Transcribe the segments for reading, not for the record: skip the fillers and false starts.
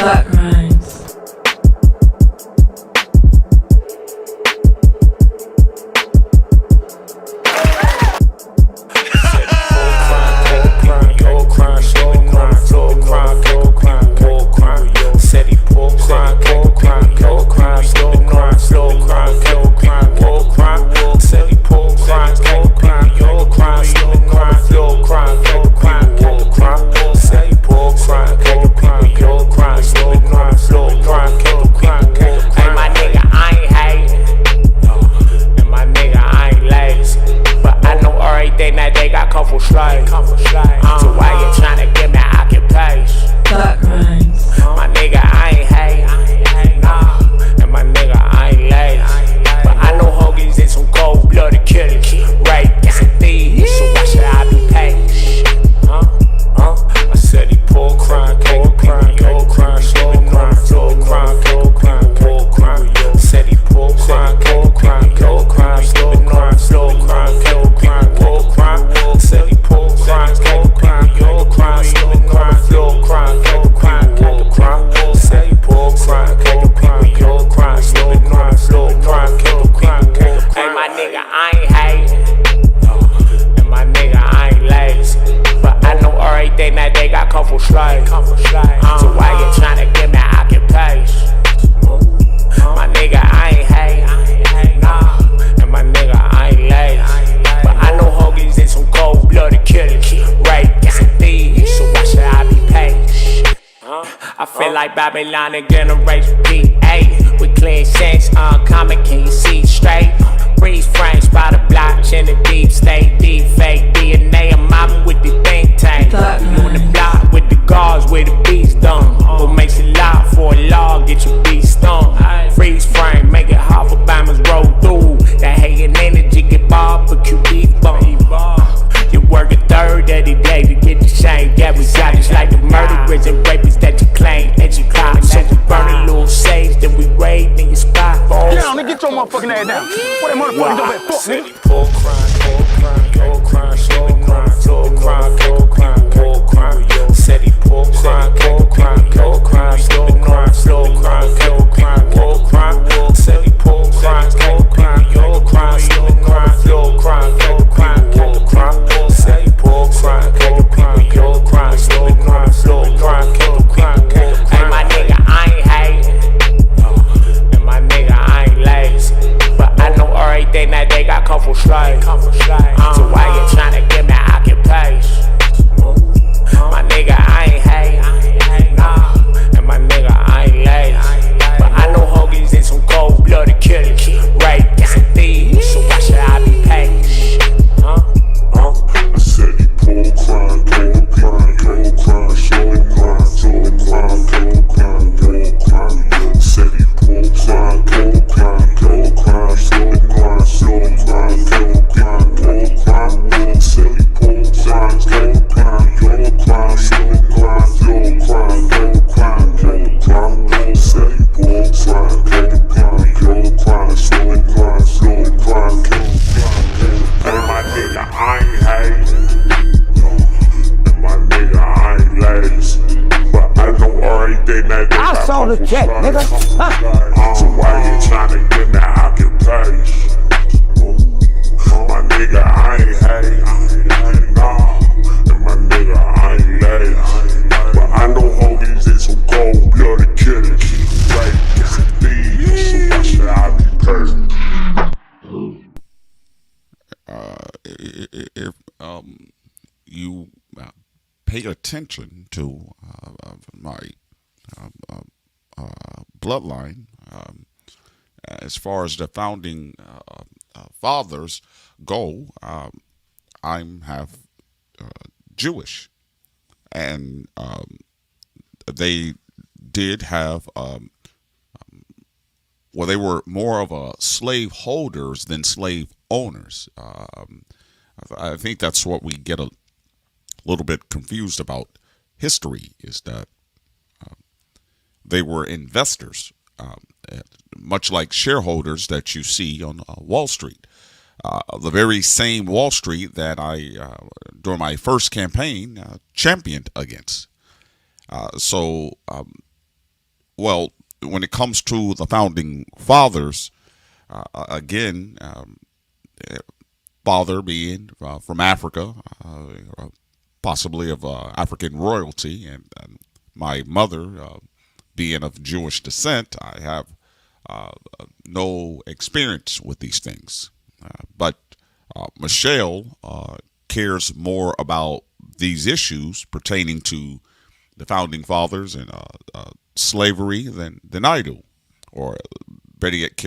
Crimez. So why you tryna give me occupation? My nigga, I ain't hate, nah. And my nigga, I ain't lazy. But I know hoagies and some cold-blooded killers, rape and thieves. So why should I be patient? I said he pull crime, can't crime, yo crime, living on the floor, crime, can't crime, war crime. Said he pull crime, can't crime, yo crime, living on the floor, crime, can't crime, war crime. Said he pull crime, can't crime, yo crime, living on the floor, crime, can't crime, war crime. Said he pull crime, can't crime, yo crime, living on the floor, crime, can't crime. Hey, my nigga, I ain't hating, and my nigga, I ain't lazy. But I know everything that they got come from slaves. So why you tryna give me occupation? My nigga, I ain't hating, nah. And my nigga, I ain't lazy. But I know hoagies and some cold-blooded killers, rape and thieves. So why should I be patient? I feel like Babylon and Generation P8 with clean sense, uncommon, can you see straight? Freeze frames by the blockchain, the deep state, deep fake DNA. I'm mobbing with the think tank. You on the block with the guards where the beats done. What makes it loud for a law, get your beat stung. Freeze frame, make it hard for bombers roll through. That hating energy get barbecue beef bump. You work a third of the day to get the shame. Yeah, we got just like the murderers and rapists that you claim. And you climb, so we burn a little sage, then we raid in your spot. Get down and get your motherfucking ass down. What that motherfucking dope at? Fuck, nigga. Pull crime, yo crime, slow crime, flow crime, yo crime, pull crime. Said he pull crime, yo crime, slow crime, flow crime, yo crime, pull crime. Said he pull crime, yo crime, slow crime, flow crime, yo crime, pull crime. Said he pull crime, yo crime, slow crime, flow crime, yo crime. Hey, my nigga, I ain't hating, and my nigga, I ain't lazy. But I know everything that they got come from slaves. So why you tryna give me occupation? My nigga, I ain't hating, nah. And my nigga, I ain't lazy. But I know hoagies and some cold-blooded killers, rape and thieves. So why should I be patient? I said he pull crime, pull crime, show crime, flow crime, pull crime. Said he pull crime, show crime, flow crime, pull crime. Said he pull crime, show crime, show crime, flow crime, pull crime. Said he pull crime, show crime, show crime, flow crime, pull crime. And my nigga, I ain't hating, and my nigga, I ain't lazy. But I know everything that they got. I saw the check, nigga. So why you tryna give me occupation? My nigga, I ain't hating, nah. And my nigga, I ain't lazy. But I know hoagies and some cold-blooded killers, rape and thieves. So why should I be patient? If you pay attention to my bloodline, as far as the founding fathers go, I'm half Jewish, and they did have well, they were more of a slave holders than slave owners. I think that's what we get a little bit confused about history, is that they were investors, much like shareholders that you see on Wall Street. The very same Wall Street that I, during my first campaign, championed against. So Well, when it comes to the founding fathers, again, father being from Africa, possibly of African royalty, and my mother being of Jewish descent, I have no experience with these things. But Michelle cares more about these issues pertaining to the founding fathers and slavery than I do, or better yet.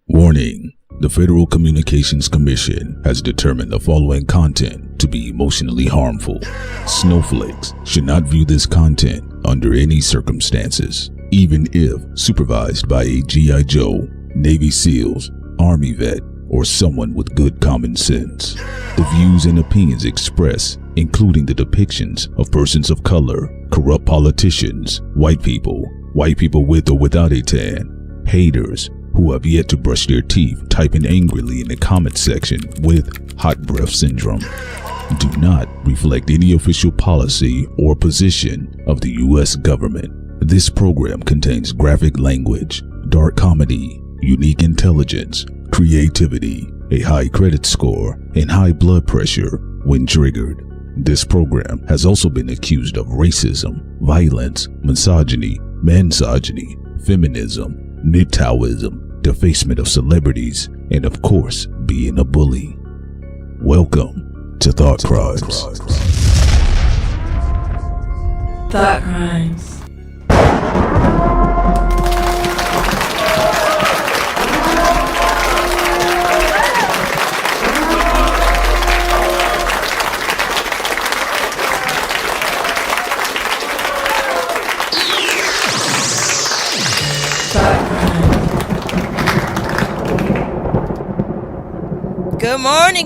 Warning: the Federal Communications Commission has determined the following content to be emotionally harmful. Snowflakes should not view this content under any circumstances, even if supervised by a G.I. Joe, Navy SEALs, Army vet, or someone with good common sense. The views and opinions expressed, including the depictions of persons of color, corrupt politicians, white people with or without a tan, haters who have yet to brush their teeth typing angrily in the comment section with hot breath syndrome, do not reflect any official policy or position of the U.S. government. This program contains graphic language, dark comedy, unique intelligence, creativity, a high credit score, and high blood pressure when triggered. This program has also been accused of racism, violence, misogyny, mansogyny, feminism, MGTOWism, defacement of celebrities, and of course, being a bully. Welcome to Thought Crimes. Thought Crimes.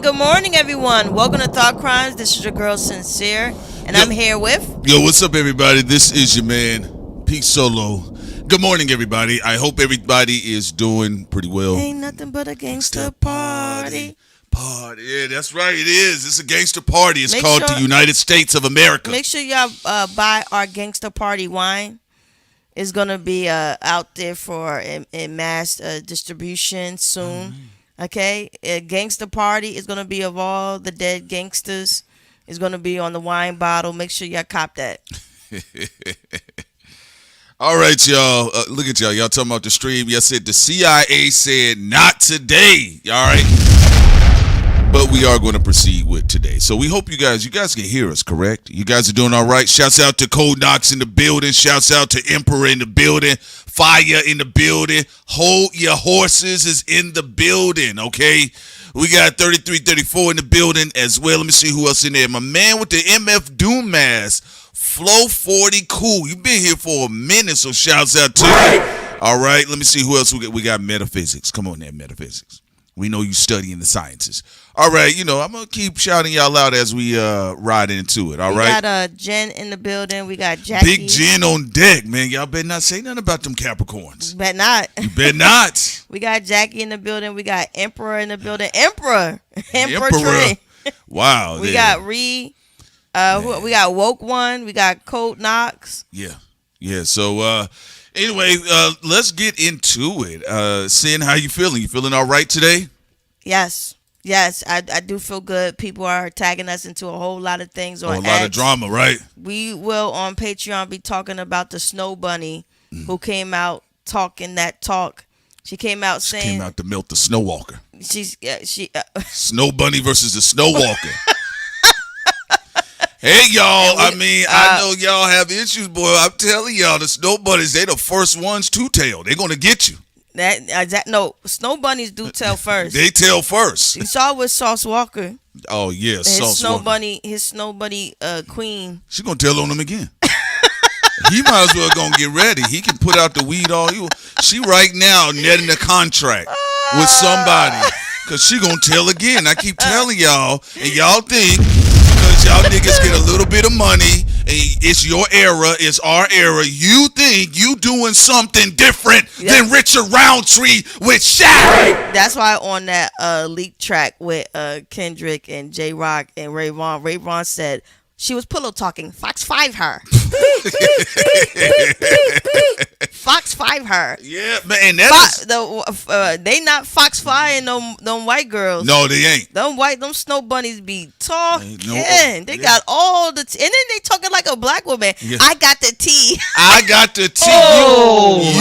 Good morning, everyone. Welcome to Thought Crimes. This is your girl, Sincere, and I'm here with... Yo, what's up, everybody? This is your man, Pete Solo. Good morning, everybody. I hope everybody is doing pretty well. Ain't nothing but a gangster party. Yeah, that's right. It is. It's a gangster party. It's called the United States of America. Make sure y'all buy our gangster party wine. It's going to be out there for a mass distribution soon. Okay, a gangster party is gonna be of all the dead gangsters. It's gonna be on the wine bottle. Make sure y'all cop that. All right, y'all. Look at y'all. Y'all talking about the stream. Y'all said the CIA said not today. All right, but we are going to proceed with today. So we hope you guys can hear us. Correct? You guys are doing all right. Shouts out to Code Knox in the building. Shouts out to Emperor in the building. Fire in the building. Hold your horses is in the building, okay? We got 3334 in the building as well. Let me see who else in there. My man with the MF Doom mask, Flow 40 Cool. You've been here for a minute, so shouts out to you. All right, let me see who else we got. We got Metaphysics. Come on there, Metaphysics. We know you studying the sciences. All right, I'm going to keep shouting y'all out as we ride into it, all right? We got Jen in the building. We got Jackie. Big Jen on deck, man. Y'all better not say nothing about them Capricorns. You better not. You better not. We got Jackie in the building. We got Emperor in the building. Emperor Trey. Wow. We got Ree. We got Woke One. We got Code Knox. Yeah. So, anyway, let's get into it. Sin, how you feeling? You feeling all right today? Yes, I do feel good. People are tagging us into a whole lot of things on X. A lot of drama, right? We will on Patreon be talking about the Snow Bunny who came out talking that talk. She came out saying... She came out to melt the Snow Walker. Snow Bunny versus the Snow Walker. Hey, y'all. I know y'all have issues, boy. I'm telling y'all, the Snow Bunnies, they the first ones to tell. They're going to get you. No, Snow Bunnies do tell first. They tell first. You saw with Sauce Walker. Oh yeah, his Snow Bunny queen. She gonna tell on him again. He might as well gonna get ready. He can put out the weed all you. She right now netting a contract with somebody because she gonna tell again. I keep telling y'all, and y'all think because y'all niggas get a little bit of money It's your era. It's our era. You think you doing something different than Richard Roundtree with Shaq. That's why on that leak track with Kendrick and J Rock and Ray Vaughn said she was pillow talking. Fox 5 her. Fox 5 her. Yeah, man. They not Fox 5 and them white girls. No, they ain't. Them snow bunnies be talking. They got all the and then they talking like a black woman. Yeah. I got the tea. I got the tea.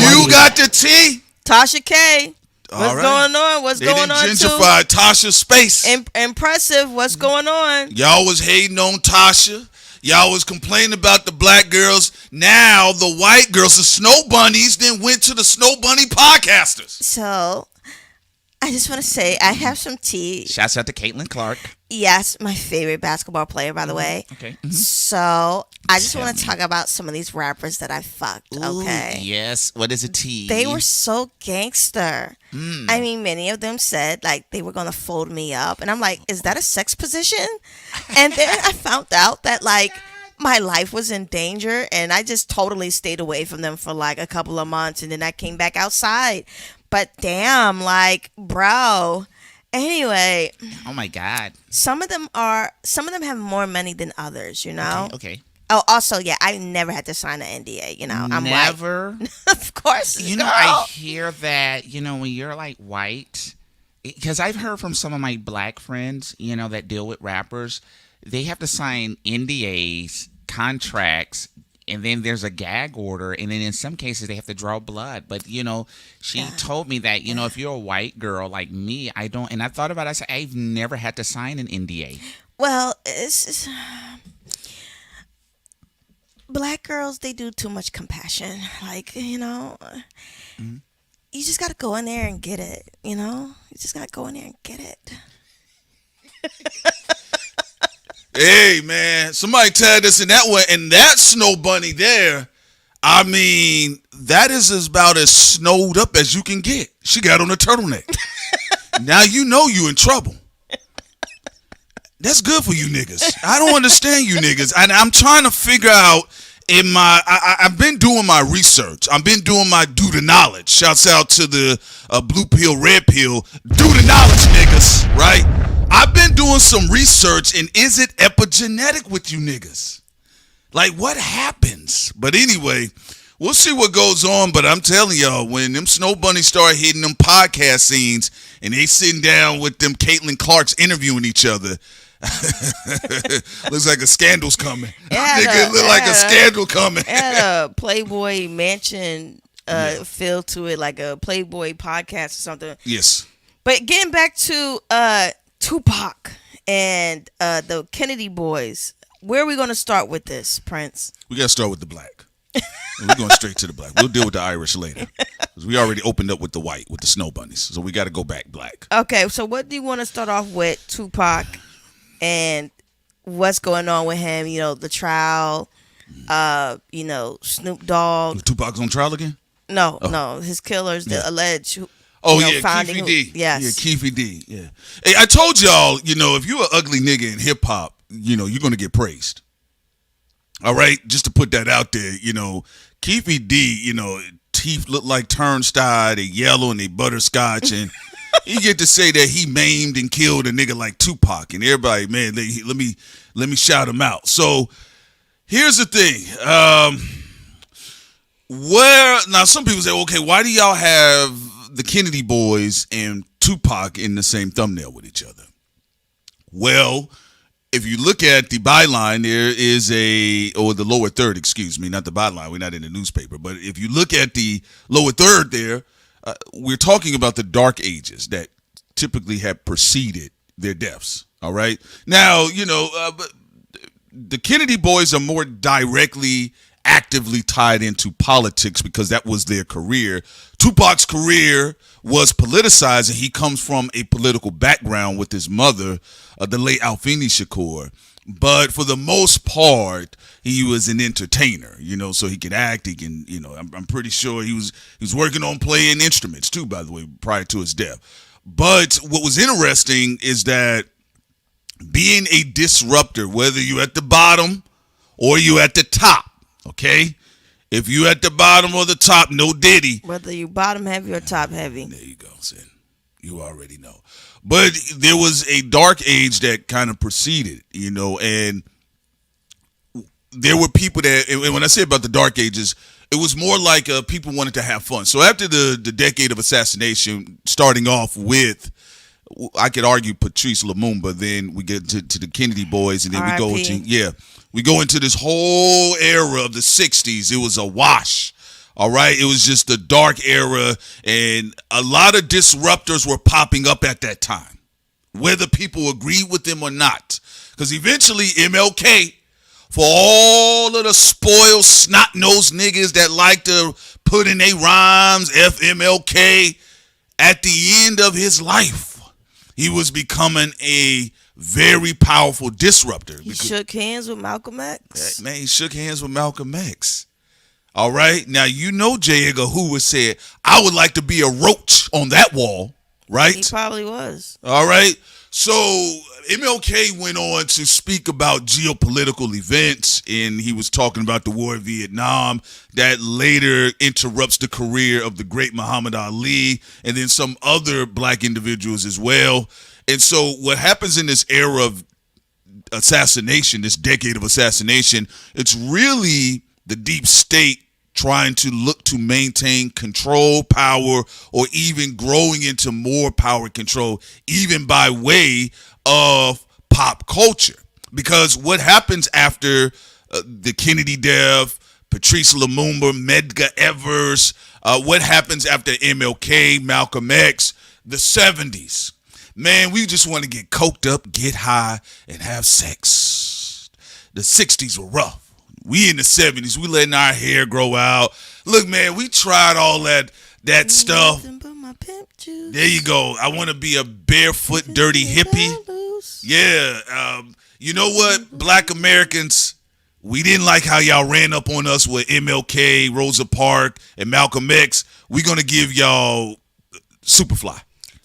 You got the tea. Tasha K. What's going on? What's going on? Gentrified Tasha's space. Impressive. What's going on? Y'all was hating on Tasha. Y'all was complaining about the black girls. Now the white girls, the snow bunnies, then went to the snow bunny podcasters. So, I just want to say I have some tea. Shouts out to Caitlin Clark. Yes, my favorite basketball player, by the way. Okay. So, I just want to talk about some of these rappers that I fucked, okay? Ooh, yes. What is a tea? They were so gangster. I mean, many of them said, like, they were going to fold me up. And I'm like, is that a sex position? And then I found out that, like, my life was in danger. And I just totally stayed away from them for, like, a couple of months. And then I came back outside. But damn, like, bro... Anyway, oh my God. Some of them have more money than others, you know? Okay. Oh, also, yeah, I never had to sign an NDA, you know. I'm never. White. Of course. You know, I hear that, you know, when you're like white, because I've heard from some of my black friends, you know, that deal with rappers, they have to sign NDAs, contracts, and then there's a gag order, and then in some cases they have to draw blood. But, you know, she told me that, you know, if you're a white girl like me, I don't, and I thought about it, I said, I've never had to sign an NDA. Well, it's black girls, they do too much compassion. Like, you know, you just got to go in there and get it, you know? You just got to go in there and get it. Hey, man, somebody tagged us in that one, and that snow bunny there, I mean, that is about as snowed up as you can get. She got on a turtleneck. Now you know you in trouble. That's good for you niggas. I don't understand you niggas. And I'm trying to figure out I've been doing my research. I've been doing my due to knowledge. Shouts out to the blue pill, red pill, due to knowledge niggas, right? I've been doing some research, and is it epigenetic with you niggas? Like, what happens? But anyway, we'll see what goes on. But I'm telling y'all, when them snow bunnies start hitting them podcast scenes, and they sitting down with them Caitlin Clarks interviewing each other, looks like a scandal's coming. It look like a scandal coming. It had a Playboy mansion feel to it, like a Playboy podcast or something. Yes. But getting back to Tupac and the Kennedy boys, where are we going to start with this, Prince? We got to start with the black. We're going straight to the black. We'll deal with the Irish later. Because we already opened up with the white, with the snow bunnies. So we got to go back black. Okay, so what do you want to start off with Tupac and what's going on with him? You know, the trial, you know, Snoop Dogg. Tupac's on trial again? No, his killers, the alleged... Oh, yeah, Keefy D. Yes. Yeah, Keefy D. Yeah. Hey, I told y'all, you know, if you're an ugly nigga in hip hop, you know, you're going to get praised. All right? Just to put that out there, you know, Keefy D, you know, teeth look like turnstile, they yellow and they butterscotch, and you get to say that he maimed and killed a nigga like Tupac, and everybody, man, let me shout him out. So here's the thing. Now some people say, okay, why do y'all have the Kennedy boys and Tupac in the same thumbnail with each other? Well, if you look at the byline, there is or the lower third, excuse me, not the byline, we're not in the newspaper, but if you look at the lower third there, we're talking about the dark ages that typically have preceded their deaths, all right? Now, you know, but the Kennedy boys are more directly actively tied into politics because that was their career. Tupac's career was politicized, and he comes from a political background with his mother, the late Alfini Shakur. But for the most part, he was an entertainer, you know, so he could act. He can, you know, I'm pretty sure he was working on playing instruments too, by the way, prior to his death. But what was interesting is that being a disruptor, whether you're at the bottom or you at the top, okay? If you at the bottom or the top, no Diddy. Whether you bottom heavy or top heavy. There you go, Sin. You already know. But there was a dark age that kind of preceded, and there were people that, and when I say about the dark ages, it was more like people wanted to have fun. So after the decade of assassination, starting off with, I could argue Patrice Lumumba, then we get to the Kennedy boys, and then we go into this whole era of the 60s. It was a wash. All right. It was just the dark era, and a lot of disruptors were popping up at that time, whether people agreed with them or not. Because eventually MLK, for all of the spoiled snot-nosed niggas that like to put in their rhymes, FMLK, at the end of his life, he was becoming a very powerful disruptor. He shook hands with Malcolm X. Man, he shook hands with Malcolm X. All right. Now, J. Edgar Hoover said, I would like to be a roach on that wall, right? He probably was. All right. So MLK went on to speak about geopolitical events, and he was talking about the war in Vietnam that later interrupts the career of the great Muhammad Ali and then some other black individuals as well. And so what happens in this era of assassination, this decade of assassination, it's really the deep state trying to look to maintain control, power, or even growing into more power and control, even by way of pop culture. Because what happens after the Kennedy death, Patrice Lumumba, Medgar Evers, what happens after MLK, Malcolm X, the 70s? Man, we just want to get coked up, get high, and have sex. The 60s were rough. We in the 70s, we letting our hair grow out. Look, man, we tried all that stuff. There you go. I want to be a barefoot, dirty hippie. Yeah. You know what, black Americans, we didn't like how y'all ran up on us with MLK, Rosa Parks, and Malcolm X. We're going to give y'all Superfly.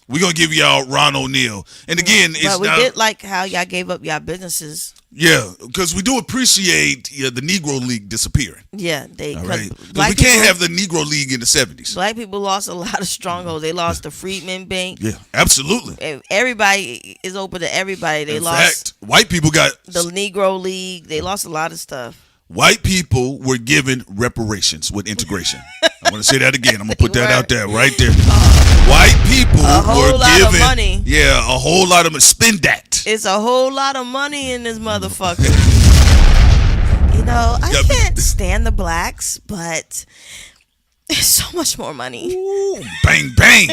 We're going to give y'all Ron O'Neal. And again, but we did like how y'all gave up y'all businesses. Yeah, because we do appreciate the Negro League disappearing. Yeah, they. Right. We can't have the Negro League in the 70s. Black people lost a lot of strongholds. They lost the Freedmen Bank. Yeah, absolutely. Everybody is open to everybody. They lost. In fact, white people got the Negro League. They lost a lot of stuff. White people were given reparations with integration. I want to say that again. I'm going to put that out there, right there. White people were given money. Yeah, a whole lot of money. Spend that. It's a whole lot of money in this motherfucker. I can't stand the blacks, but there's so much more money. Ooh, bang, bang.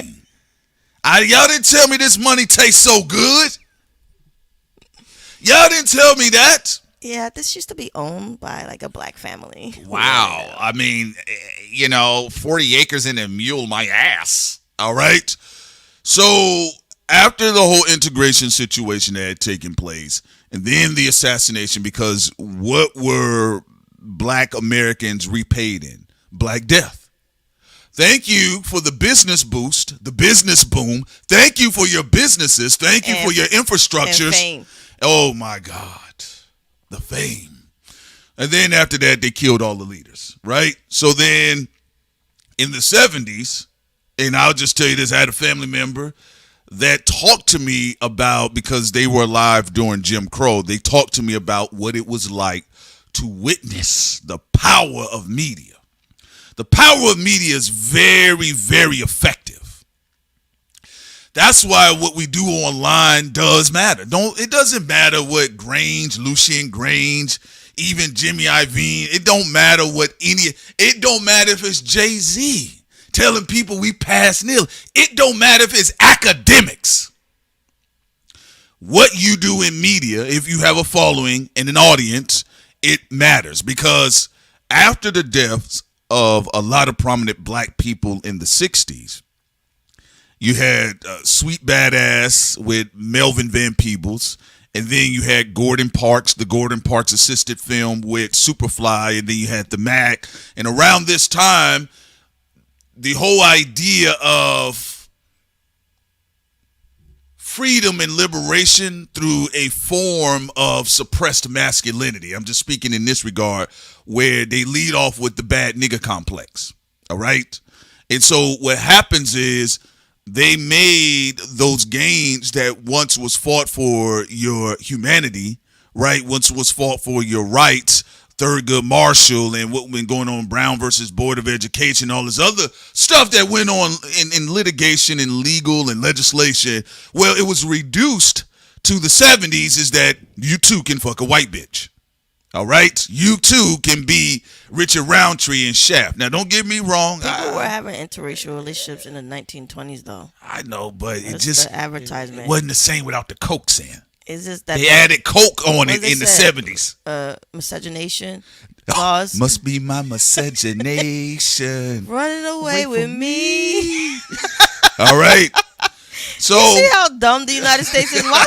Y'all didn't tell me this money tastes so good. Y'all didn't tell me that. Yeah, this used to be owned by like a black family. Wow. Yeah. I mean, 40 acres and a mule, my ass. All right. So after the whole integration situation that had taken place, and then the assassination, because what were black Americans repaid in? Black death. Thank you for the business boost, the business boom. Thank you for your businesses. Thank you for your infrastructures. And fame. Oh, my God. The fame. And then after that, they killed all the leaders, right? So then in the 70s, and I'll just tell you this, I had a family member that talked to me about, because they were alive during Jim Crow, they talked to me about what it was like to witness the power of media. The power of media is very, very effective. That's why what we do online does matter. It doesn't matter what Grange, Lucien Grange, even Jimmy Iovine. It don't matter it don't matter if it's Jay-Z telling people we pass nil. It don't matter if it's academics. What you do in media, if you have a following and an audience, it matters, because after the deaths of a lot of prominent black people in the 60s, you had Sweet Badass with Melvin Van Peebles, and then you had Gordon Parks, the Gordon Parks assisted film with Superfly, and then you had the Mac. And around this time, the whole idea of freedom and liberation through a form of suppressed masculinity. I'm just speaking in this regard, where they lead off with the bad nigga complex. All right. And so what happens is they made those gains that once was fought for your humanity, right? Once was fought for your rights, Thurgood Marshall and what been going on, Brown versus Board of Education, all this other stuff that went on in litigation and legal and legislation. Well, it was reduced to the 70s is that you too can fuck a white bitch. All right? You too can be Richard Roundtree and Shaft. Now, don't get me wrong. People were having interracial relationships in the 1920s, though. I know, but it That's just the advertisement. wasn't the same without the coke saying. It's just that they added coke on it in the say? 70s. Miscegenation laws. Must be my miscegenation. Running away with me. All right. So you see how dumb the United States is? Why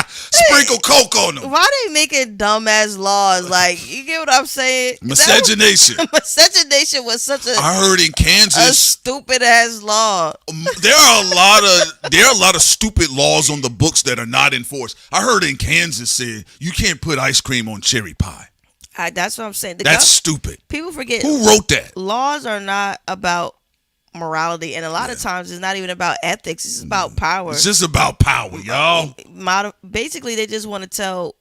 sprinkle coke on them? Why they making dumbass laws? Like, you get what I'm saying? Miscegenation. Miscegenation was such a I heard in Kansas a stupid ass law. There are a lot of stupid laws on the books that are not enforced. I heard in Kansas said you can't put ice cream on cherry pie. That's what I'm saying. That's stupid. People forget who wrote that. Laws are not about morality, and a lot of times it's not even about ethics. It's about power. It's just about power, y'all. Basically, they just want to tell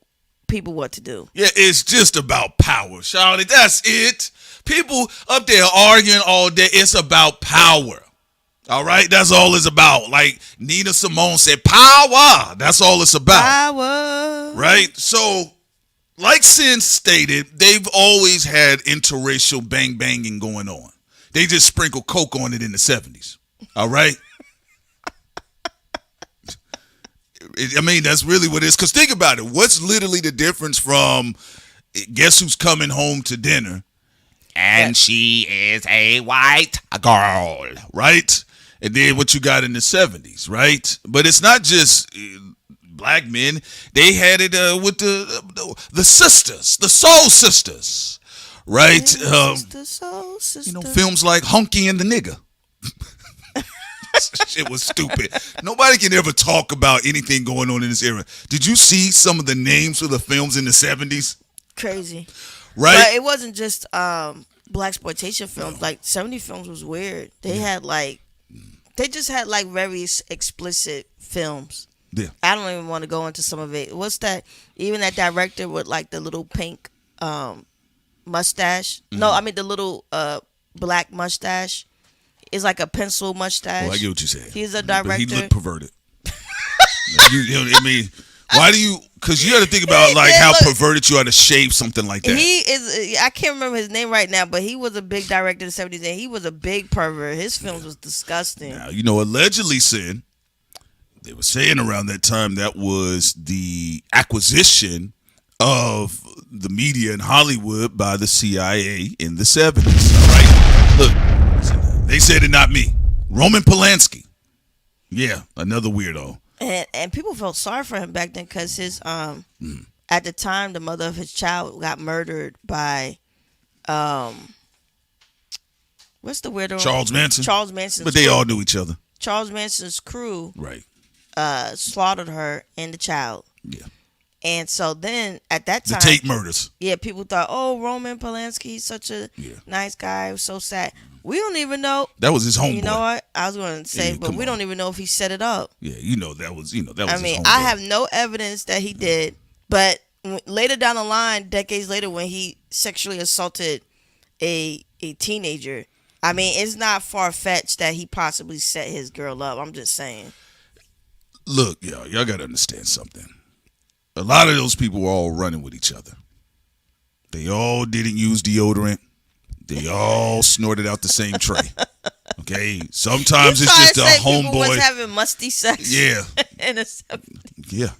people what to do. Yeah, it's just about power, Charlie. That's it. People up there arguing all day. It's about power. All right, that's all it's about. Like Nina Simone said, power. That's all it's about. Power. Right? So, like Sin stated, they've always had interracial bang-banging going on. They just sprinkled coke on it in the 70s. All right? I mean, that's really what it is. Because think about it. What's literally the difference from guess who's coming home to dinner? And she is a white girl. Right? And then what you got in the 70s, right? But it's not just black men. They had it with the sisters, the soul sisters. Right, sister. You know, films like Hunky and the Nigga. Shit was stupid. Nobody can ever talk about anything going on in this era. Did you see some of the names of the films in the 70s? Crazy, right? But it wasn't just blaxploitation films. Like 70 films was weird. They had they just had like very explicit films. Yeah, I don't even want to go into some of it. What's that? Even that director with like the little pink mustache. No, I mean the little black mustache is like a pencil mustache. Oh, I get what you said. He's a director. But he looked perverted. you know what I mean? Why do you? Because you got to think about like how perverted you are to shave something like that. He is. I can't remember his name right now, but he was a big director in the 70s, and he was a big pervert. His films was disgusting. Now, you know, allegedly, Sin, they were saying around that time that was the acquisition of the media in Hollywood by the CIA in the 70s. All right? Look, they said it, not me. Roman Polanski. Yeah, another weirdo. And people felt sorry for him back then because his at the time the mother of his child got murdered by what's the weirdo? Charles Manson. Charles Manson. But they all knew each other. Charles Manson's crew right slaughtered her and the child. Yeah. And so then at that time, the Tate murders. Yeah, people thought, oh, Roman Polanski, he's such a nice guy. It was so sad. We don't even know. That was his homeboy. You know what? I was going to say, but we don't even know if he set it up. Yeah, that was his homeboy. I have no evidence that he did, but later down the line, decades later, when he sexually assaulted a teenager, I mean, it's not far-fetched that he possibly set his girl up. I'm just saying. Look, y'all got to understand something. A lot of those people were all running with each other. They all didn't use deodorant. They all snorted out the same tray. Okay? Sometimes it's just a homeboy. People was having musty sex. Yeah. In the 70s. Yeah.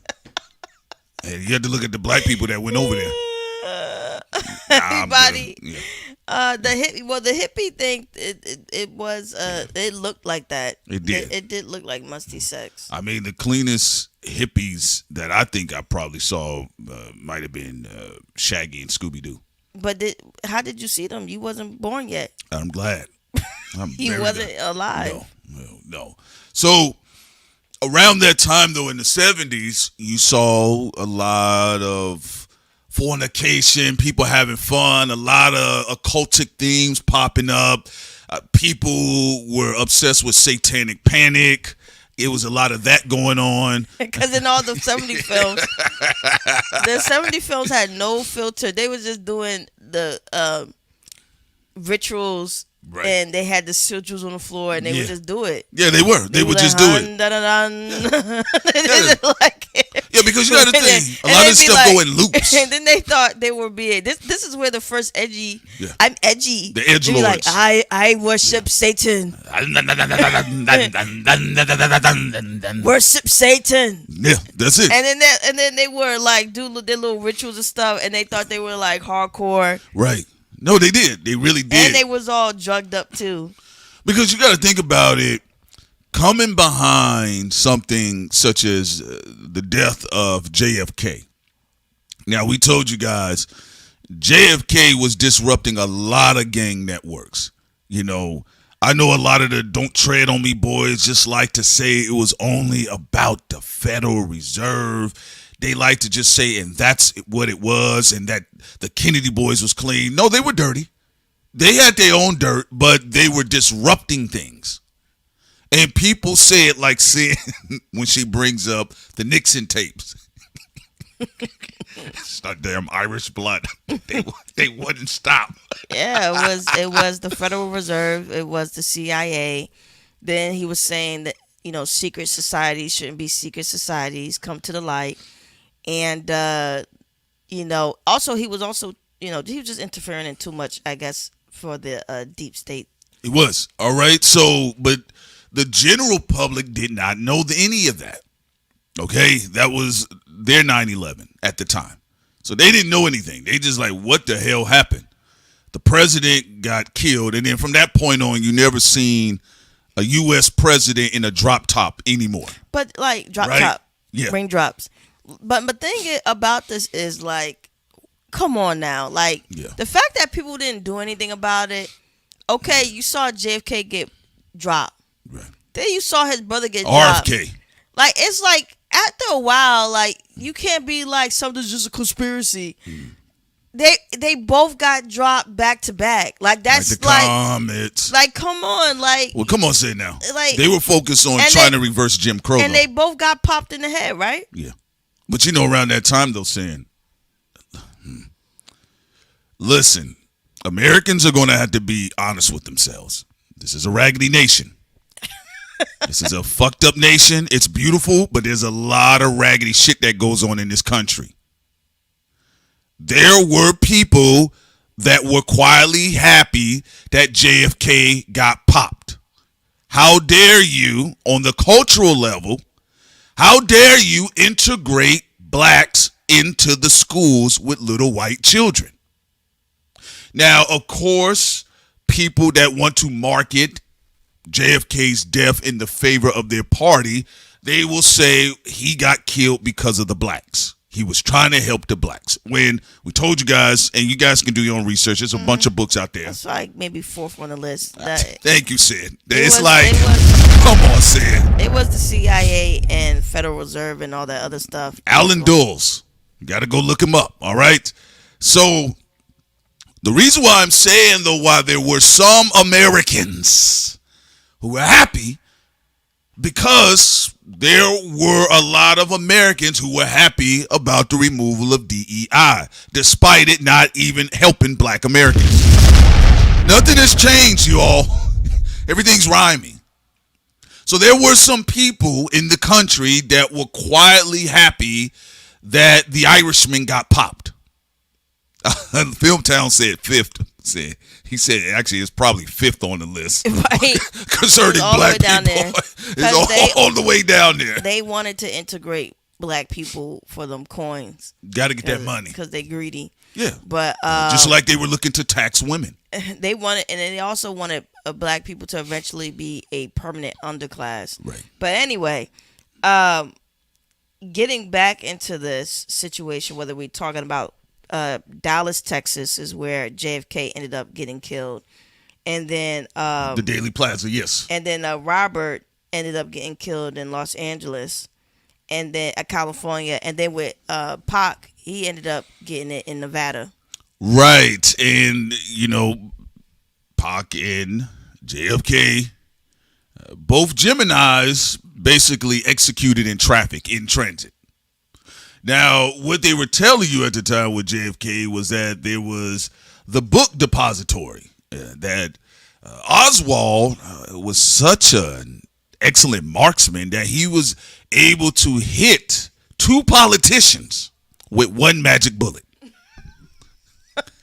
And you had to look at the black people that went over there. Everybody. The hippie thing, it looked like that. It did. It did look like musty sex. I mean, the cleanest hippies that I think I probably saw might have been Shaggy and Scooby-Doo. But how did you see them? You wasn't born yet. I'm glad. He wasn't alive. No. So around that time, though, in the 70s, you saw a lot of fornication, people having fun, a lot of occultic themes popping up. People were obsessed with satanic panic. It was a lot of that going on. Because in all the 70 films, the 70 films had no filter. They were just doing the rituals. Right. And they had the sigils on the floor, and they would just do it. Yeah, they were. They would just do it. Yeah, because you got to think, a lot of stuff go in loops. And then they thought they were being. This is where the first edgy. Yeah. I'm edgy. The edge lords. Like I worship Satan. Worship Satan. Yeah, that's it. And then they were like do their little rituals and stuff, and they thought they were like hardcore. Right. No, they did. They really did. And they was all drugged up too. Because you got to think about it. Coming behind something such as the death of JFK. Now, we told you guys, JFK was disrupting a lot of gang networks. You know, I know a lot of the Don't Tread on Me boys just like to say it was only about the Federal Reserve. They like to just say, and that's what it was, and that the Kennedy boys was clean. No, they were dirty. They had their own dirt, but they were disrupting things. And people say it like saying when she brings up the Nixon tapes. It's not damn Irish blood. They wouldn't stop. Yeah, it was the Federal Reserve. It was the CIA. Then he was saying that, you know, secret societies shouldn't be secret societies. Come to the light. And, you know, also he was just interfering in too much, I guess, for the deep state. It was. All right. So, but the general public did not know any of that. Okay. That was their 9/11 at the time. So they didn't know anything. They just like, what the hell happened? The president got killed. And then from that point on, you never seen a U.S. president in a drop top anymore. But like drop top, raindrops. But the thing about this is like, come on now. Like the fact that people didn't do anything about it. Okay, you saw JFK get dropped. Right. Then you saw his brother get dropped. RFK. Like it's like after a while, like you can't be like something's just a conspiracy. They both got dropped back to back. Like that's like the Comets. Like come on, like well, come on, say it now. Like they were focused on trying to reverse Jim Crow, and they both got popped in the head, right? Yeah. But you know, around that time, though, saying, listen, Americans are going to have to be honest with themselves. This is a raggedy nation. This is a fucked up nation. It's beautiful, but there's a lot of raggedy shit that goes on in this country. There were people that were quietly happy that JFK got popped. How dare you, on the cultural level, how dare you integrate blacks into the schools with little white children? Now, of course, people that want to market JFK's death in the favor of their party, they will say he got killed because of the blacks. He was trying to help the blacks. When we told you guys, and you guys can do your own research, there's a bunch of books out there. It's like maybe fourth on the list. Thank you, Sid. Come on, Sid. It was the CIA and Federal Reserve and all that other stuff. Alan Dulles. You got to go look him up, all right? So the reason why I'm saying, though, why there were some Americans who were happy, because there were a lot of Americans who were happy about the removal of DEI, despite it not even helping black Americans. Nothing has changed, you all. Everything's rhyming. So there were some people in the country that were quietly happy that the Irishman got popped. Filmtown said fifth. He said actually it's probably fifth on the list. Right. Concerning black people. It's all the way down there. They wanted to integrate black people for them coins. Got to get that money. Because they're greedy. Yeah. But just like they were looking to tax women. They wanted, and they also wanted black people to eventually be a permanent underclass. Right. But anyway, getting back into this situation, whether we're talking about Dallas, Texas, is where JFK ended up getting killed, and then the Daily Plaza, yes, and then Robert ended up getting killed in Los Angeles, and then California, and then with Pac, he ended up getting it in Nevada. Right, and Pac and JFK, both Geminis, basically executed in traffic in transit. Now, what they were telling you at the time with JFK was that there was the book depository, that Oswald was such an excellent marksman that he was able to hit 2 politicians with one magic bullet.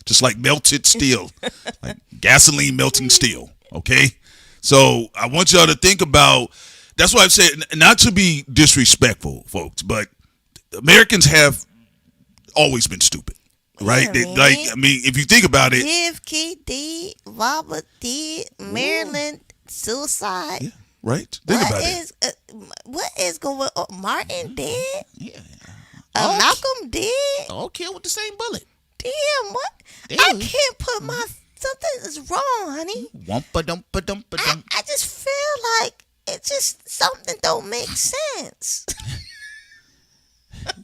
Just like melted steel, like gasoline melting steel, okay? So I want y'all to think about, that's why I'm saying, not to be disrespectful, folks, but Americans have always been stupid, right? If you think about it. JFK did, Robert did, Maryland, suicide. Yeah, right? Think about it. What is going on? Martin dead? Yeah. Malcolm dead? All killed with the same bullet. Damn, what? Damn. I can't put something is wrong, honey. Wumpa-dumpa-dumpa-dum. I just feel like it just, something don't make sense.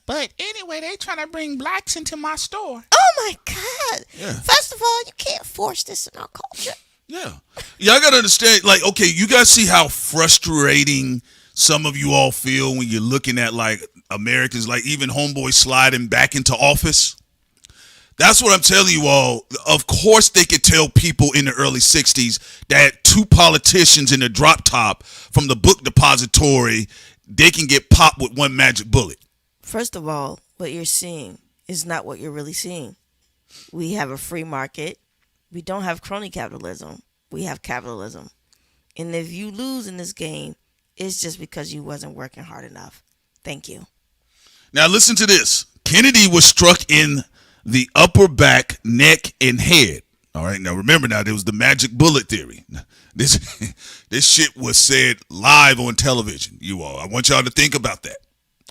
But anyway, they trying to bring blacks into my store. Oh my God. Yeah. First of all, you can't force this in our culture. Yeah, I gotta understand. Like, okay, you guys see how frustrating some of you all feel when you're looking at like Americans, like even homeboy sliding back into office. That's what I'm telling you all. Of course, they could tell people in the early 60s that 2 politicians in the drop top from the book depository, they can get popped with one magic bullet. First of all, what you're seeing is not what you're really seeing. We have a free market. We don't have crony capitalism. We have capitalism. And if you lose in this game, it's just because you wasn't working hard enough. Thank you. Now listen to this. Kennedy was struck in the upper back, neck, and head. All right. Now remember, there was the magic bullet theory. This shit was said live on television. You all, I want y'all to think about that.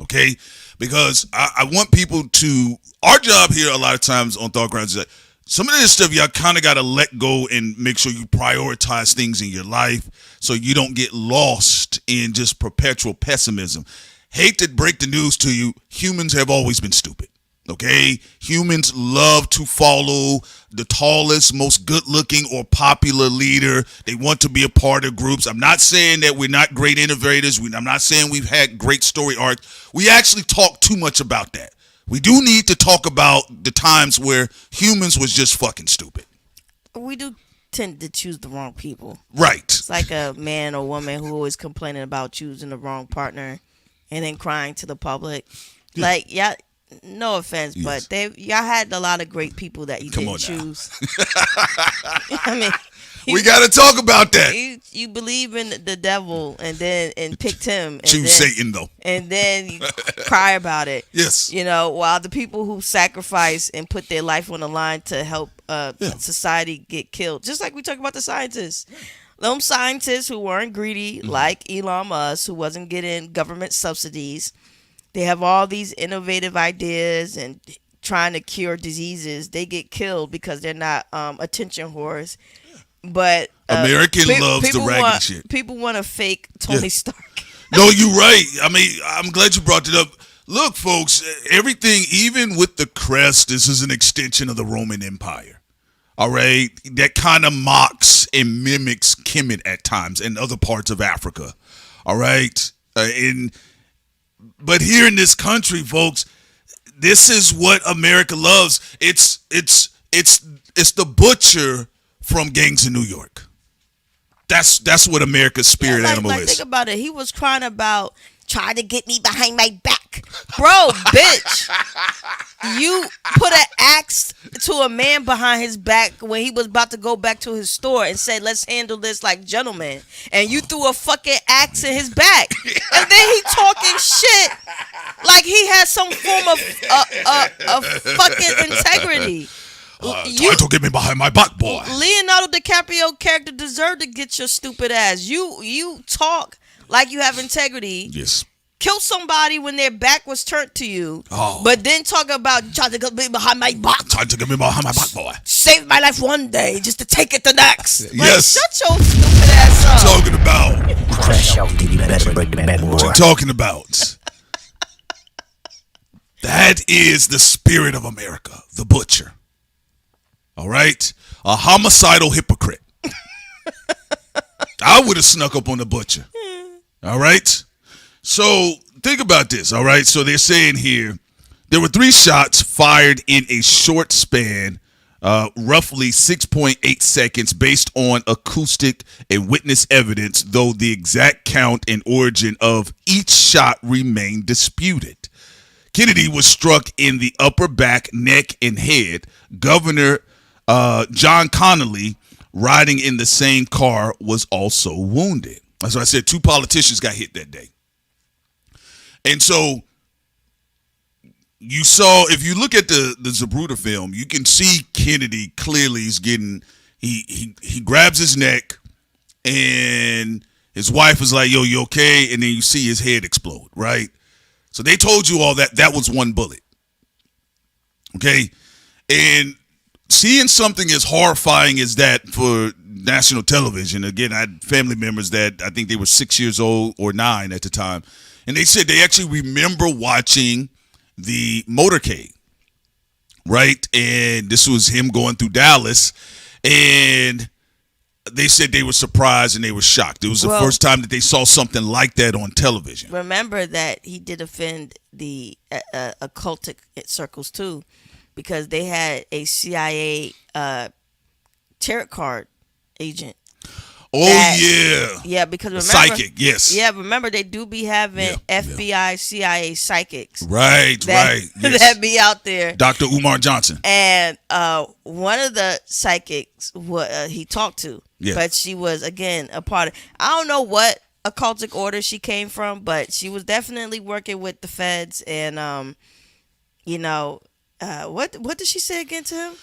Okay, because I want people to. Our job here, a lot of times on Thought Crimes, is that some of this stuff y'all kind of got to let go and make sure you prioritize things in your life so you don't get lost in just perpetual pessimism. Hate to break the news to you, humans have always been stupid. Okay, humans love to follow the tallest, most good-looking or popular leader. They want to be a part of groups. I'm not saying that we're not great innovators. I'm not saying we've had great story arcs. We actually talk too much about that. We do need to talk about the times where humans was just fucking stupid. We do tend to choose the wrong people. Right. It's like a man or woman who always complaining about choosing the wrong partner and then crying to the public. Yeah. Like, yeah. No offense, yes. But y'all had a lot of great people that you didn't choose. I mean, we got to talk about that. You believe in the devil and picked him. And choose Satan though, and then you cry about it. Yes, while the people who sacrifice and put their life on the line to help society get killed, just like we talk about the scientists. Them scientists who weren't greedy, like Elon Musk, who wasn't getting government subsidies. They have all these innovative ideas and trying to cure diseases. They get killed because they're not attention whores. But American loves the raggedy shit. People want to fake Tony Stark. No, you're right. I mean, I'm glad you brought it up. Look, folks, everything, even with the crest, this is an extension of the Roman Empire. All right? That kind of mocks and mimics Kemet at times and other parts of Africa. All right? But here in this country, folks, this is what America loves. It's the butcher from Gangs in New York. That's what America's spirit animal is. Think about it. He was crying about trying to get me behind my back. Bro, bitch. You put an axe to a man behind his back when he was about to go back to his store and said, let's handle this like gentlemen. And you threw a fucking axe in his back. And then he talking shit like he has some form of fucking integrity. Try to get me behind my back, boy. Leonardo DiCaprio character deserved to get your stupid ass. You talk like you have integrity. Yes. kill somebody when their back was turned to you, Oh. but then talk about trying to get me behind my back. Tried to get me behind my back, boy. Saved my life one day just to take it the next. Like, Yes. shut your stupid ass up. Talking about. Fresh out, you better break the bad boy. What you talking about? That is the spirit of America, the butcher. All right? A homicidal hypocrite. I would have snuck up on the butcher. All right? So think about this, all right? So they're saying here there were 3 shots fired in a short span, roughly 6.8 seconds based on acoustic and witness evidence, though the exact count and origin of each shot remain disputed. Kennedy was struck in the upper back, neck, and head. Governor John Connally, riding in the same car, was also wounded. That's why I said 2 politicians got hit that day. And so you saw, if you look at the Zapruder film, you can see Kennedy clearly is getting, he grabs his neck and his wife is like, yo, you okay? And then you see his head explode, right? So they told you all that. That was 1 bullet. Okay? And seeing something as horrifying as that for national television, again, I had family members that I think they were 6 years old or 9 at the time. And they said they actually remember watching the motorcade, right? And this was him going through Dallas. And they said they were surprised and they were shocked. It was the first time that they saw something like that on television. Remember that he did offend the occultic circles too, because they had a CIA tarot card agent. Yeah, because remember, psychic, yes. Yeah, remember they do be having FBI, CIA psychics. Right. Yes. That be out there. Dr. Umar Johnson. And one of the psychics he talked to, but she was, again, a part of, I don't know what occultic order she came from, but she was definitely working with the feds. And, what did she say again to him?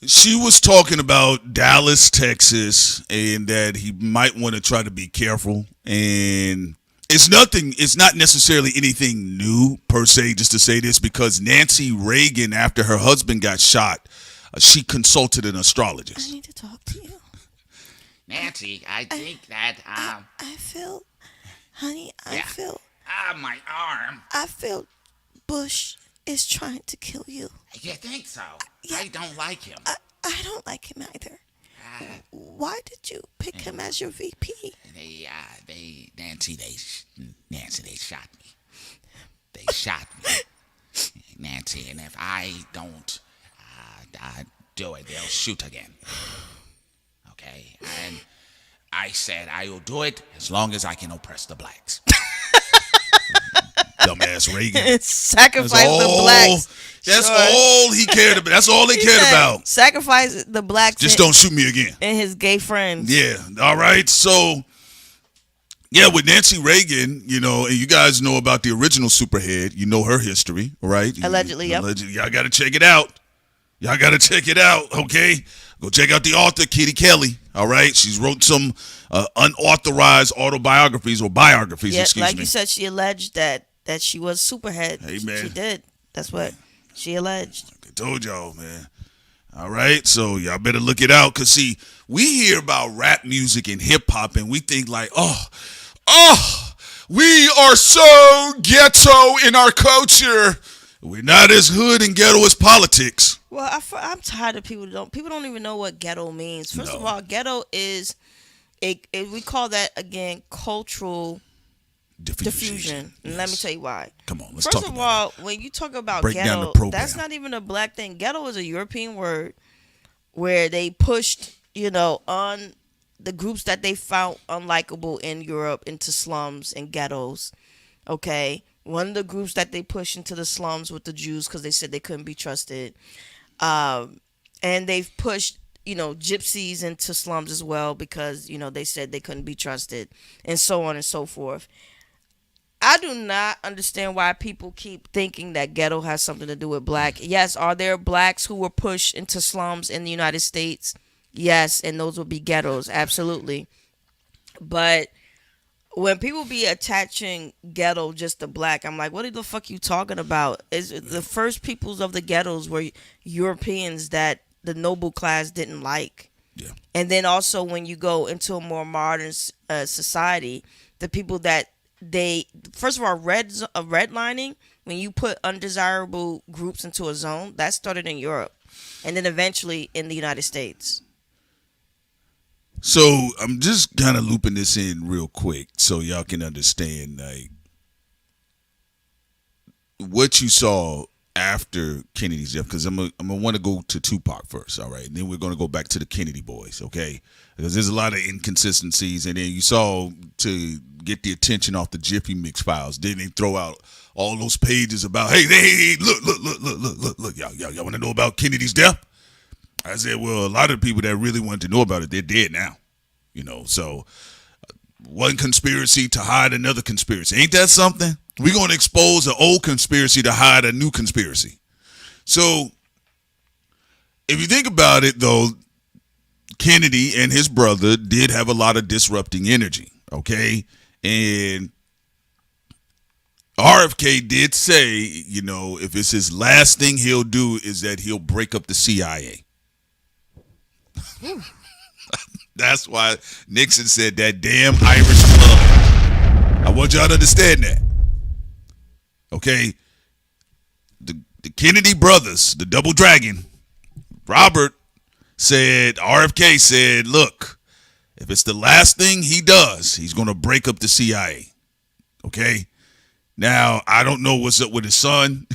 She was talking about Dallas, Texas, and that he might want to try to be careful. And it's not necessarily anything new per se, just to say this, because Nancy Reagan, after her husband got shot, she consulted an astrologist. I need to talk to you. Nancy, I think that I feel, honey, feel. My arm. I feel Bush is trying to kill you. You think so? Yeah. I don't like him. I don't like him either. Why did you pick him as your VP? Nancy, they shot me. They shot me, Nancy. And if I don't do it, they'll shoot again. Okay, and I said I will do it as long as I can oppress the blacks. Dumbass Reagan. Sacrifice the blacks. That's all he cared about. That's all they cared about. Sacrifice the blacks. Just don't shoot me again. And his gay friends. Yeah. All right. So, yeah, with Nancy Reagan, and you guys know about the original Superhead. You know her history, right? Allegedly, yep. Y'all got to check it out. Okay? Go check out the author, Kitty Kelly. All right? She's wrote some unauthorized autobiographies or biographies, excuse me. Like you said, she alleged that she was Superhead. Hey, man. She did. That's what she alleged. I told y'all, man. All right? So y'all better look it out. Because, see, we hear about rap music and hip-hop, and we think like, we are so ghetto in our culture. We're not as hood and ghetto as politics. Well, I'm tired of people don't even know what ghetto means. First of all, ghetto is we call that, again, cultural diffusion. And let me tell you why. Come on, let's talk about it. First of all, when you talk about ghetto, that's not even a black thing. Ghetto is a European word where they pushed, on the groups that they found unlikable in Europe into slums and ghettos. Okay? One of the groups that they pushed into the slums with the Jews because they said they couldn't be trusted. And they've pushed, gypsies into slums as well because, they said they couldn't be trusted, and so on and so forth. I do not understand why people keep thinking that ghetto has something to do with black. Yes, are there blacks who were pushed into slums in the United States? Yes, and those would be ghettos, absolutely. But when people be attaching ghetto just to black, I'm like, what the fuck you talking about? Is the first peoples of the ghettos were Europeans that the noble class didn't like. Yeah. And then also when you go into a more modern society, the people that they first of all redlining, when you put undesirable groups into a zone, that started in Europe, and then eventually in the United States. So I'm just kind of looping this in real quick so y'all can understand like what you saw after Kennedy's death, because I'm gonna want to go to Tupac first, all right, and then we're gonna go back to the Kennedy boys, okay? Because there's a lot of inconsistencies, and then you saw to get the attention off the Jiffy Mix files, then they throw out all those pages about hey, look, y'all want to know about Kennedy's death? I said, well, a lot of the people that really wanted to know about it, they're dead now, you know. So one conspiracy to hide another conspiracy, ain't that something? We're going to expose an old conspiracy to hide a new conspiracy. So if you think about it, though, Kennedy and his brother did have a lot of disrupting energy, okay? And RFK did say, you know, if it's his last thing he'll do is that he'll break up the CIA. That's why Nixon said that damn Irish blood. I want y'all to understand that. Okay, the Kennedy brothers, the double dragon, Robert said, RFK said, look, if it's the last thing he does, he's going to break up the CIA. Okay, now I don't know what's up with his son.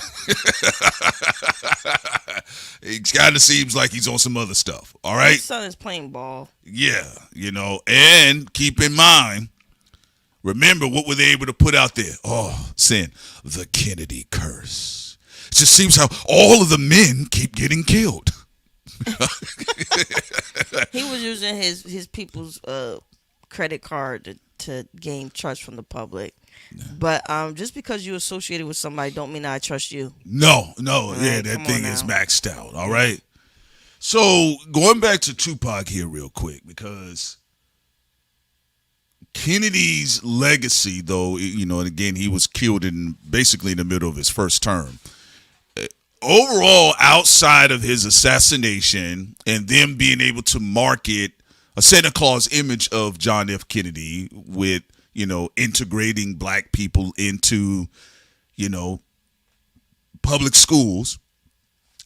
It kind of seems like he's on some other stuff. All right, His son is playing ball. Yeah, you know, and keep in mind, remember, what were they able to put out there? Oh, saying the Kennedy curse. It just seems how all of the men keep getting killed. He was using his people's credit card to gain trust from the public. Yeah. But just because you associated with somebody don't mean I trust you. No, yeah, that thing is maxed out. All right. So going back to Tupac here real quick, because Kennedy's legacy, though, you know, and again, he was killed in basically in the middle of his first term. Overall, outside of his assassination and them being able to market a Santa Claus image of John F. Kennedy with, you know, integrating black people into, you know, public schools,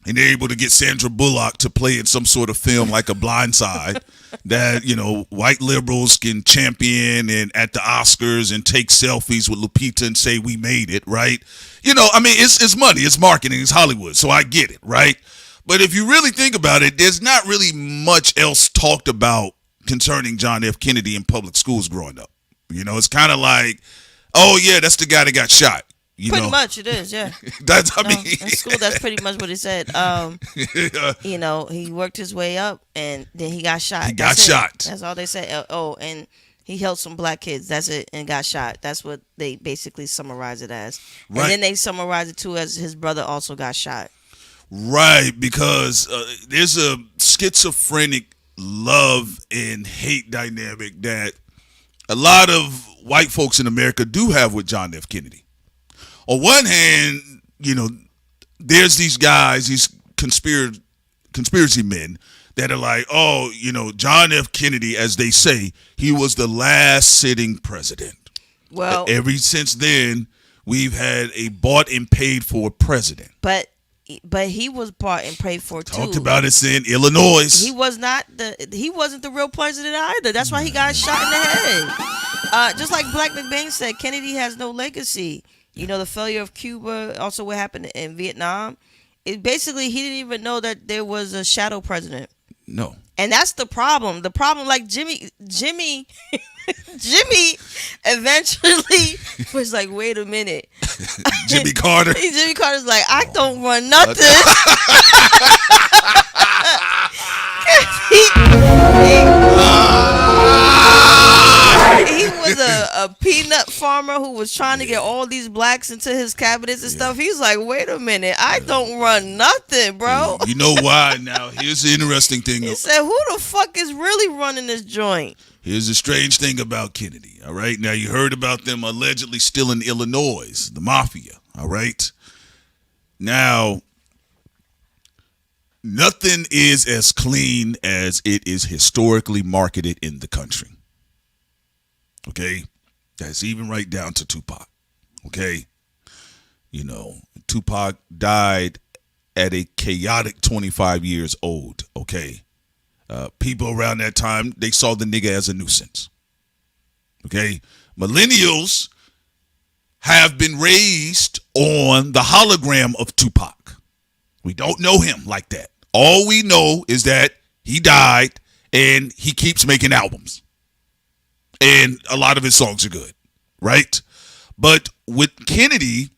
and they're able to get Sandra Bullock to play in some sort of film like A Blind Side that, you know, white liberals can champion and at the Oscars and take selfies with Lupita and say we made it, right? You know, I mean, it's money, it's marketing, it's Hollywood, so I get it, right? But if you really think about it, there's not really much else talked about concerning John F. Kennedy in public schools growing up. You know, it's kind of like, oh, yeah, that's the guy that got shot. Pretty much it is, yeah. That's, I mean. In school, that's pretty much what he said. You know, he worked his way up, and then he got shot. He got shot. That's all they said. Oh, and he helped some black kids. That's it, and got shot. That's what they basically summarize it as. Right. And then they summarize it, too, as his brother also got shot. Right, because there's a schizophrenic love and hate dynamic that a lot of white folks in America do have with John F. Kennedy. On one hand, you know, there's these guys, these conspiracy men that are like, oh, you know, John F. Kennedy, as they say, he was the last sitting president. Well, ever since then, we've had a bought and paid for president. But he was bought and paid for too. Talked about it in Illinois. He wasn't the real president either. That's why he got shot in the head. Just like Black McBain said, Kennedy has no legacy. You know, the failure of Cuba, also what happened in Vietnam. It basically, he didn't even know that there was a shadow president. No. And that's the problem. The problem, like Jimmy eventually was like, wait a minute. Jimmy Carter. Jimmy Carter's like, I don't run nothing. he was a peanut farmer who was trying to get all these blacks into his cabinets and stuff. He's like, wait a minute, I don't run nothing, bro. You know why? Now, here's the interesting thing. He said, who the fuck is really running this joint? Here's the strange thing about Kennedy, all right? Now, you heard about them allegedly stealing Illinois, the mafia, all right? Now, nothing is as clean as it is historically marketed in the country. Okay? That's even right down to Tupac. Okay? You know, Tupac died at a chaotic 25 years old. Okay? People around that time, they saw the nigga as a nuisance. Okay? Millennials have been raised on the hologram of Tupac. We don't know him like that. All we know is that he died and he keeps making albums. And a lot of his songs are good, right? But with Kennedy,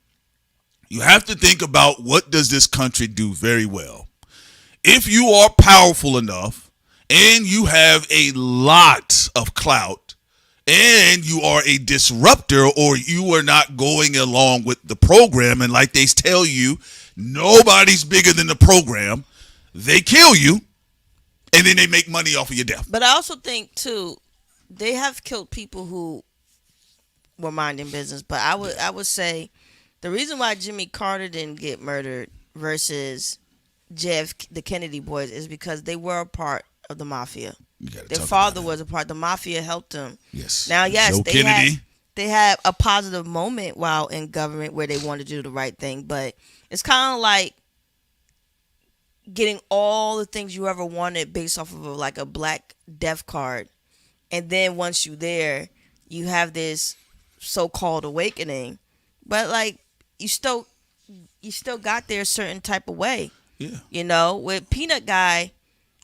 you have to think about what does this country do very well. If you are powerful enough and you have a lot of clout and you are a disruptor or you are not going along with the program, and like they tell you, nobody's bigger than the program, they kill you and then they make money off of your death. But I also think, too, they have killed people who were minding business. But I would say the reason why Jimmy Carter didn't get murdered versus JFK, the Kennedy boys, is because they were a part of the mafia. Their father was a part. The mafia helped them. Yes. Now, yes, Joe Kennedy. they had a positive moment while in government where they wanted to do the right thing. But it's kind of like getting all the things you ever wanted based off of like a black death card. And then once you're there, you have this so-called awakening. But like you still got there a certain type of way. Yeah. You know, with Peanut Guy,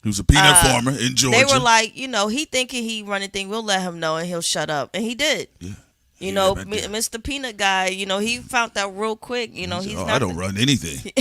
who's a peanut farmer in Georgia. They were like, you know, he thinking he running thing, we'll let him know and he'll shut up. And he did. Yeah. You know, Mr. Peanut Guy, you know, he found out real quick, you know, he's not I don't run anything.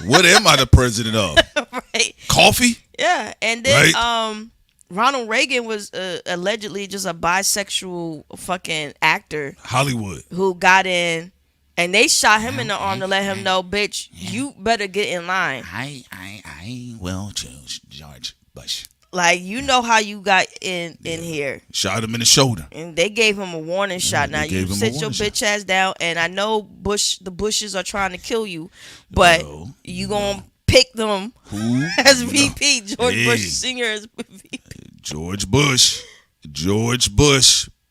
What am I the president of? Right. Coffee? Yeah. And then right? Ronald Reagan was allegedly just a bisexual fucking actor. Hollywood. Who got in and they shot him in the arm to let him know, bitch, you better get in line. I will choose George Bush. Like, you know how you got in here. Shot him in the shoulder. And they gave him a warning shot. Now, you sit your bitch ass down, and I know the Bushes are trying to kill you, but you going to pick them as VP. George Bush Sr. as VP. George Bush,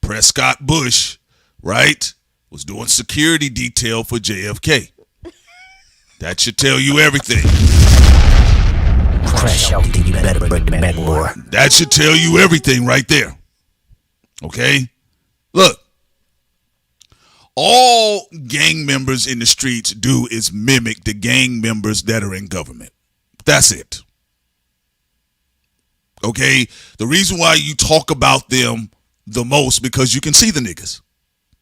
Prescott Bush, right, was doing security detail for JFK. That should tell you everything. Crash out, think you better break the back door. That should tell you everything right there. Okay? Look. All gang members in the streets do is mimic the gang members that are in government. That's it. Okay? The reason why you talk about them the most because you can see the niggas.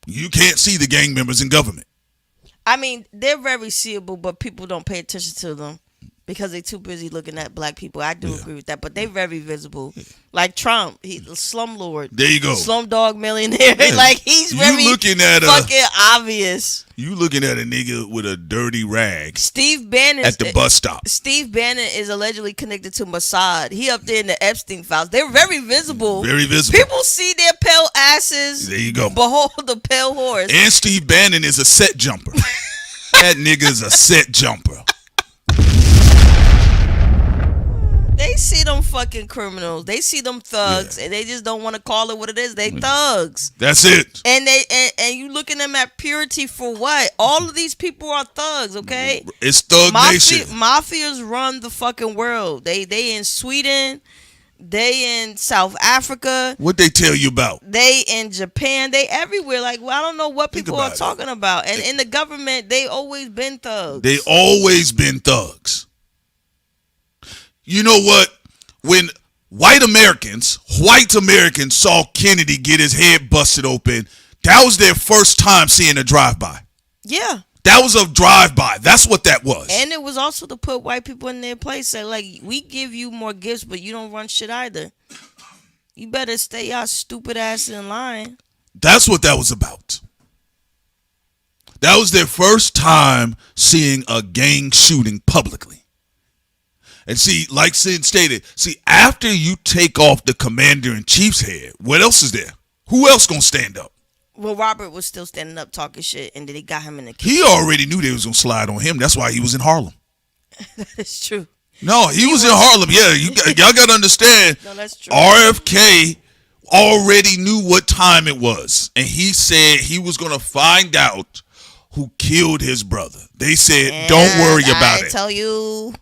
You can't see the gang members in government. I mean, they're very seeable, but people don't pay attention to them because they're too busy looking at black people. I do agree with that, but they're very visible. Like Trump, he's a slumlord. There you go. Slumdog millionaire. Yeah. Like, he's very fucking obvious. You looking at a nigga with a dirty rag. Steve Bannon at the bus stop. Steve Bannon is allegedly connected to Mossad. He up there in the Epstein files. They're very visible. Very visible. People see their pale asses. There you go. Behold the pale horse. And Steve Bannon is a set jumper. That nigga is a set jumper. They see them fucking criminals. They see them thugs, and they just don't want to call it what it is. They thugs. That's it. And you looking at them at purity for what? All of these people are thugs, okay? It's thug nation. Mafias run the fucking world. They in Sweden. They in South Africa. What they tell you about? They in Japan. They everywhere. Like, well, I don't know what people are talking about. And in the government, they always been thugs. They always been thugs. You know what? When white Americans saw Kennedy get his head busted open, that was their first time seeing a drive-by. Yeah. That was a drive-by. That's what that was. And it was also to put white people in their place. So, like, we give you more gifts, but you don't run shit either. You better stay y'all stupid ass in line. That's what that was about. That was their first time seeing a gang shooting publicly. And see, like Sid stated, after you take off the commander-in-chief's head, what else is there? Who else gonna stand up? Well, Robert was still standing up talking shit, and then they got him in the kitchen. He already knew they was gonna slide on him. That's why he was in Harlem. That is true. No, he was in Harlem. Yeah, y'all got to understand. No, that's true. RFK already knew what time it was, and he said he was going to find out who killed his brother. They said, And don't worry about I it. tell you,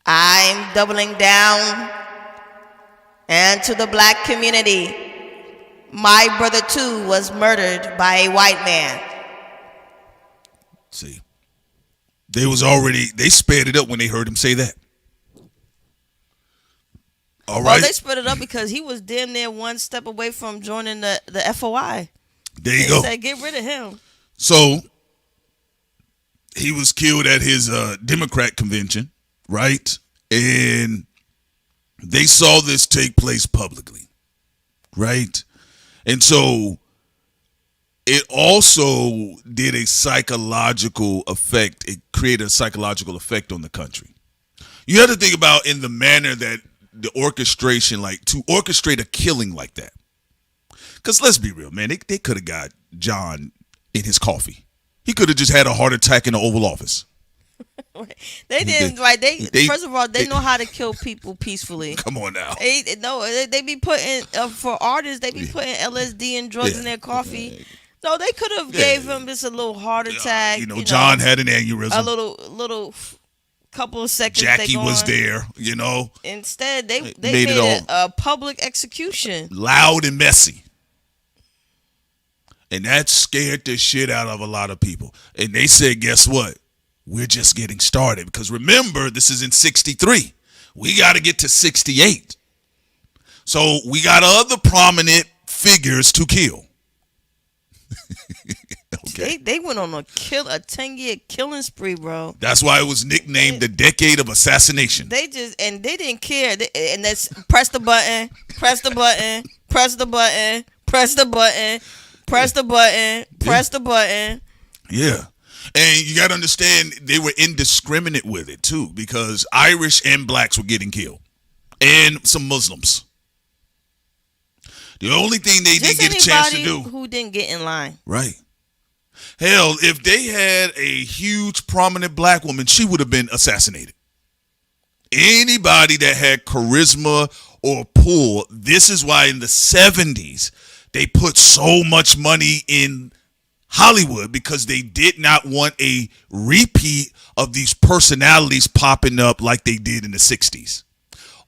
I'm doubling down. And to the black community, my brother too was murdered by a white man. See, they sped it up when they heard him say that. All right. Well, they split it up because he was damn near one step away from joining the FOI. There you They go. said, get rid of him. So he was killed at his Democrat convention, right? And they saw this take place publicly, right? And so it also did a psychological effect. It created a psychological effect on the country. You have to think about in the manner that the orchestration, like to orchestrate a killing like that. Because let's be real, man, they could have got John in his coffee. He could have just had a heart attack in the Oval Office. They didn't, right? They first of all, they know how to kill people peacefully. Come on now. They be putting for artists. They be putting LSD and drugs in their coffee. No, they could have gave him just a little heart attack. John had an aneurysm. A little couple of seconds. Jackie was there. Instead, they made it a public execution. Loud and messy. And that scared the shit out of a lot of people. And they said, guess what? We're just getting started. Because remember, this is in 63. We got to get to 68. So we got other prominent figures to kill. Okay. They went on a 10-year killing spree, bro. That's why it was nicknamed the decade of assassination. They didn't care. And that's press the button, press the button, press the button, press the button, press the button, press the button. Yeah. And you got to understand, they were indiscriminate with it, too, because Irish and blacks were getting killed. And some Muslims. The only thing they didn't get a chance to do. Who didn't get in line. Right. Hell, if they had a huge, prominent black woman, she would have been assassinated. Anybody that had charisma or pull, this is why in the 70s, they put so much money in Hollywood, because they did not want a repeat of these personalities popping up like they did in the 60s.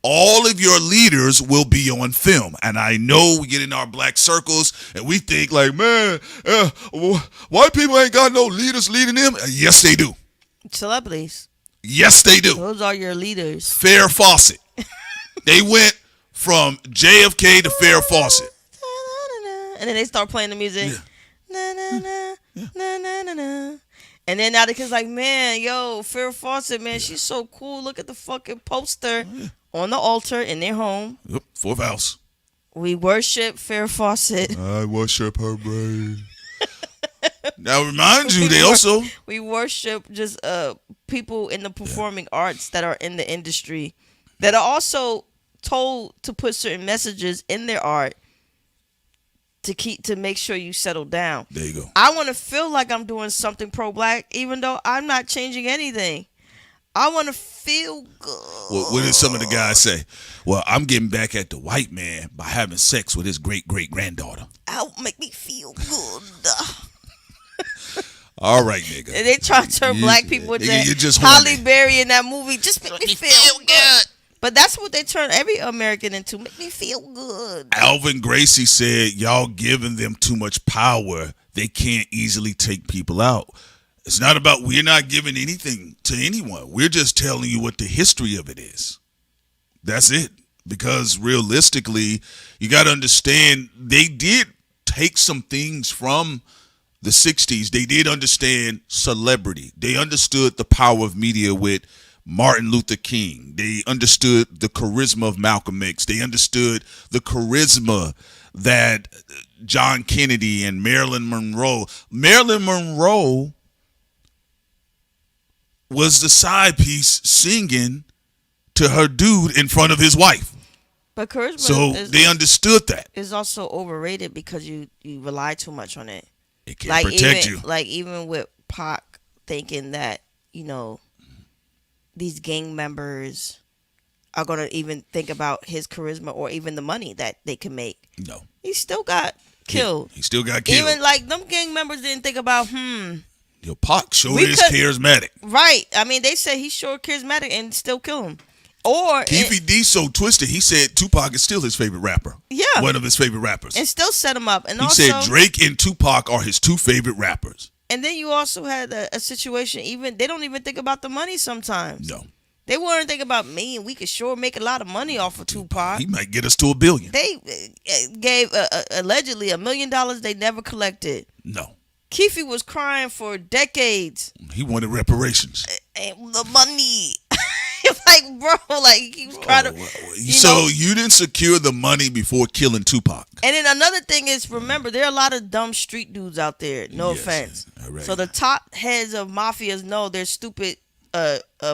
All of your leaders will be on film. And I know we get in our black circles and we think like, man, white people ain't got no leaders leading them. Yes, they do. Celebrities. Yes, they do. Those are your leaders. Farrah Fawcett. They went from JFK to Farrah Fawcett. And then they start playing the music. Yeah. Na, na, na, na, na, na, na. And then now the kids like, man, yo, Farrah Fawcett, man, she's so cool. Look at the fucking poster on the altar in their home. Yep, fourth house. We worship Farrah Fawcett. I worship her brain. Now, remind you, they also... We worship just people in the performing arts that are in the industry that are also told to put certain messages in their art to make sure you settle down. There you go. I want to feel like I'm doing something pro-black, even though I'm not changing anything. I want to feel good. Well, what did some of the guys say? Well, I'm getting back at the white man by having sex with his great-great-granddaughter. That'll make me feel good. All right, nigga. And they try to turn black people into just Halle horny. Berry in that movie. Just make me feel good. But that's what they turn every American into. Make me feel good. Alvin Gracie said, y'all giving them too much power. They can't easily take people out. It's not about, we're not giving anything to anyone. We're just telling you what the history of it is. That's it. Because realistically, you got to understand, they did take some things from the 60s. They did understand celebrity. They understood the power of media with Martin Luther King. They understood the charisma of Malcolm X. They understood the charisma that John Kennedy and Marilyn Monroe. Marilyn Monroe was the side piece singing to her dude in front of his wife. But charisma So they understood that. It's also overrated because you rely too much on it. It can't protect you. Like even with Pac thinking that, you know, these gang members are going to even think about his charisma or even the money that they can make. No. He still got killed. He still got killed. Even like them gang members didn't think about, Yo, Pac sure is charismatic. Right. I mean, they said he's sure charismatic and still kill him. Or Keefy D so twisted, he said Tupac is still his favorite rapper. Yeah. One of his favorite rappers. And still set him up. And he also said Drake and Tupac are his two favorite rappers. And then you also had a situation, even they don't even think about the money sometimes. No. They weren't thinking about me, and we could sure make a lot of money off of Tupac. He might get us to $1 billion. They gave allegedly $1 million they never collected. No. Keefy was crying for decades. He wanted reparations. And the money. Like, bro, like he was trying to. So you didn't secure the money before killing Tupac. And then another thing is, remember, there are a lot of dumb street dudes out there. No offense. Right. So the top heads of mafias know they're stupid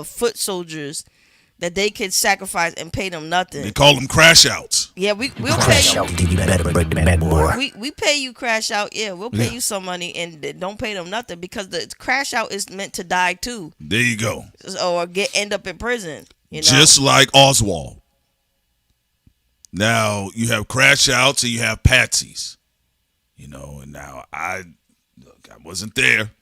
foot soldiers that they can sacrifice and pay them nothing. They call them crash outs. Yeah, we'll pay Crash you. out, you better break the backboard. We pay you crash out. Yeah, we'll pay you some money and don't pay them nothing because the crash out is meant to die too. There you go. Or end up in prison. You know? Just like Oswald. Now you have crash outs and you have patsies. You know, and now I wasn't there.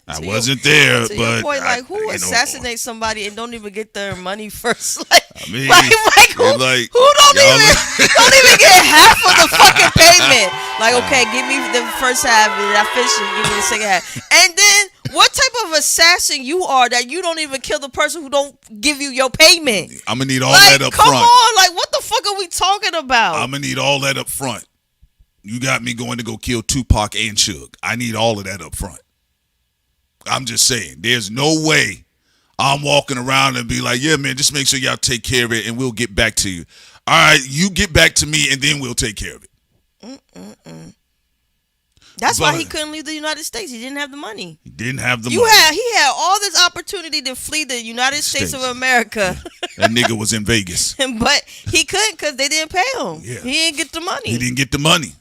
I wasn't there, to but your point, like who assassinates somebody and don't even get their money first? Like, I mean, who don't even get half of the fucking payment? Like, okay, give me the first half and I finish it, give me the second half. And then what type of assassin you are that you don't even kill the person who don't give you your payment? I'm gonna need all that up come front. Come on, like what the fuck are we talking about? I'm gonna need all that up front. You got me going to go kill Tupac and Suge. I need all of that up front. I'm just saying, there's no way I'm walking around and be like, yeah, man, just make sure y'all take care of it and we'll get back to you. All right, you get back to me and then we'll take care of it. That's why he couldn't leave the United States. He didn't have the money. He didn't have the money. He had all this opportunity to flee the United States of America. That nigga was in Vegas. But he couldn't because they didn't pay him. Yeah. He didn't get the money. He didn't get the money.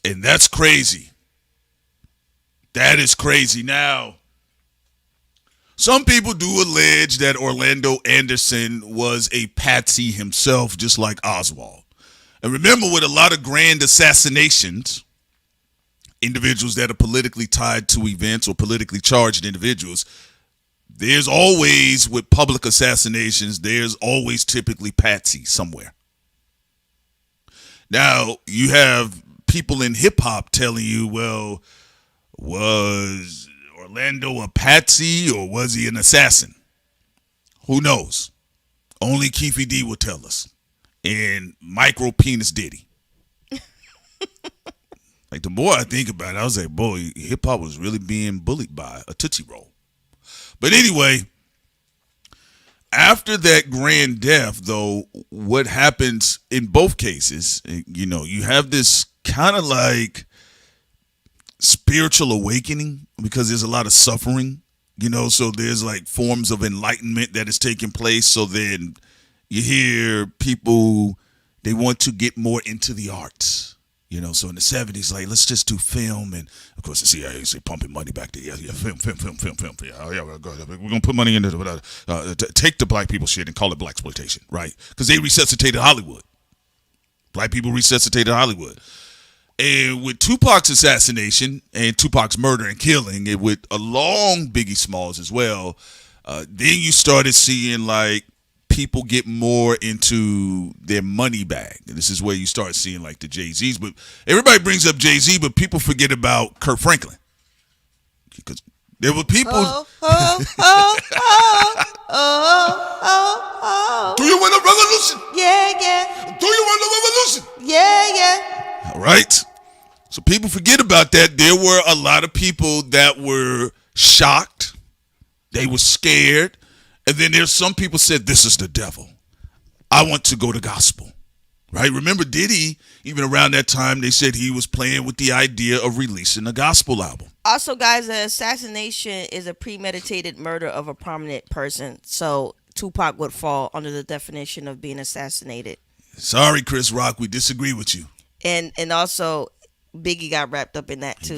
And that's crazy. That is crazy. Now, some people do allege that Orlando Anderson was a patsy himself, just like Oswald. And remember, with a lot of grand assassinations, individuals that are politically tied to events or politically charged individuals, there's always, with public assassinations, there's always typically patsy somewhere. Now, you have people in hip-hop telling you, well, was Orlando a patsy or was he an assassin? Who knows? Only Keefy D will tell us. And Micro Penis Diddy. Like, the more I think about it, I was like, boy, hip-hop was really being bullied by a Tootsie Roll. But anyway, after that grand death, though, what happens in both cases, you know, you have this kind of like spiritual awakening because there's a lot of suffering, you know, so there's like forms of enlightenment that is taking place. So then you hear people, they want to get more into the arts, you know, so in the 70s, like, let's just do film. And of course the CIA say pumping money back there. Yeah, film. Yeah, we're going to put money into take the black people shit and call it blaxploitation, right? Because they resuscitated Hollywood. Black people resuscitated Hollywood. And with Tupac's assassination and Tupac's murder and killing, and with along Biggie Smalls as well, then you started seeing like people get more into their money bag. And this is where you start seeing like the Jay-Z's. But everybody brings up Jay-Z, but people forget about Kirk Franklin. Because there were people. Do you want a revolution? Yeah. Do you want a revolution? Yeah. All right. So people forget about that. There were a lot of people that were shocked They were scared. And then there's some people said, this is the devil. I want to go to gospel. Right? Remember Diddy, even around that time, they said he was playing with the idea of releasing a gospel album. Also, guys, an assassination is a premeditated murder of a prominent person. So Tupac would fall under the definition of being assassinated. Sorry, Chris Rock, we disagree with you. And also, Biggie got wrapped up in that too.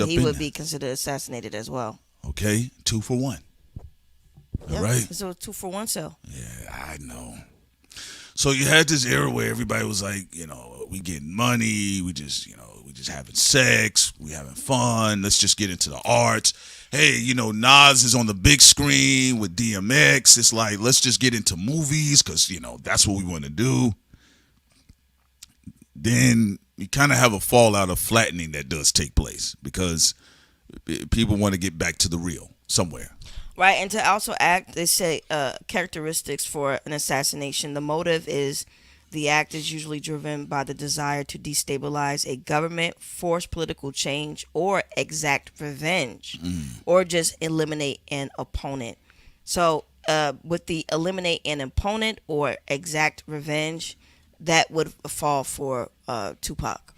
He would be considered assassinated as well. Okay, 2 for 1. Yep. All right. So 2 for 1 sale. Yeah, I know. So you had this era where everybody was like, we getting money, we just having sex, we having fun, let's just get into the arts. Hey, Nas is on the big screen with DMX. It's like, let's just get into movies because, that's what we want to do. Then you kind of have a fallout of flattening that does take place because people want to get back to the real somewhere. Right, and to also act, they say characteristics for an assassination. The motive is the act is usually driven by the desire to destabilize a government, force political change, or exact revenge, or just eliminate an opponent. So with the eliminate an opponent or exact revenge, that would fall for Tupac.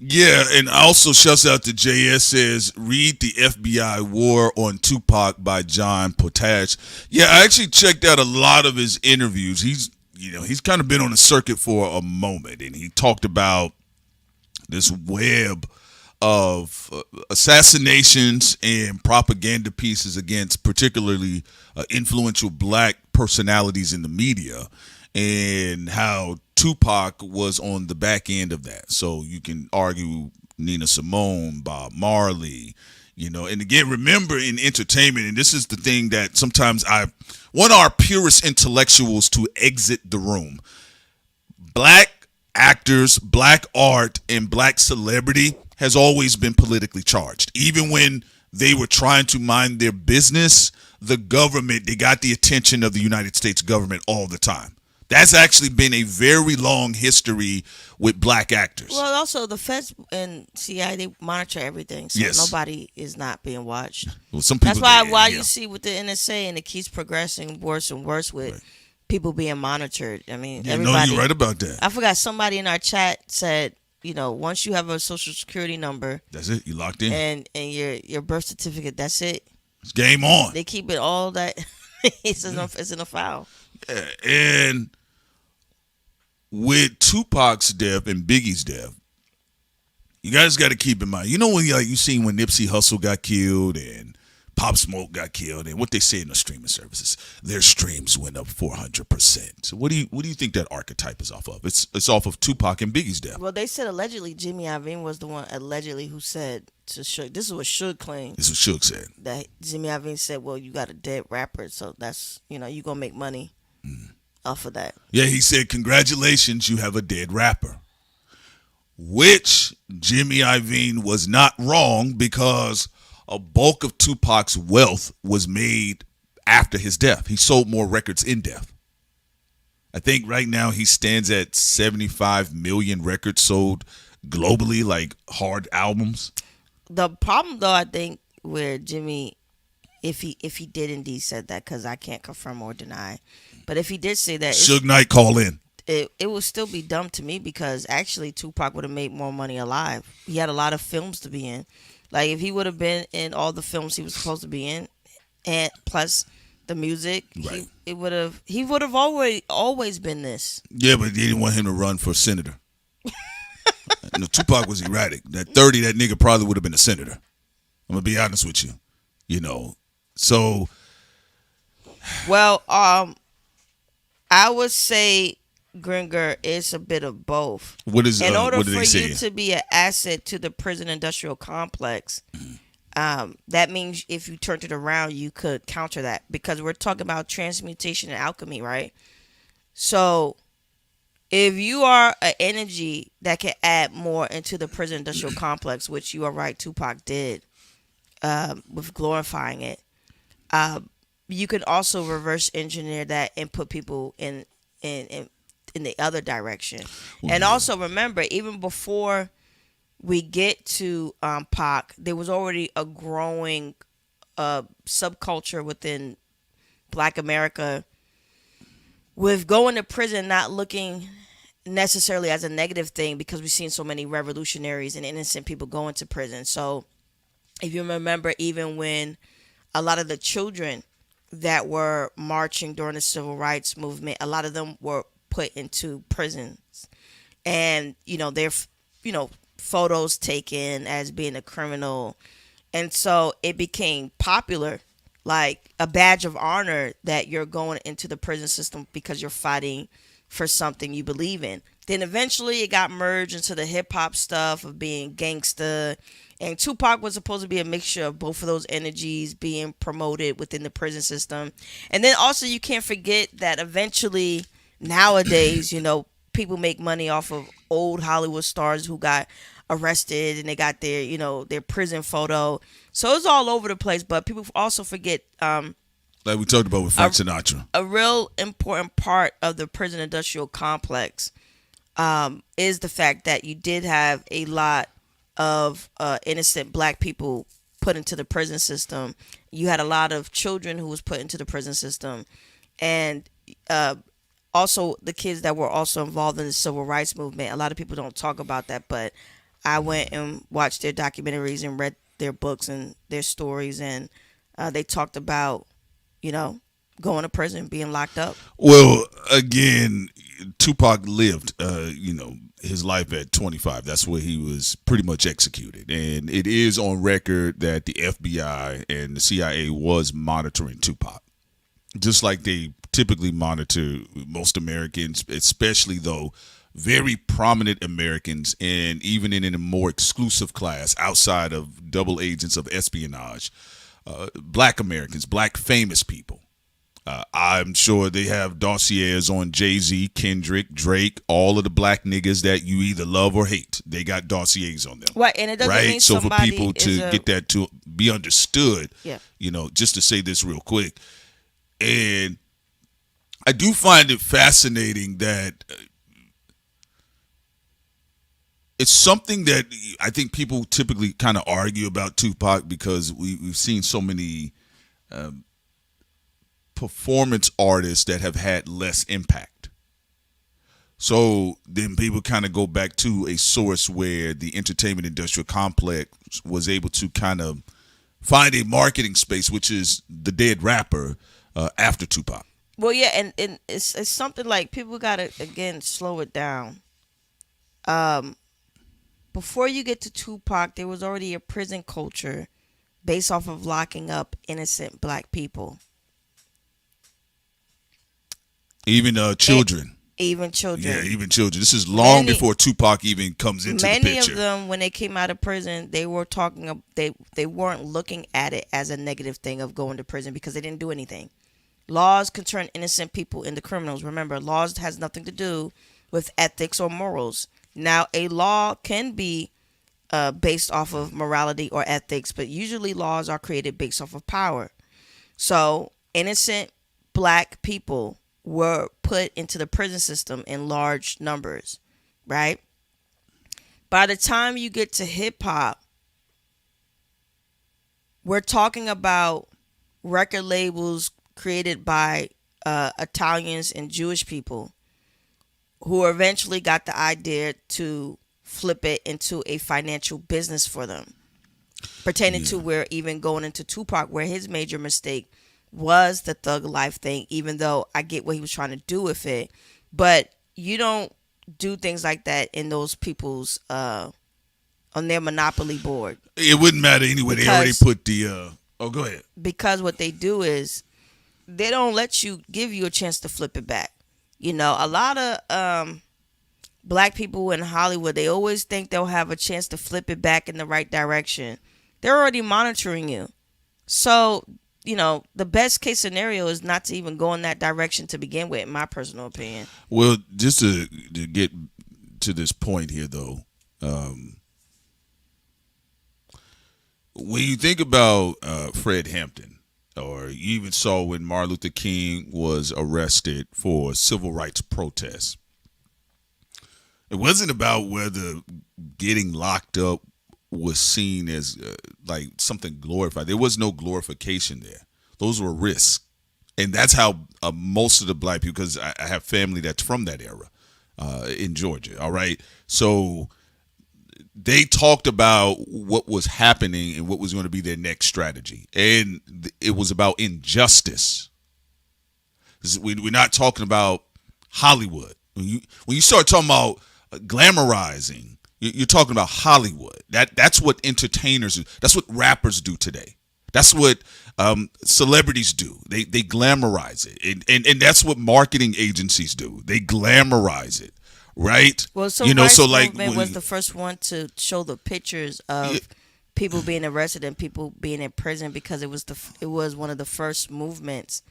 Yeah, and also shouts out to JS says, read the FBI War on Tupac by John Potash. Yeah, I actually checked out a lot of his interviews. He's kind of been on the circuit for a moment, and he talked about this web of assassinations and propaganda pieces against particularly influential black personalities in the media, and how Tupac was on the back end of that. So you can argue Nina Simone, Bob Marley, and again, remember in entertainment, and this is the thing that sometimes I want our purest intellectuals to exit the room. Black actors, black art, and black celebrity has always been politically charged. Even when they were trying to mind their business, the government, they got the attention of the United States government all the time. That's actually been a very long history with black actors. Well, also the feds and CIA, they monitor everything, so nobody is not being watched. Well, some people. That's why you see with the NSA, and it keeps progressing worse and worse with people being monitored. I mean, everybody. No, you're right about that. I forgot somebody in our chat said, once you have a social security number, that's it. You locked in, and your birth certificate. That's it. It's game on. They keep it all that. It's in a file. Yeah, and with Tupac's death and Biggie's death, you guys got to keep in mind. When you seen when Nipsey Hussle got killed and Pop Smoke got killed, and what they say in the streaming services, their streams went up 400%. So what do you think that archetype is off of? It's off of Tupac and Biggie's death. Well, they said allegedly Jimmy Iovine was the one who said to Suge. This is what Suge claimed. This is what Suge said. That Jimmy Iovine said, "Well, you got a dead rapper, so that's you gonna make money." Off of that. Yeah, he said, congratulations, you have a dead rapper. Which Jimmy Iovine was not wrong, because a bulk of Tupac's wealth was made after his death. He sold more records in death. I think right now he stands at 75 million records sold globally, like hard albums. The problem, though, I think, where Jimmy, if he did indeed said that, because I can't confirm or deny, but if he did say that, Suge Knight, call in. It would still be dumb to me, because actually Tupac would have made more money alive. He had a lot of films to be in. Like, if he would have been in all the films he was supposed to be in, and plus the music, right, he would have always been this. Yeah, but they didn't want him to run for senator. Tupac was erratic. That 30, that nigga probably would have been a senator. I'm gonna be honest with you. So. Well, I would say, Gringer, it's a bit of both. What is in order what do for they say? you to be an asset to the prison industrial complex? That means if you turned it around, you could counter that, because we're talking about transmutation and alchemy, right? So, if you are an energy that can add more into the prison industrial complex, which you are right, Tupac did, with glorifying it, you can also reverse engineer that and put people in the other direction. Mm-hmm. And also remember, even before we get to Pac, there was already a growing subculture within Black America with going to prison not looking necessarily as a negative thing because we've seen so many revolutionaries and innocent people go into prison. So if you remember, even when a lot of the children that were marching during the civil rights movement, a lot of them were put into prisons, and their photos taken as being a criminal, and so it became popular, like a badge of honor, that you're going into the prison system because you're fighting for something you believe in. Then eventually it got merged into the hip hop stuff of being gangsta. And Tupac was supposed to be a mixture of both of those energies being promoted within the prison system. And then also you can't forget that eventually nowadays, people make money off of old Hollywood stars who got arrested and they got their prison photo. So it's all over the place, but people also forget like we talked about with Frank Sinatra. A real important part of the prison industrial complex is the fact that you did have a lot of innocent Black people put into the prison system. You had a lot of children who was put into the prison system, and also the kids that were also involved in the civil rights movement. A lot of people don't talk about that, but I went and watched their documentaries and read their books and their stories, and they talked about going to prison, being locked up. Well, again, Tupac lived, his life at 25. That's where he was pretty much executed. And it is on record that the FBI and the CIA was monitoring Tupac, just like they typically monitor most Americans, especially though very prominent Americans, and even in a more exclusive class outside of double agents of espionage, Black Americans, Black famous people. I'm sure they have dossiers on Jay-Z, Kendrick, Drake, all of the Black niggas that you either love or hate. They got dossiers on them. Right, and it doesn't mean so for somebody people to get that to be understood, just to say this real quick, and I do find it fascinating that it's something that I think people typically kind of argue about Tupac because we've seen so many performance artists that have had less impact. So then people kind of go back to a source where the entertainment industrial complex was able to kind of find a marketing space, which is the dead rapper after Tupac. Well, yeah, and it's something like people got to, again, slow it down. Before you get to Tupac, there was already a prison culture based off of locking up innocent Black people. Even children. Even children. Yeah, even children. This is long before Tupac even comes into the picture. Many of them, when they came out of prison, they were talking. They weren't looking at it as a negative thing of going to prison because they didn't do anything. Laws can turn innocent people into criminals. Remember, laws has nothing to do with ethics or morals. Now, a law can be based off of morality or ethics, but usually laws are created based off of power. So, innocent Black people were put into the prison system in large numbers, right? By the time you get to hip hop, we're talking about record labels created by Italians and Jewish people who eventually got the idea to flip it into a financial business for them. Pertaining to where even going into Tupac, where his major mistake was the thug life thing, even though I get what he was trying to do with it. But you don't do things like that in those people's, on their monopoly board. It wouldn't matter anyway. They already put the, go ahead. Because what they do is they don't give you a chance to flip it back. A lot of Black people in Hollywood, they always think they'll have a chance to flip it back in the right direction. They're already monitoring you. So, the best case scenario is not to even go in that direction to begin with, in my personal opinion. Well, just to get to this point here, though, when you think about Fred Hampton, or you even saw when Martin Luther King was arrested for civil rights protests, it wasn't about whether getting locked up was seen as like something glorified. There was no glorification there. Those were risks. And that's how most of the black people, because I have family that's from that era in Georgia, all right? So they talked about what was happening and what was going to be their next strategy. And it was about injustice. We're not talking about Hollywood. When you start talking about glamorizing, you're talking about Hollywood. That's what entertainers do. That's what rappers do today. That's what celebrities do. They glamorize it, and that's what marketing agencies do. They glamorize it, right? Well, so movement was the first one to show the pictures of people being arrested and people being in prison because it was one of the first movements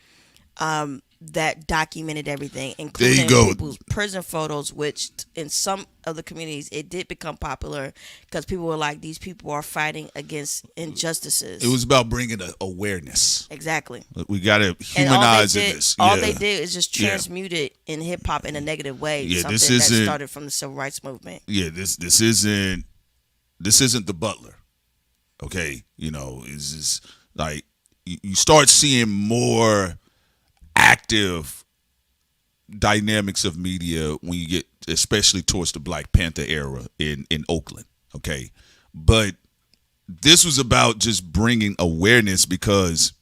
that documented everything, including people's prison photos, which in some of the communities it did become popular because people were like, these people are fighting against injustices. It was about bringing awareness. Exactly. We got to humanize this. All they did is just transmute it in hip hop in a negative way. Yeah, something that started from the civil rights movement. Yeah, this isn't the Butler. Okay, it's just like you start seeing more active dynamics of media when you get especially towards the Black Panther era in Oakland, okay? But this was about just bringing awareness because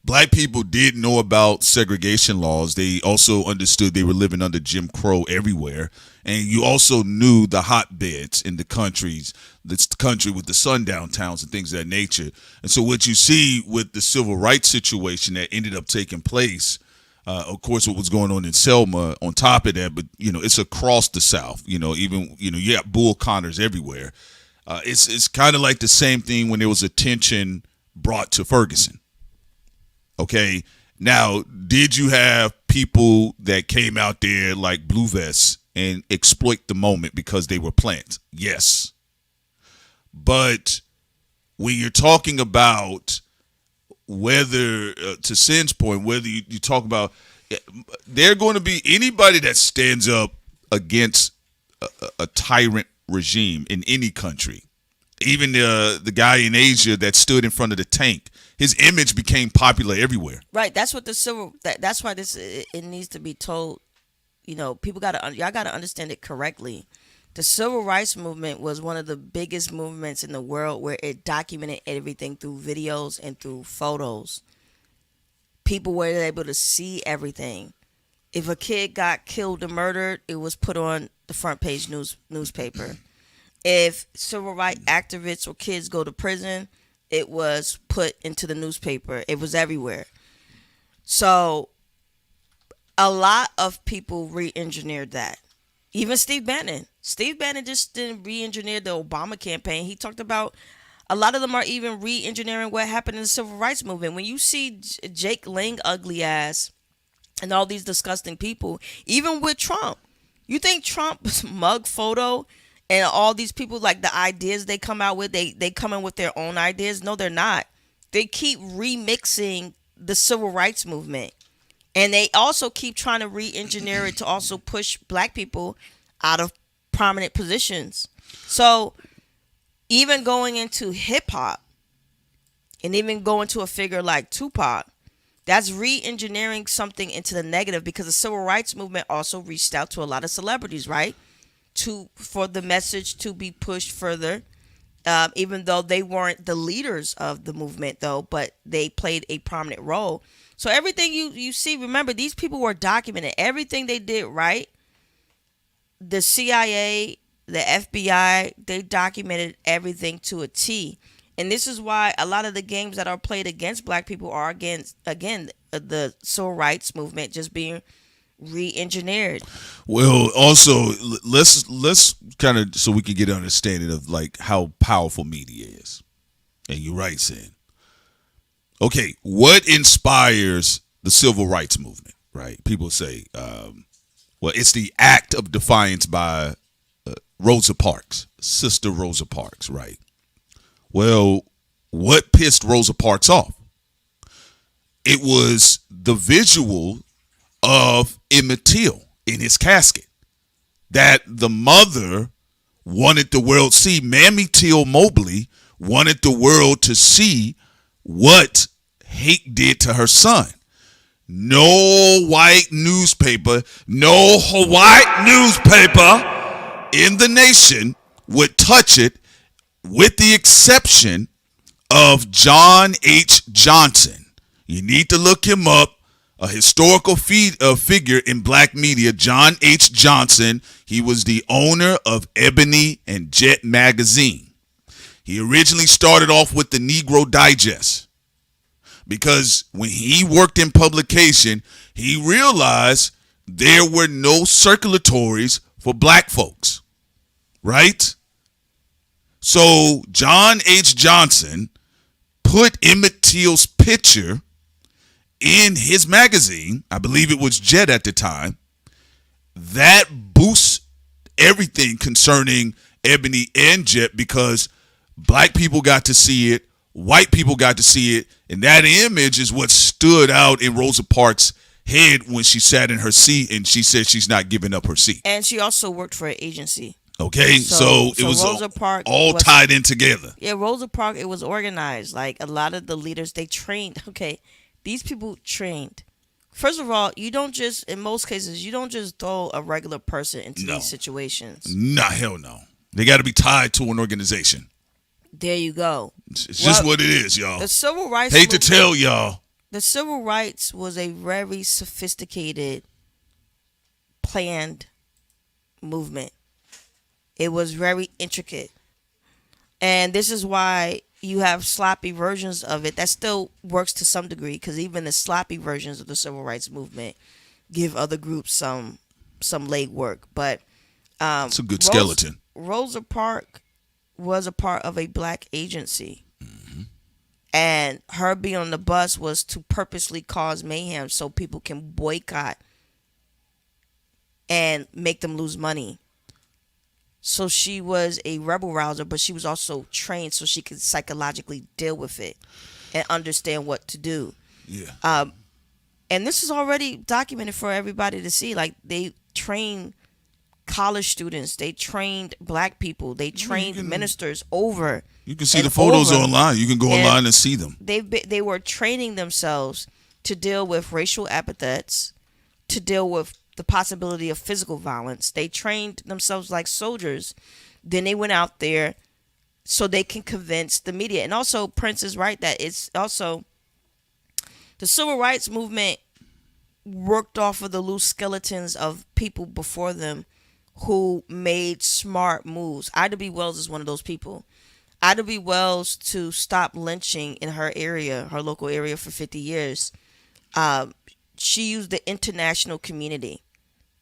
black people did know about segregation laws. They also understood they were living under Jim Crow everywhere. And you also knew the hotbeds in the country with the sundown towns and things of that nature. And so what you see with the civil rights situation that ended up taking place, of course, what was going on in Selma on top of that, but, it's across the South, even, you have Bull Connors everywhere. It's kind of like the same thing when there was attention brought to Ferguson. Okay. Now, did you have people that came out there like Blue Vests and exploit the moment because they were plants? Yes. But when you're talking about whether, to Sin's point, whether you talk about, they're going to be anybody that stands up against a tyrant regime in any country, even the guy in Asia that stood in front of the tank, his image became popular everywhere. Right. That's what that's why it needs to be told. Y'all got to understand it correctly. The civil rights movement was one of the biggest movements in the world where it documented everything through videos and through photos. People were able to see everything. If a kid got killed or murdered, it was put on the front page newspaper. If civil rights activists or kids go to prison, it was put into the newspaper. It was everywhere. So a lot of people re-engineered that. Even Steve Bannon. Steve Bannon just didn't re-engineer the Obama campaign. He talked about a lot of them are even re-engineering what happened in the civil rights movement. When you see Jake Lang ugly ass and all these disgusting people, even with Trump, you think Trump's mug photo and all these people, like the ideas they come out with, they come in with their own ideas? No, they're not. They keep remixing the civil rights movement. And they also keep trying to re-engineer it to also push black people out of prominent positions. So even going into hip-hop and even going to a figure like Tupac, that's re-engineering something into the negative because the civil rights movement also reached out to a lot of celebrities, right? For the message to be pushed further, even though they weren't the leaders of the movement, though, but they played a prominent role. So everything you see, remember, these people were documented. Everything they did, right? The CIA, the FBI, they documented everything to a T. And this is why a lot of the games that are played against black people are against, again, the civil rights movement just being re-engineered. Well, also, let's kind of, so we can get an understanding of like how powerful media is. And you're right, Sam. Okay, what inspires the civil rights movement, right? People say, well, it's the act of defiance by Rosa Parks, Sister Rosa Parks, right? Well, what pissed Rosa Parks off? It was the visual of Emmett Till in his casket, that the mother wanted the world see. Mammy Till Mobley wanted the world to see what hate did to her son. No white newspaper, no white newspaper in the nation would touch it, with the exception of John H. Johnson. You need to look him up. A historical figure in black media, John H. Johnson. He was the owner of Ebony and Jet magazine. He originally started off with the Negro Digest because when he worked in publication, he realized there were no circulatories for black folks, right? So John H. Johnson put Emmett Till's picture in his magazine. I believe it was Jet at the time. That boosts everything concerning Ebony and Jet because black people got to see it, white people got to see it, and that image is what stood out in Rosa Parks' head when she sat in her seat and she said she's not giving up her seat. And she also worked for an agency. Okay, so it was Rosa Parks all tied in together. Yeah, Rosa Parks, it was organized. Like a lot of the leaders, they trained. Okay, these people trained. First of all, you don't just, in most cases, you don't just throw a regular person into these situations. Nah, hell no. They got to be tied to an organization. There you go. It's just what it is, y'all. The civil rights Hate to tell y'all. The civil rights was a very sophisticated, planned movement. It was very intricate. And this is why you have sloppy versions of it that still works to some degree, because even the sloppy versions of the civil rights movement give other groups some legwork. But it's a good skeleton. Rosa Parks was a part of a black agency. Mm-hmm. And her being on the bus was to purposely cause mayhem so people can boycott and make them lose money. So she was a rebel rouser, but she was also trained so she could psychologically deal with it and understand what to do. Yeah. And this is already documented for everybody to see. Like, they trained college students, they trained black people, they trained ministers over. You can see the photos online. You can go online and see them. They were training themselves to deal with racial epithets, to deal with the possibility of physical violence. They trained themselves like soldiers. Then they went out there so they can convince the media. And also, Prince is right that it's also the civil rights movement worked off of the loose skeletons of people before them who made smart moves. Ida B. Wells is one of those people. Ida B. Wells, to stop lynching in her area, her local area, for 50 years, she used the international community.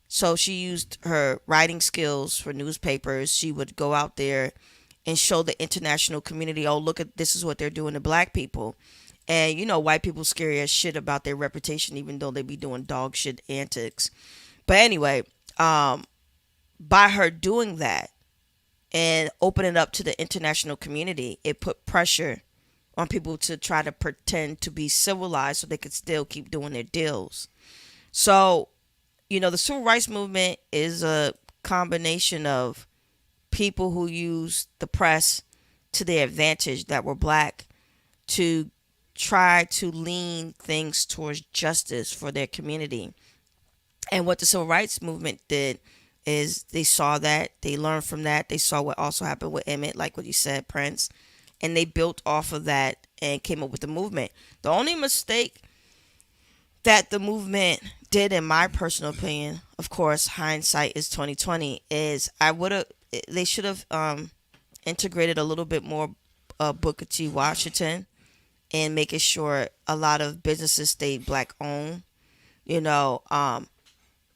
So she used her writing skills for newspapers. She would go out there and show the international community, oh, look at, this is what they're doing to black people. And, you know, white people scary as shit about their reputation, even though they be doing dog shit antics. But anyway, by her doing that and opening up to the international community, it put pressure on people to try to pretend to be civilized so they could still keep doing their deals. So, you know, the civil rights movement is a combination of people who use the press to their advantage that were black to try to lean things towards justice for their community. And what the civil rights movement did is they saw that, they learned from that, they saw what also happened with Emmett, like what you said, Prince, and they built off of that and came up with the movement. The only mistake that the movement did, in my personal opinion, of course, hindsight is 2020, is they should have integrated a little bit more Booker T. Washington and making sure a lot of businesses stayed black owned. You know,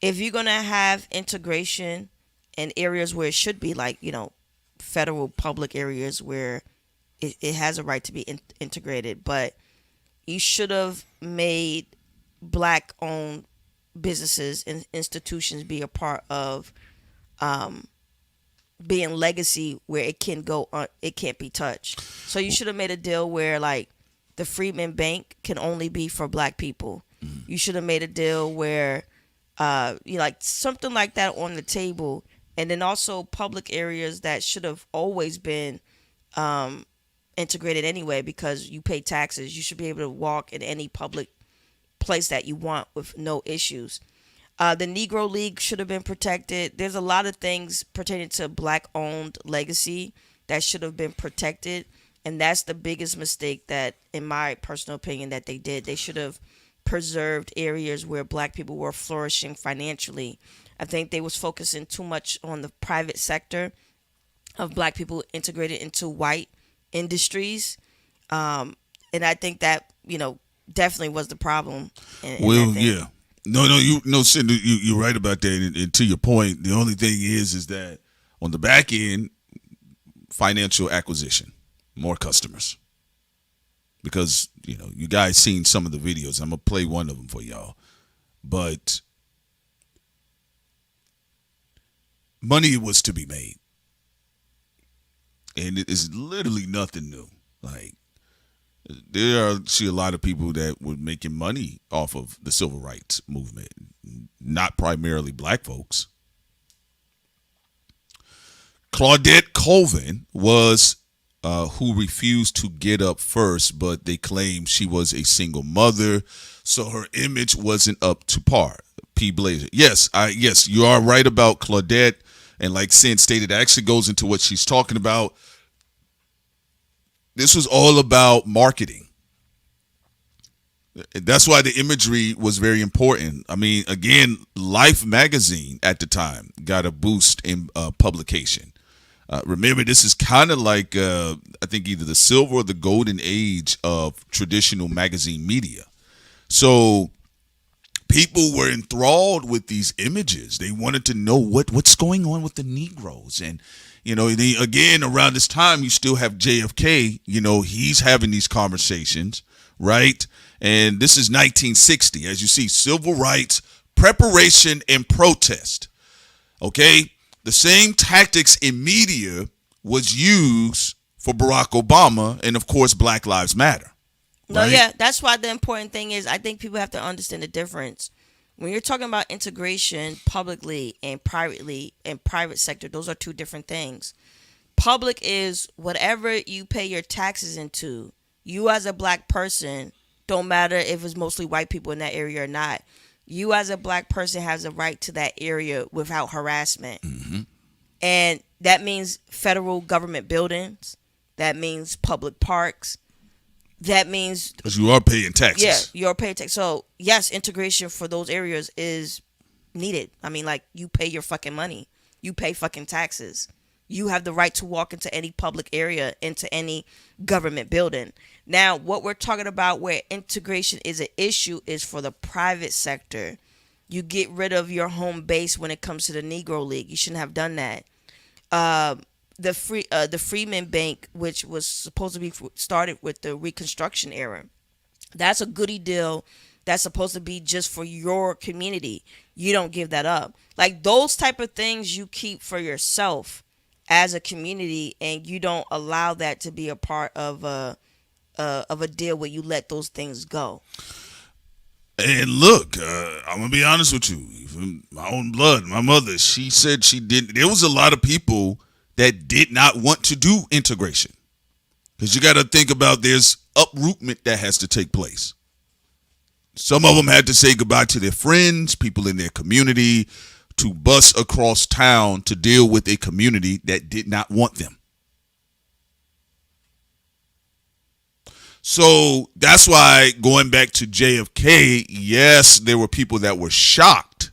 if you're going to have integration in areas where it should be, like, you know, federal public areas where it has a right to be integrated, but you should have made black owned businesses and institutions be a part of being legacy where it can go on, it can't be touched. So you should have made a deal where, like, the Freedman Bank can only be for black people. You should have made a deal where you know, like something like that on the table, And then also public areas that should have always been integrated anyway, because you pay taxes. You should be able to walk in any public place that you want with no issues. The Negro League should have been protected. There's a lot of things pertaining to black-owned legacy that should have been protected, and that's the biggest mistake that, in my personal opinion, that they did. They should have preserved areas where black people were flourishing financially. I think they was focusing too much on the private sector of black people integrated into white industries, and I think that definitely was the problem. Yeah. No, Sid, you're right about that. And to your point, the only thing is that on the back end, financial acquisition, more customers. Because, you guys seen some of the videos. I'm going to play one of them for y'all. But money was to be made. And it is literally nothing new. Like, there are a lot of people that were making money off of the civil rights movement, not primarily black folks. Claudette Colvin was who refused to get up first, but they claimed she was a single mother, so her image wasn't up to par. P. Blazer. Yes, you are right about Claudette, and like Sin stated, it actually goes into what she's talking about. This was all about marketing. That's why the imagery was very important. I mean, again, Life magazine at the time got a boost in publication. Remember, this is kind of like, I think, either the silver or the golden age of traditional magazine media. So people were enthralled with these images. They wanted to know what's going on with the Negroes. And again, around this time, you still have JFK, he's having these conversations, right? And this is 1960. As you see, civil rights, preparation, and protest. Okay? The same tactics in media was used for Barack Obama and, of course, Black Lives Matter. No, right? yeah, that's why the important thing is I think people have to understand the difference. When you're talking about integration publicly and privately and private sector, those are two different things. Public is whatever you pay your taxes into. You as a black person, don't matter if it's mostly white people in that area or not. You as a black person has a right to that area without harassment. Mm-hmm. And that means federal government buildings. That means public parks. That means because you are paying taxes. Yeah, you're paying taxes. So yes, integration for those areas is needed. I mean, like, you pay your fucking money. You pay fucking taxes. You have the right to walk into any public area, into any government building. Now, what we're talking about where integration is an issue is for the private sector. You get rid of your home base when it comes to the Negro League. You shouldn't have done that. The Freeman Bank, which was supposed to be started with the Reconstruction era, that's a goodie deal that's supposed to be just for your community. You don't give that up. Like, those type of things you keep for yourself as a community, and you don't allow that to be a part of a deal where you let those things go. And look, I'm gonna be honest with you. From my own blood, my mother, she said she didn't. There was a lot of people that did not want to do integration, because you got to think about there's uprootment that has to take place. Some of them had to say goodbye to their friends, people in their community, to bus across town to deal with a community that did not want them. So that's why, going back to JFK, yes, there were people that were shocked,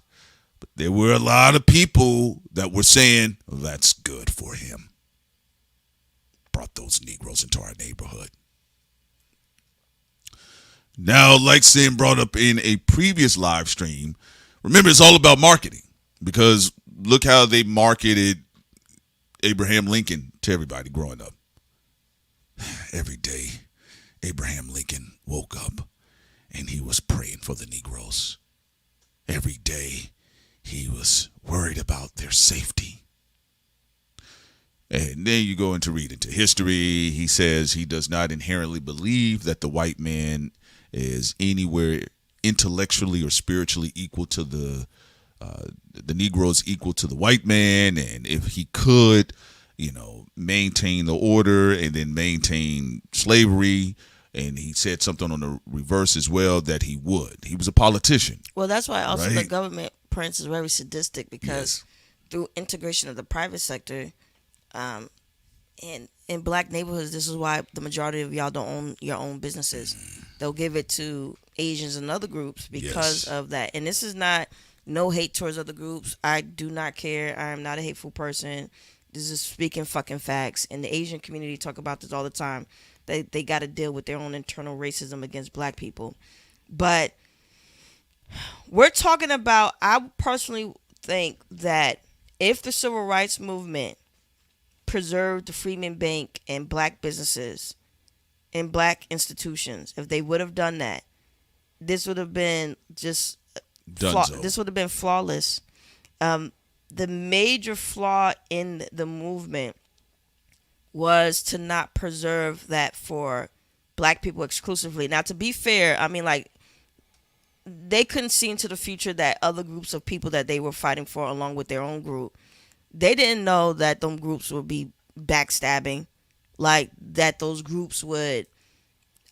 but there were a lot of people that were saying, well, that's good for him. Brought those Negroes into our neighborhood. Now, like Sam brought up in a previous live stream, remember, it's all about marketing, because look how they marketed Abraham Lincoln to everybody growing up. Every day, Abraham Lincoln woke up and he was praying for the Negroes. Every day, he was worried about their safety. And then you go into read into history. He says he does not inherently believe that the white man is anywhere intellectually or spiritually equal to the the Negro is equal to the white man, and if he could, maintain the order and then maintain slavery. And he said something on the reverse as well that he would. He was a politician. Well, that's why also right? the government Prince is very sadistic because through integration of the private sector, in black neighborhoods, this is why the majority of y'all don't own your own businesses. They'll give it to Asians and other groups because of that. And this is not no hate towards other groups. I do not care. I am not a hateful person. This is speaking fucking facts. And the Asian community talk about this all the time. They got to deal with their own internal racism against black people. But we're talking about, I personally think that if the civil rights movement preserved the Freedmen Bank and black businesses and black institutions, if they would have done that, this would have been just this would have been flawless. The major flaw in the movement was to not preserve that for black people exclusively. Now, to be fair, I mean, like, they couldn't see into the future that other groups of people that they were fighting for along with their own group, they didn't know that them groups would be backstabbing, like that those groups would,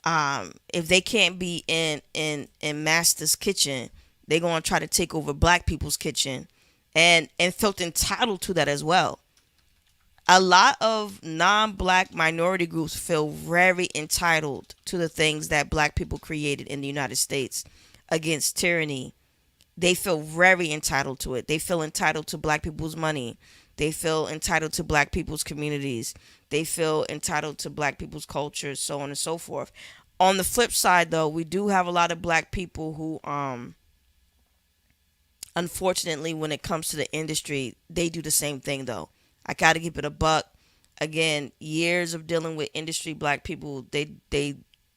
if they can't be in master's kitchen, they're going to try to take over black people's kitchen and felt entitled to that as well. A lot of non-black minority groups feel very entitled to the things that black people created in the United States against tyranny. They feel very entitled to it. They feel entitled to black people's money. They feel entitled to black people's communities. They feel entitled to black people's culture, so on and so forth. On the flip side, though, we do have a lot of black people who, unfortunately, when it comes to the industry, they do the same thing, though. I gotta keep it a buck. Again, years of dealing with industry black people, they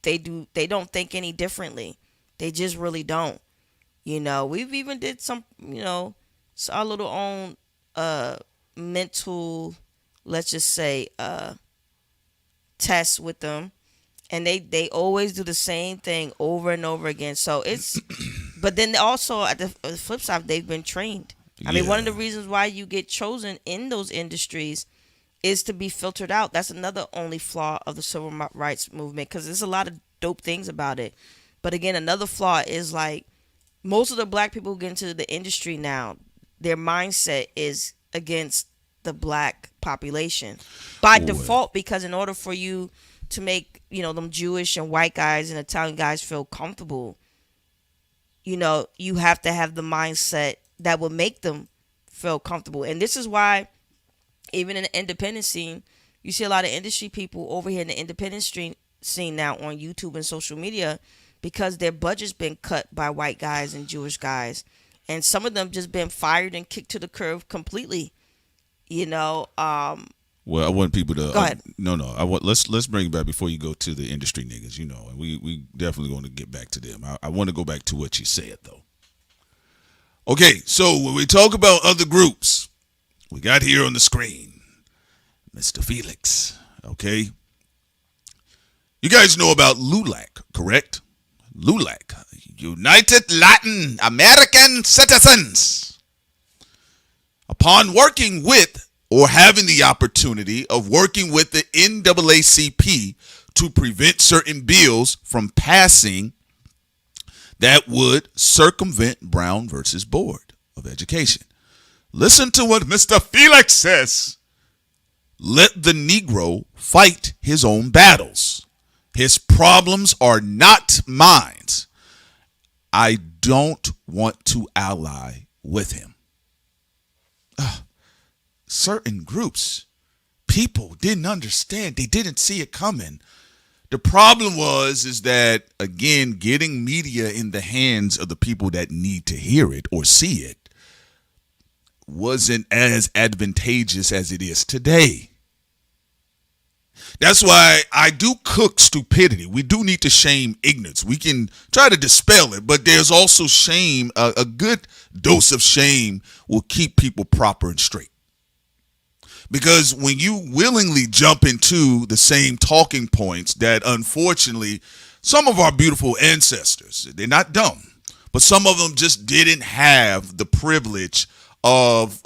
don't think any differently. They just really don't. We've even did some, our little own mental, let's just say, tests with them, and they always do the same thing over and over again. So it's, but then also at the flip side, they've been trained. I mean, one of the reasons why you get chosen in those industries is to be filtered out. That's another only flaw of the civil rights movement, because there's a lot of dope things about it. But again, another flaw is, like, most of the black people who get into the industry now, their mindset is against the black population by default, because in order for you to make, them Jewish and white guys and Italian guys feel comfortable, you have to have the mindset that will make them feel comfortable. And this is why even in the independent scene, you see a lot of industry people over here in the independent scene now on YouTube and social media, because their budget's been cut by white guys and Jewish guys, and some of them just been fired and kicked to the curb completely. Well, I want people to go ahead. Let's bring it back before you go to the industry niggas. And we definitely going to get back to them. I want to go back to what you said, though. Okay, so when we talk about other groups, we got here on the screen Mr. Felix. Okay, you guys know about LULAC, correct? LULAC, United Latin American Citizens. Upon working with or having the opportunity of working with the NAACP to prevent certain bills from passing that would circumvent Brown versus Board of Education. Listen to what Mr. Felix says. Let the Negro fight his own battles. His problems are not mine. I don't want to ally with him. Certain groups, people didn't understand. They didn't see it coming. The problem is that, again, getting media in the hands of the people that need to hear it or see it wasn't as advantageous as it is today. That's why I do cook stupidity. We do need to shame ignorance. We can try to dispel it, but there's also shame. A good dose of shame will keep people proper and straight. Because when you willingly jump into the same talking points that, unfortunately, some of our beautiful ancestors, they're not dumb, but some of them just didn't have the privilege of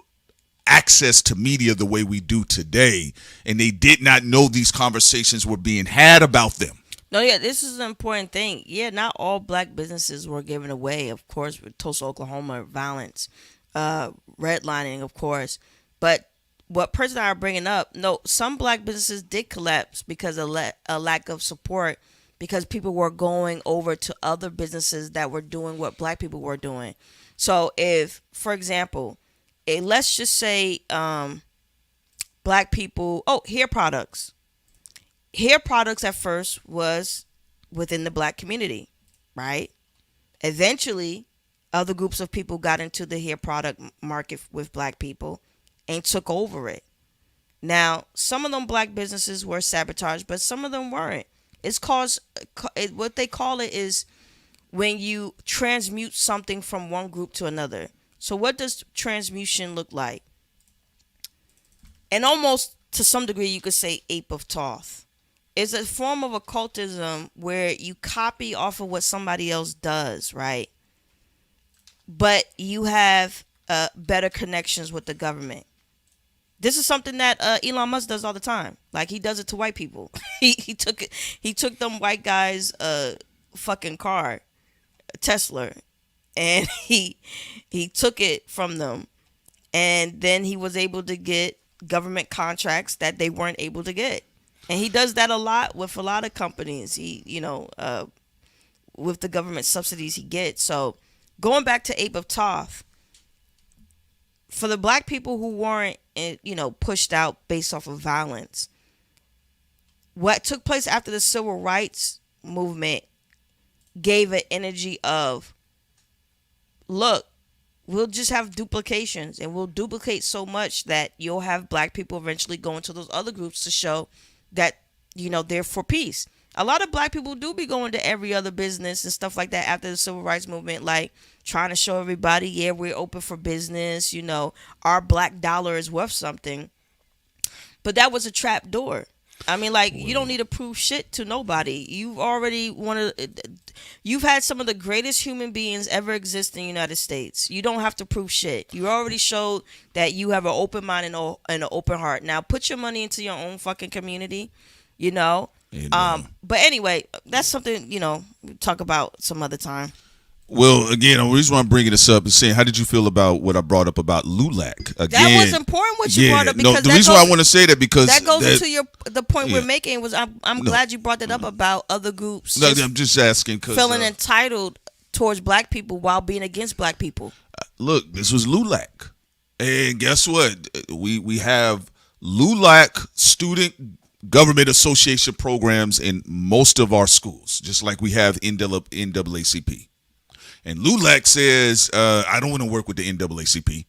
access to media the way we do today, and they did not know these conversations were being had about them. No, yeah, this is an important thing. Yeah, not all black businesses were given away, of course, with Tulsa, Oklahoma, violence, redlining, of course. But what person are bringing up, no, some black businesses did collapse because of a lack of support, because people were going over to other businesses that were doing what black people were doing. So if, for example, let's just say black people, hair products. Hair products at first was within the black community, right? Eventually, other groups of people got into the hair product market with black people and took over it. Now, some of them black businesses were sabotaged, but some of them weren't. It's caused, what they call it is when you transmute something from one group to another. So what does transmutation look like? And almost to some degree, you could say ape of Thoth. It's a form of occultism where you copy off of what somebody else does, right? But you have better connections with the government. This is something that Elon Musk does all the time. Like, he does it to white people. He took them white guys' fucking car, Tesla, and he took it from them, and then he was able to get government contracts that they weren't able to get. And he does that a lot with a lot of companies. With the government subsidies he gets. So going back to Ape of Thoth, for the black people who weren't, pushed out based off of violence, what took place after the civil rights movement gave an energy of, look, we'll just have duplications, and we'll duplicate so much that you'll have black people eventually go into those other groups to show that, they're for peace. A lot of black people do be going to every other business and stuff like that after the civil rights movement, like trying to show everybody, yeah, we're open for business, our black dollar is worth something. But that was a trap door. I mean, you don't need to prove shit to nobody. You've had some of the greatest human beings ever exist in the United States. You don't have to prove shit. You already showed that you have an open mind and an open heart. Now put your money into your own fucking community, But anyway, that's something, we'll talk about some other time. Well, again, the reason why I'm bringing this up is saying, how did you feel about what I brought up about LULAC? Again, that was important what you brought up. Because the reason why I want to say that, because that goes into the point we're making. Was I'm glad you brought that up about other groups. No, I'm just asking because feeling entitled towards black people while being against black people. Look, this was LULAC, and guess what? We have LULAC student government association programs in most of our schools, just like we have NAACP. And LULAC says, I don't want to work with the NAACP.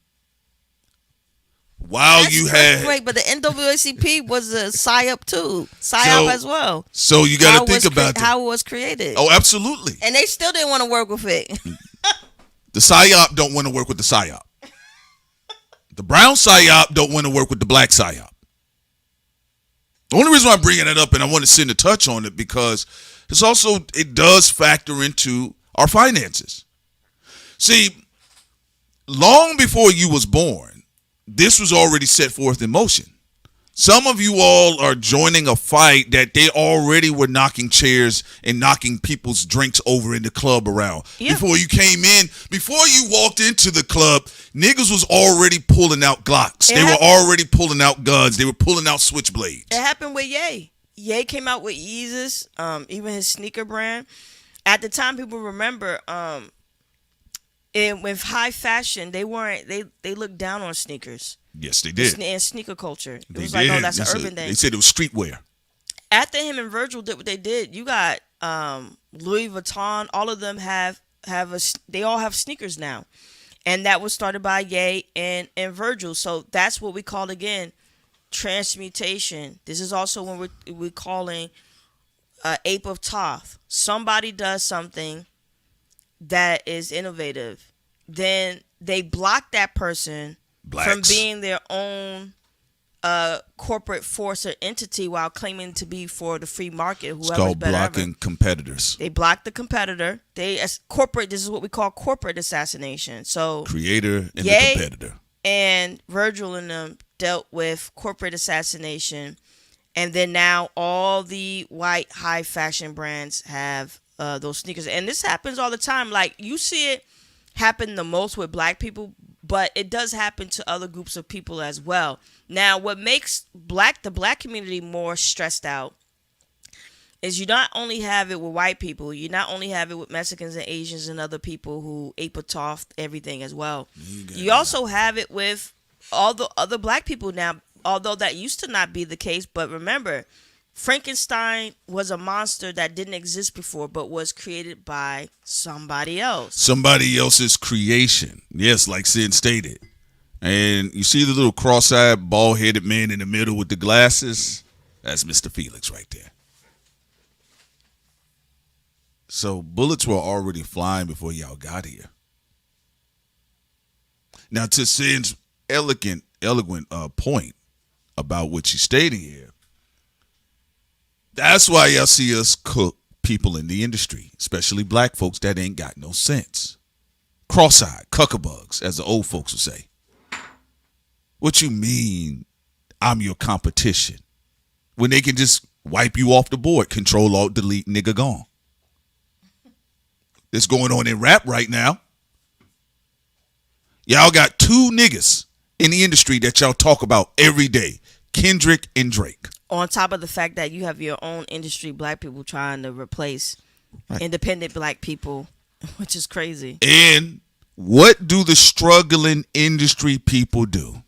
Wait, but the NAACP was a PSYOP too. PSYOP as well. So you got to think about how it was created. Oh, absolutely. And they still didn't want to work with it. The PSYOP don't want to work with the PSYOP. The brown PSYOP don't want to work with the black PSYOP. The only reason why I'm bringing it up, and I want to send a touch on it, because it does factor into our finances. See, long before you was born, this was already set forth in motion. Some of you all are joining a fight that they already were knocking chairs and knocking people's drinks over in the club around. Yeah. Before you came in, before you walked into the club, niggas was already pulling out Glocks. They were already pulling out guns. They were pulling out switchblades. It happened with Ye. Ye came out with Agez, even his sneaker brand. At the time, people remember, with high fashion, they looked down on sneakers. Yes, they did. And sneaker culture. It was like, oh, that's an urban thing. They said it was streetwear. After him and Virgil did what they did, you got Louis Vuitton. All of them they all have sneakers now, and that was started by Ye and Virgil. So that's what we call, again, transmutation. This is also when we're calling Ape of Thoth. Somebody does something that is innovative, then they block that person from being their own corporate force or entity while claiming to be for the free market. It's called blocking competitors. They block the competitor. As corporate, this is what we call corporate assassination. So creator and the competitor. And Virgil and them dealt with corporate assassination, and then now all the white high fashion brands have those sneakers. And this happens all the time. Like, you see it happen the most with black people, but it does happen to other groups of people as well. Now, what makes the black community more stressed out is you not only have it with white people, you not only have it with Mexicans and Asians and other people who apatoff everything as well. You also have it with all the other black people now, although that used to not be the case. But remember, Frankenstein was a monster that didn't exist before, but was created by somebody else. Somebody else's creation. Yes, like Sid stated. And you see the little cross-eyed, bald-headed man in the middle with the glasses? That's Mr. Felix right there. So bullets were already flying before y'all got here. Now, to Sid's eloquent point about what she's stating here, that's why y'all see us cook people in the industry, especially black folks that ain't got no sense. Cross-eyed, cuckabugs, as the old folks would say. What you mean I'm your competition? When they can just wipe you off the board, control, alt, delete, nigga gone. It's going on in rap right now. Y'all got two niggas in the industry that y'all talk about every day, Kendrick and Drake. On top of the fact that you have your own industry, black people trying to replace independent black people, which is crazy. And what do the struggling industry people do?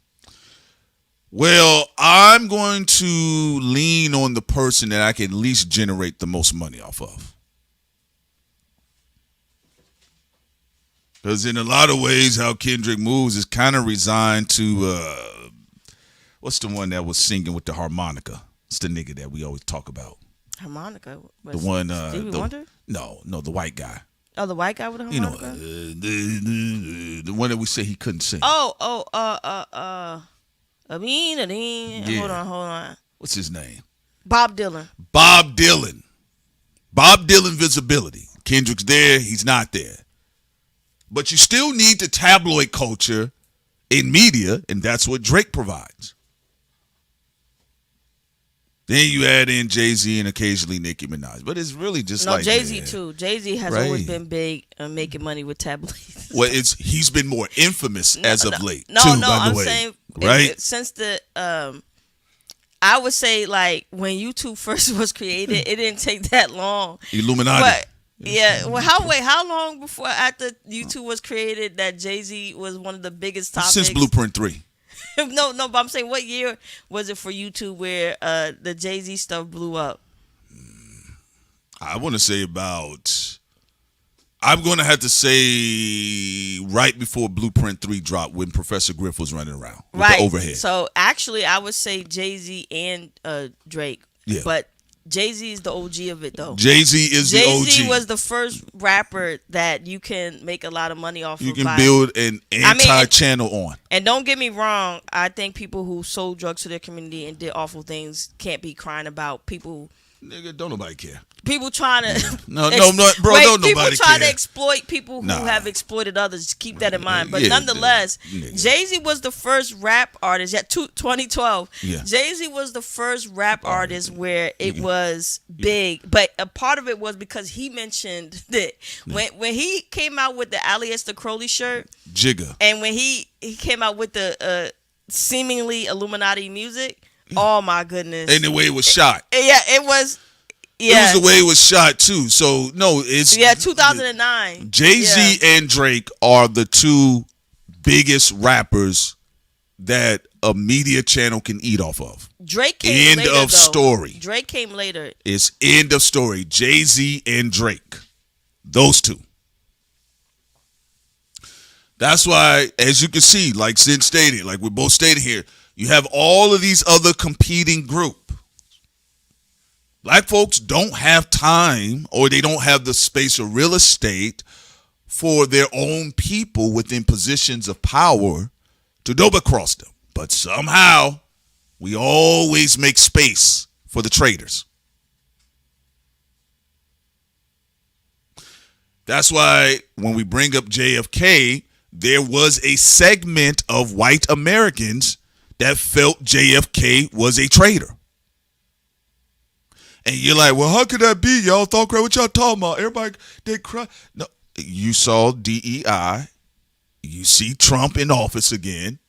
Well, I'm going to lean on the person that I can at least generate the most money off of. Because in a lot of ways, how Kendrick moves is kind of resigned to, what's the one that was singing with the harmonica? It's the nigga that we always talk about. Harmonica? The one, Stevie Wonder? No, the white guy. Oh, the white guy with the harmonica? The one that we say he couldn't sing. Yeah. Hold on. What's his name? Bob Dylan. Bob Dylan visibility. Kendrick's there, he's not there. But you still need the tabloid culture in media, and that's what Drake provides. Then you add in Jay-Z and occasionally Nicki Minaj. But it's really just like Jay-Z too. Jay-Z has always been big making money with tabloids. Well, he's been more infamous as of late. I'm saying since the I would say like when YouTube first was created, it didn't take that long. Illuminati. But yeah, well, how long before after YouTube was created that Jay-Z was one of the biggest topics? Since Blueprint 3. No, but I'm saying what year was it for YouTube where the Jay-Z stuff blew up? I want to say I'm going to have to say right before Blueprint 3 dropped when Professor Griff was running around with the overhead. So actually I would say Jay-Z and Drake. Yeah. But Jay-Z is the OG of it, though. Jay-Z is the OG. Jay-Z was the first rapper that you can make a lot of money off of. You can build an anti-channel on. And don't get me wrong, I think people who sold drugs to their community and did awful things can't be crying about people. Nigga, don't nobody care. People trying to no, don't nobody people trying care. to exploit people who have exploited others. Keep that in mind. But nonetheless, Jay-Z was the first rap artist at 2012. Yeah. Jay-Z was the first rap artist where it was big. But a part of it was because he mentioned that when he came out with the Aleister Crowley shirt, Jigga, and when he came out with the seemingly Illuminati music, oh my goodness! And the way it was shot. It was. Yeah. It was the way it was shot too. So no, it's 2009. Jay-Z and Drake are the two biggest rappers that a media channel can eat off of. Drake came later. End of story. Drake came later. It's end of story. Jay-Z and Drake, those two. That's why, as you can see, like Sid stated, like we both stated here, you have all of these other competing groups. Black folks don't have time or they don't have the space or real estate for their own people within positions of power to double cross them. But somehow We always make space for the traitors. That's why when we bring up JFK, there was a segment of white Americans that felt JFK was a traitor. And you're like, well, how could that be? Y'all thought crazy. What y'all talking about? Everybody, they cry. No, you saw DEI. You see Trump in office again.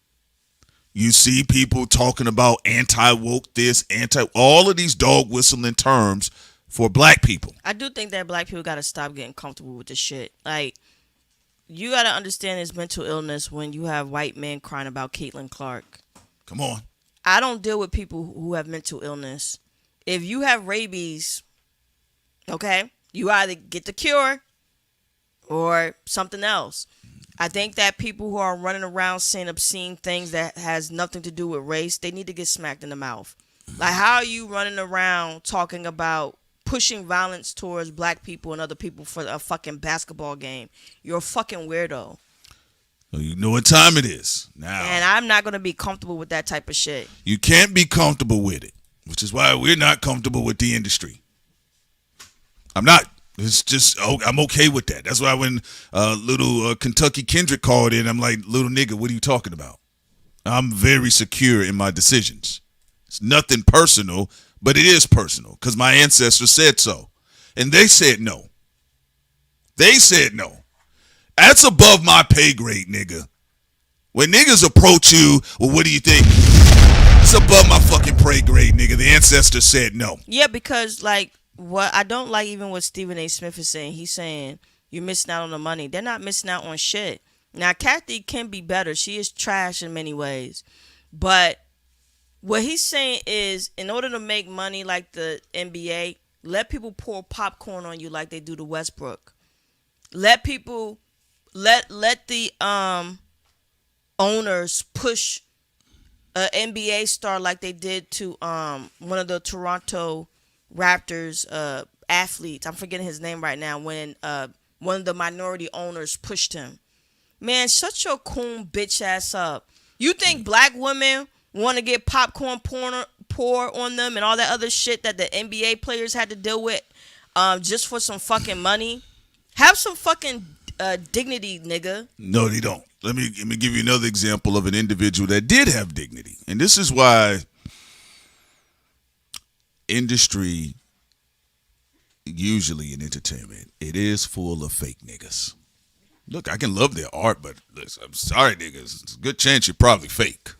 You see people talking about anti-woke this, all of these dog whistling terms for black people. I do think that black people got to stop getting comfortable with this shit. Like, you got to understand it's mental illness when you have white men crying about Caitlin Clark. Come on. I don't deal with people who have mental illness. If you have rabies, okay, you either get the cure or something else. I think that people who are running around saying obscene things that has nothing to do with race, they need to get smacked in the mouth. Like, how are you running around talking about pushing violence towards black people and other people for a fucking basketball game? You're a fucking weirdo. You know what time it is now. And I'm not going to be comfortable with that type of shit. You can't be comfortable with it, which is why we're not comfortable with the industry. I'm not. It's just, I'm okay with that. That's why when little Kentucky Kendrick called in, I'm like, little nigga, what are you talking about? I'm very secure in my decisions. It's nothing personal, but it is personal because my ancestors said so. And they said no. They said no. That's above my pay grade, nigga. When niggas approach you, well, what do you think? It's above my fucking pay grade, nigga. The ancestors said no. Yeah, because, like, what I don't like even what Stephen A. Smith is saying. He's saying you're missing out on the money. They're not missing out on shit. Now, Kathy can be better. She is trash in many ways. But what he's saying is, in order to make money like the NBA, let people pour popcorn on you like they do to Westbrook. Let people, let the owners push an NBA star like they did to one of the Toronto Raptors athletes. I'm forgetting his name right now. When one of the minority owners pushed him. Man, shut your coon bitch ass up. You think black women want to get popcorn pour on them and all that other shit that the NBA players had to deal with just for some fucking money? Have some fucking dignity, nigga. No, they don't. Let me give you another example of an individual that did have dignity. And this is why industry, usually in entertainment, it is full of fake niggas. Look, I can love their art, but listen, I'm sorry, niggas. It's a good chance you're probably fake.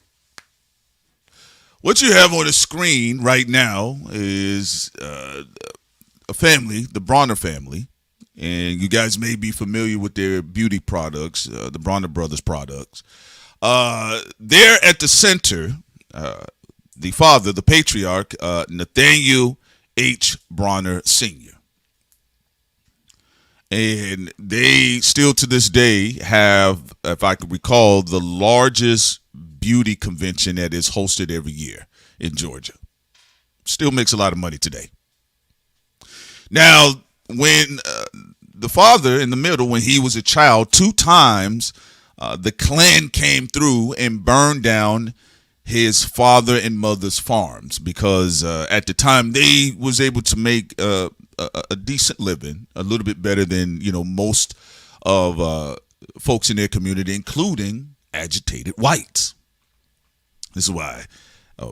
What you have on the screen right now is a family, the Bronner family. And you guys may be familiar with their beauty products, the Bronner Brothers products. They're at the center, the father, the patriarch, Nathaniel H. Bronner Sr. And they still to this day have, if I could recall, the largest beauty convention that is hosted every year in Georgia. Still makes a lot of money today. Now, when the father in the middle, when he was a child, 2 times the Klan came through and burned down his father and mother's farms because at the time they was able to make a decent living, a little bit better than most of folks in their community, including agitated whites. This is why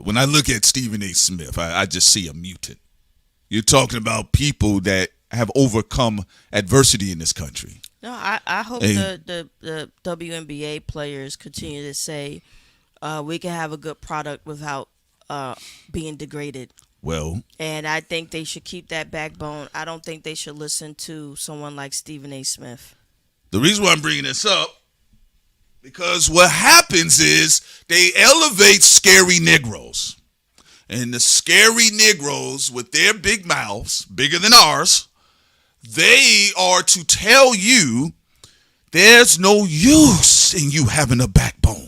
when I look at Stephen A. Smith, I just see a mutant. You're talking about people that have overcome adversity in this country. No, I hope the WNBA players continue to say we can have a good product without being degraded. Well, and I think they should keep that backbone. I don't think they should listen to someone like Stephen A. Smith. The reason why I'm bringing this up, because what happens is they elevate scary Negroes. And the scary Negroes with their big mouths, bigger than ours, they are to tell you there's no use in you having a backbone.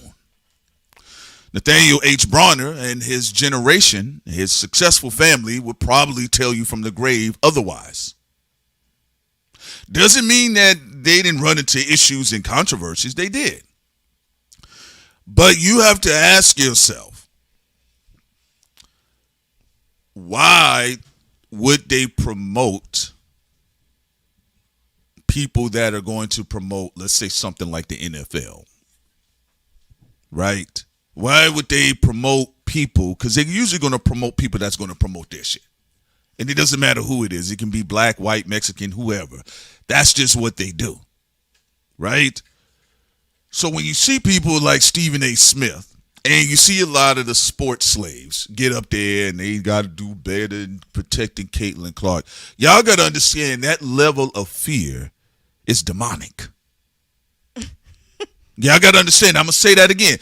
Nathaniel H. Bronner and his generation, his successful family, would probably tell you from the grave otherwise. Doesn't mean that they didn't run into issues and controversies. They did. But you have to ask yourself, why would they promote people that are going to promote, let's say, something like the NFL? Right? Why would they promote people? Because they're usually going to promote people that's going to promote their shit. And it doesn't matter who it is. It can be black, white, Mexican, whoever. That's just what they do. Right? So when you see people like Stephen A. Smith, and you see a lot of the sports slaves get up there and they got to do better than protecting Caitlin Clark, y'all got to understand that level of fear is demonic. Y'all got to understand. I'm going to say that again.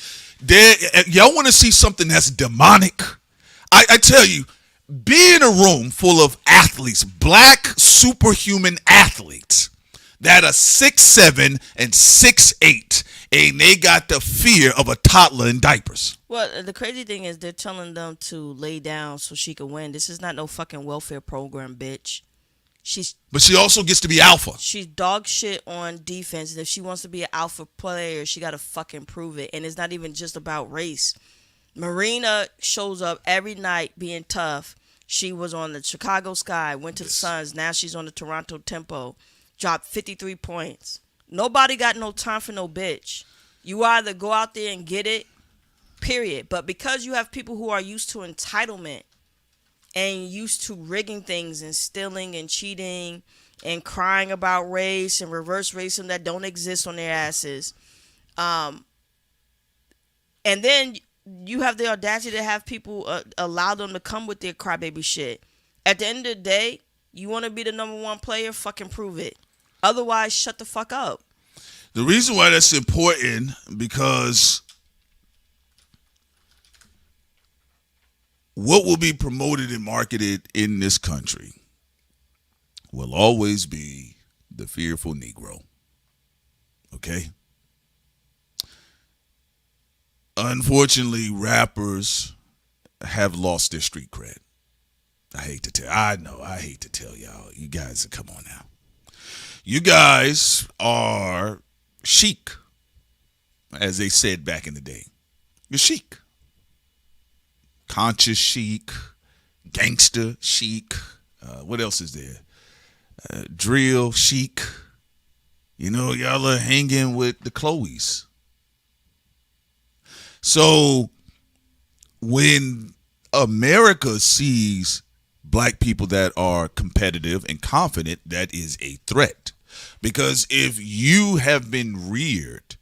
Y'all want to see something that's demonic? I tell you, be in a room full of athletes, black superhuman athletes that are 6'7" and 6'8", and they got the fear of a toddler in diapers. Well, the crazy thing is they're telling them to lay down so she can win. This is not no fucking welfare program, bitch. But she also gets to be alpha. She's dog shit on defense. And if she wants to be an alpha player, she got to fucking prove it. And it's not even just about race. Marina shows up every night being tough. She was on the Chicago Sky, went to the Suns. Now she's on the Toronto Tempo. Dropped 53 points. Nobody got no time for no bitch. You either go out there and get it, period. But because you have people who are used to entitlement and used to rigging things and stealing and cheating and crying about race and reverse racism that don't exist on their asses, and then you have the audacity to have people allow them to come with their crybaby shit. At the end of the day, you want to be the number one player, fucking prove it. Otherwise, shut the fuck up. The reason why that's important, because what will be promoted and marketed in this country will always be the fearful Negro. Okay? Unfortunately, rappers have lost their street cred. I hate to tell y'all. You guys, come on now. You guys are chic, as they said back in the day. You're chic. Conscious chic, gangster chic. What else is there? Drill chic. You know, y'all are hanging with the Chloes. So when America sees black people that are competitive and confident, that is a threat. Because if you have been reared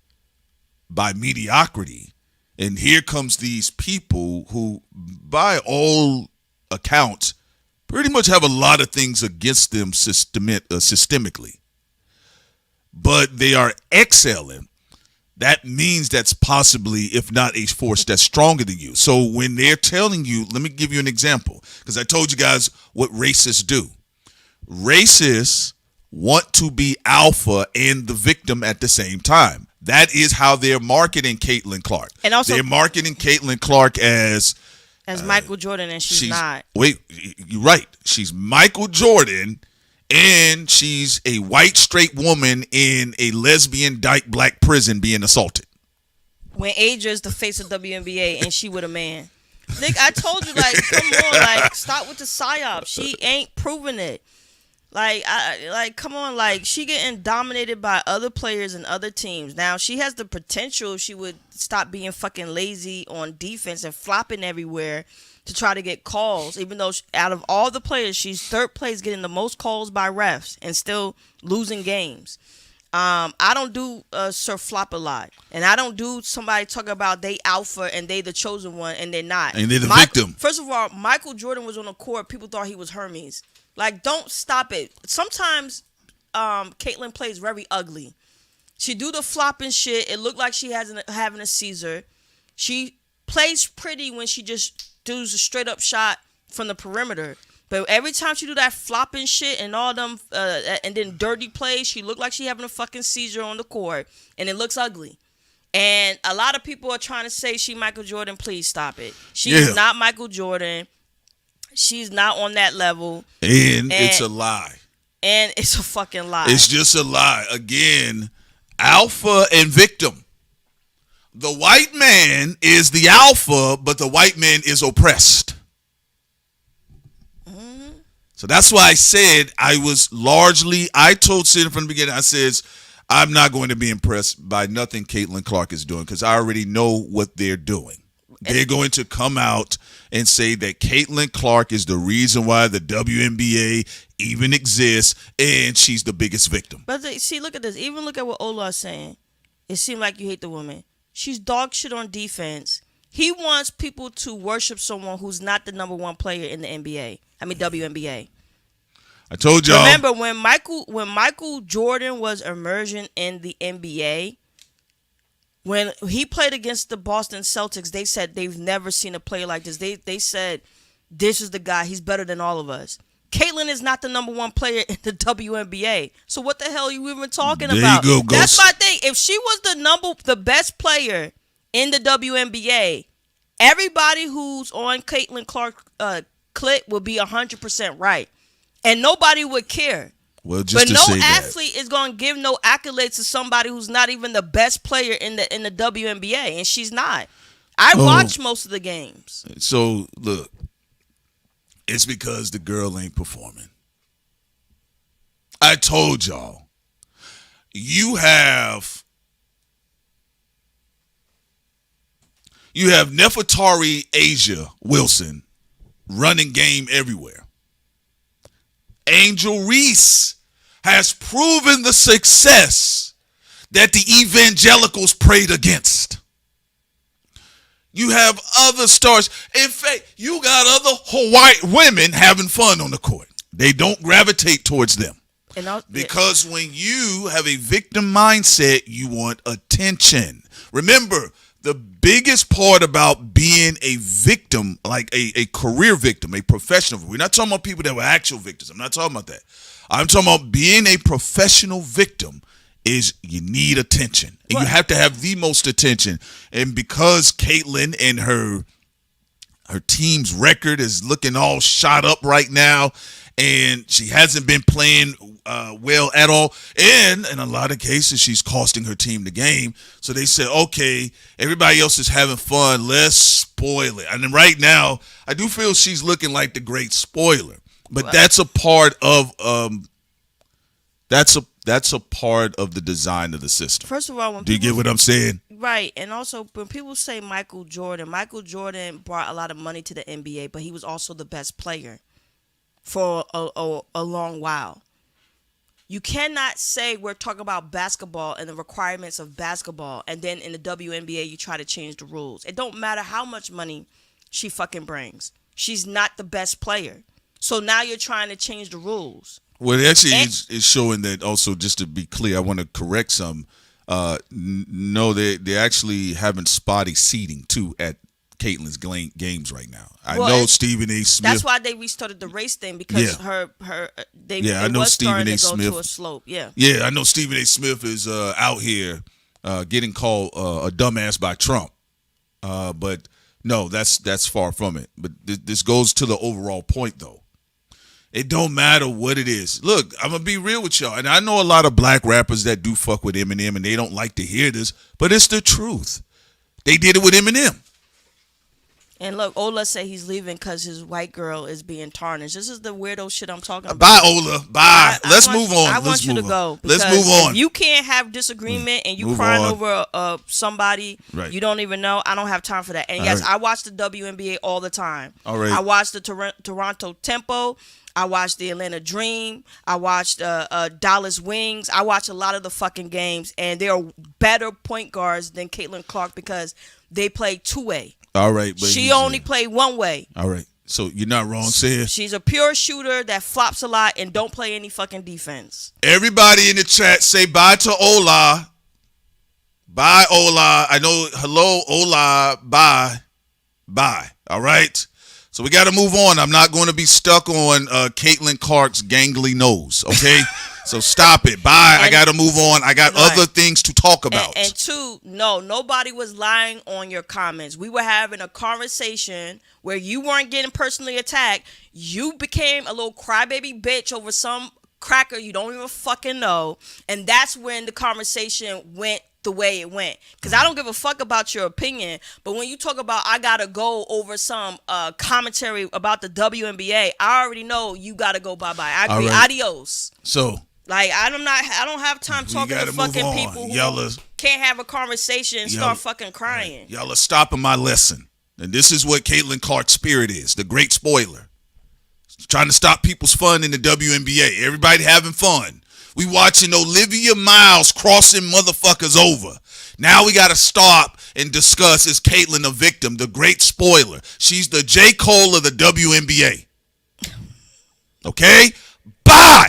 by mediocrity, and here comes these people who, by all accounts, pretty much have a lot of things against them systemically, but they are excelling, that means that's possibly, if not a force that's stronger than you. So when they're telling you, let me give you an example, because I told you guys what racists do. Racists want to be alpha and the victim at the same time. That is how they're marketing Caitlin Clark. And also, they're marketing Caitlin Clark as Michael Jordan, and she's not. Wait, you're right. She's Michael Jordan, and she's a white straight woman in a lesbian dyke black prison being assaulted. When Agez is the face of WNBA and she with a man. Nick, I told you, like, come on, like, stop with the psyop. She ain't proving it. Come on, like, she getting dominated by other players and other teams. Now, she has the potential if she would stop being fucking lazy on defense and flopping everywhere to try to get calls, even though out of all the players, she's third place getting the most calls by refs and still losing games. I don't do Sir Flop a lot, and I don't do somebody talking about they alpha and they the chosen one and they're not. And they're the victim. First of all, Michael Jordan was on the court. People thought he was Hermes. Like, don't stop it. Sometimes Caitlin plays very ugly. She do the flopping shit. It looked like she having a seizure. She plays pretty when she just does a straight up shot from the perimeter. But every time she do that flopping shit and all them and then dirty plays, she look like she having a fucking seizure on the court, and it looks ugly. And a lot of people are trying to say she Michael Jordan. Please stop it. She's not Michael Jordan. She's not on that level. And it's a lie. And it's a fucking lie. It's just a lie. Again, alpha and victim. The white man is the alpha, but the white man is oppressed. So that's why I said I told Sid from the beginning, I says, I'm not going to be impressed by nothing Caitlin Clark is doing because I already know what they're doing. They're going to come out and say that Caitlin Clark is the reason why the WNBA even exists, and she's the biggest victim. But see, look at this. Even look at what Ola's saying. It seemed like you hate the woman. She's dog shit on defense. He wants people to worship someone who's not the number one player in the NBA. I mean WNBA. I told y'all. Remember when Michael Jordan was emerging in the NBA, when he played against the Boston Celtics, they said they've never seen a player like this. They said this is the guy. He's better than all of us. Caitlyn is not the number one player in the WNBA. So what the hell are you even talking about? You go, That's my thing. If she was the best player in the WNBA, everybody who's on Caitlin Clark clip will be 100% right. And nobody would care. Well, just but to no say athlete is going to give no accolades to somebody who's not even the best player in the WNBA, and she's not. I watch most of the games. So look, it's because the girl ain't performing. I told y'all. You have Nefertari Asia Wilson running game everywhere. Angel Reese has proven the success that the evangelicals prayed against. You have other stars. In fact, you got other white women having fun on the court. They don't gravitate towards them. Because when you have a victim mindset, you want attention. Remember, the biggest part about being a victim, like a career victim, a professional, we're not talking about people that were actual victims. I'm not talking about that. I'm talking about being a professional victim is you need attention. And you have to have the most attention. And because Caitlyn and her team's record is looking all shot up right now, and she hasn't been playing well at all. And in a lot of cases, she's costing her team the game. So they said, okay, everybody else is having fun. Let's spoil it. And then right now, I do feel she's looking like the great spoiler. But that's a part of that's a part of the design of the system. First of all, do you get what I'm saying? Right. And also, when people say Michael Jordan brought a lot of money to the NBA, but he was also the best player for a long while. You cannot say we're talking about basketball and the requirements of basketball, and then in the WNBA you try to change the rules. It don't matter how much money she fucking brings. She's not the best player. So now you're trying to change the rules. Well, it actually is showing that also, just to be clear, I want to correct some. No, they're actually having spotty seating, too, at Caitlyn's games right now. I know Stephen A. Smith. That's why they restarted the race thing, because I know Stephen A. Smith to a slope. Yeah, I know Stephen A. Smith is out here getting called a dumbass by Trump. But no, that's far from it. But this goes to the overall point, though. It don't matter what it is. Look, I'm going to be real with y'all. And I know a lot of black rappers that do fuck with Eminem, and they don't like to hear this, but it's the truth. They did it with Eminem. And look, Ola said he's leaving because his white girl is being tarnished. This is the weirdo shit I'm talking about. Bye, Ola. Bye. Let's move on. I want you to go. Let's move on. If you can't have disagreement and you crying over somebody you don't even know, I don't have time for that. And yes, I watch the WNBA all the time. All right. I watch the Toronto Tempo. I watched the Atlanta Dream. I watched Dallas Wings. I watch a lot of the fucking games, and they are better point guards than Caitlin Clark because they play two-way. All right. But she only played one way. All right. So you're not wrong, Sid. She's a pure shooter that flops a lot and don't play any fucking defense. Everybody in the chat, say bye to Ola. Bye, Ola. I know. Hello, Ola. Bye. Bye. All right. So we got to move on. I'm not going to be stuck on Caitlin Clark's gangly nose, okay? So stop it. Bye. I got to move on. I got other things to talk about. And two, no, nobody was lying on your comments. We were having a conversation where you weren't getting personally attacked. You became a little crybaby bitch over some cracker you don't even fucking know. And that's when the conversation went the way it went. Because I don't give a fuck about your opinion. But when you talk about I got to go over some commentary about the WNBA, I already know you got to go bye-bye. I agree. Right. Adios. So. Like, I don't have time talking to fucking people who can't have a conversation and start fucking crying. Right. Y'all are stopping my lesson. And this is what Caitlin Clark's spirit is, the great spoiler. Trying to stop people's fun in the WNBA. Everybody having fun. We watching Olivia Miles crossing motherfuckers over. Now we got to stop and discuss, is Caitlin a victim? The great spoiler. She's the J. Cole of the WNBA. Okay? Bye!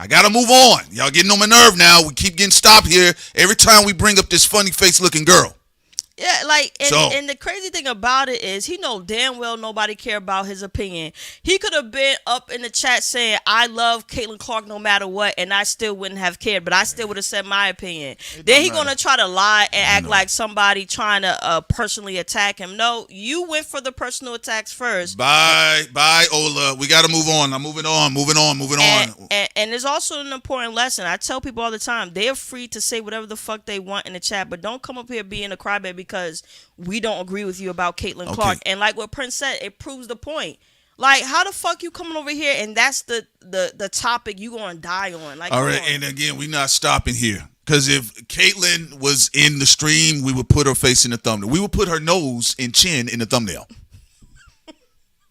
I got to move on. Y'all getting on my nerve now. We keep getting stopped here every time we bring up this funny face looking girl. Yeah, like, and the crazy thing about it is he know damn well nobody care about his opinion. He could have been up in the chat saying, I love Caitlin Clark no matter what, and I still wouldn't have cared, but I still would have said my opinion. Then he going to try to lie and act like somebody trying to personally attack him. No, you went for the personal attacks first. Bye, Ola. We got to move on. I'm moving on. And there's also an important lesson. I tell people all the time, they're free to say whatever the fuck they want in the chat, but don't come up here being a crybaby because we don't agree with you about Caitlin Clark. And like what Prince said, it proves the point. Like, how the fuck you coming over here and that's the topic you gonna die on? Like, all right, and again, we not stopping here. Because if Caitlin was in the stream, we would put her face in the thumbnail. We would put her nose and chin in the thumbnail.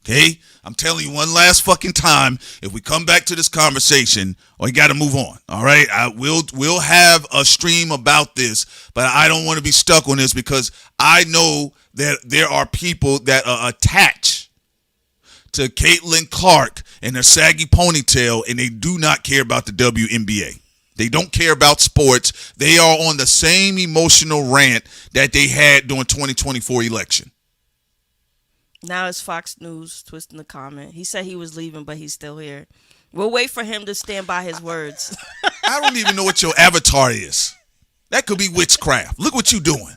Okay? I'm telling you one last fucking time, if we come back to this conversation, we got to move on. All right? We'll have a stream about this, but I don't want to be stuck on this because I know that there are people that are attached to Caitlin Clark and her saggy ponytail, and they do not care about the WNBA. They don't care about sports. They are on the same emotional rant that they had during 2024 election. Now it's Fox News twisting the comment. He said he was leaving, but he's still here. We'll wait for him to stand by his words. I don't even know what your avatar is. That could be witchcraft. Look what you doing.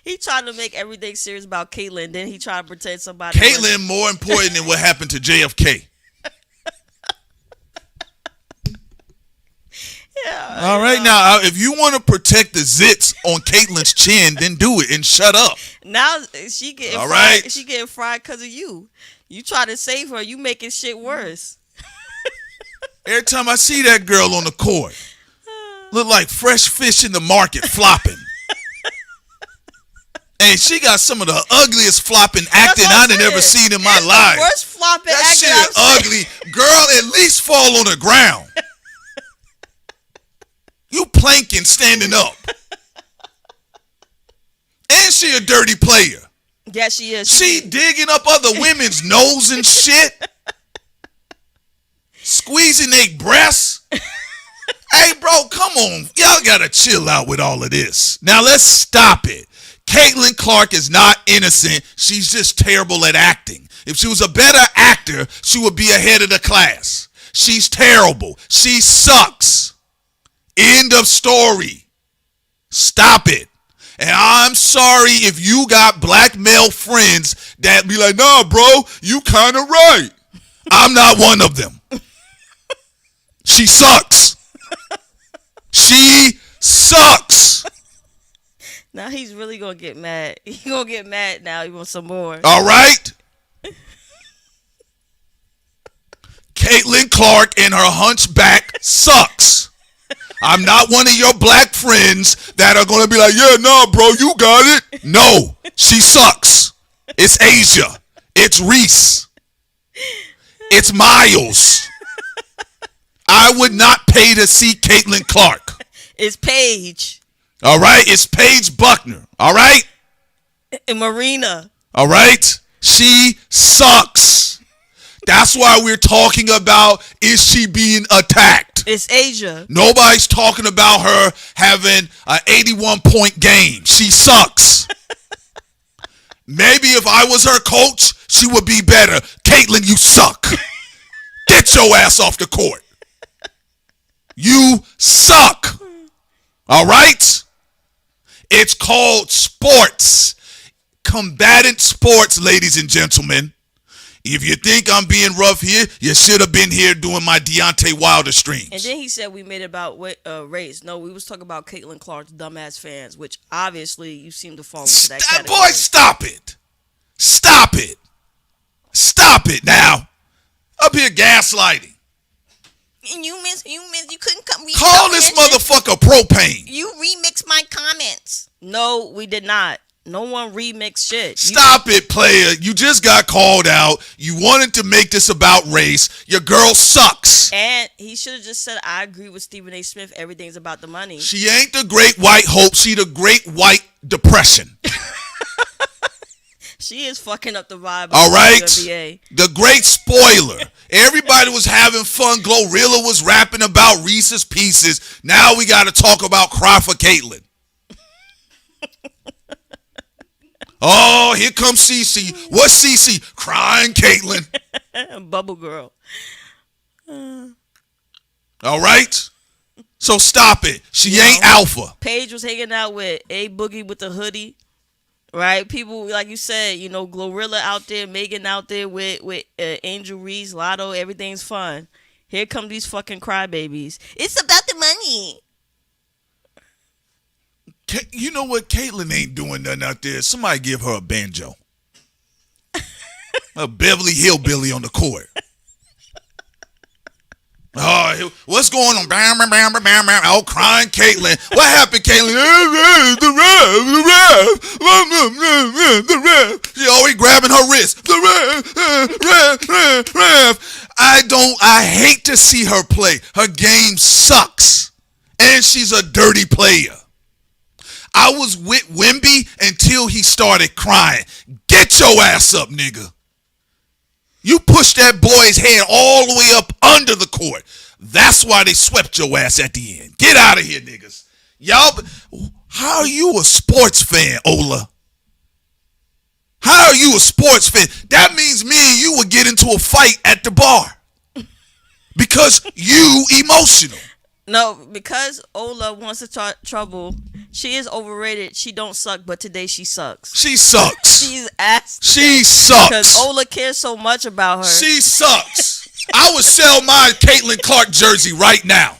He tried to make everything serious about Caitlyn. Then he tried to pretend somebody. Caitlyn more important than what happened to JFK. Yeah. All right, now if you want to protect the zits on Caitlyn's chin, then do it and shut up. Now she getting all fried. Right. She getting fried because of you. You try to save her, you making shit worse. Every time I see that girl on the court, look like fresh fish in the market flopping. And she got some of the ugliest flopping acting I've ever seen in my life. Worst flopping that acting shit I've ugly. Girl, at least fall on the ground. You planking standing up. And she a dirty player. Yeah, she is. She digging up other women's nose and shit. Squeezing their breasts. Hey, bro, come on. Y'all gotta chill out with all of this. Now, let's stop it. Caitlin Clark is not innocent. She's just terrible at acting. If she was a better actor, she would be ahead of the class. She's terrible. She sucks. End of story. Stop it. And I'm sorry if you got black male friends that be like, nah, bro, you kind of right. I'm not one of them. She sucks. She sucks. Now he's really going to get mad. He's going to get mad now. He wants some more. All right. Caitlin Clark and her hunchback sucks. I'm not one of your black friends that are going to be like, yeah, no, bro, you got it. No, she sucks. It's Asia. It's Reese. It's Miles. I would not pay to see Caitlin Clark. It's Paige. All right? It's Paige Buckner. All right? And Marina. All right? She sucks. That's why we're talking about, is she being attacked? It's Asia. Nobody's talking about her having an 81-point game. She sucks. Maybe if I was her coach, she would be better. Caitlin, you suck. Get your ass off the court. You suck. All right? It's called sports. Combatant sports, ladies and gentlemen. If you think I'm being rough here, you should have been here doing my Deontay Wilder streams. And then he said we made it about race. No, we was talking about Caitlin Clark's dumbass fans, which obviously you seem to fall into that category. Boy, stop it. Stop it. Stop it now. Up here gaslighting. And you couldn't come. Call this motherfucker propane. You remixed my comments. No, we did not. No one remixed shit. Stop it, player. You just got called out. You wanted to make this about race. Your girl sucks. And he should have just said, I agree with Stephen A. Smith. Everything's about the money. She ain't the great white hope. She the great white depression. She is fucking up the vibe. All right. NBA. The great spoiler. Everybody was having fun. Glorilla was rapping about Reese's Pieces. Now we got to talk about Cry for Caitlyn. Oh, here comes CC. What's CC? Crying Caitlyn. Bubble girl. All right. So stop it. She ain't alpha. Paige was hanging out with A Boogie with the hoodie. Right, people like you said, Glorilla out there, Megan out there with Angel Reese, Lotto, everything's fun. Here come these fucking crybabies. It's about the money. You know what? Caitlyn ain't doing nothing out there. Somebody give her a banjo. A Beverly Hillbilly on the court. Oh, what's going on? Bam, bam, bam, bam, bam, bam. Oh, crying Caitlyn. What happened, Caitlyn? The ref. She always grabbing her wrist. The ref. I hate to see her play. Her game sucks. And she's a dirty player. I was with Wemby until he started crying. Get your ass up, nigga. You pushed that boy's head all the way up under the court. That's why they swept your ass at the end. Get out of here, niggas. Y'all, how are you a sports fan, Ola? How are you a sports fan? That means me and you would get into a fight at the bar. Because you emotional. No, because Ola wants to start trouble. She is overrated. She don't suck, but today she sucks. She sucks. She's ass. She sucks. Because Ola cares so much about her. She sucks. I would sell my Caitlin Clark jersey right now.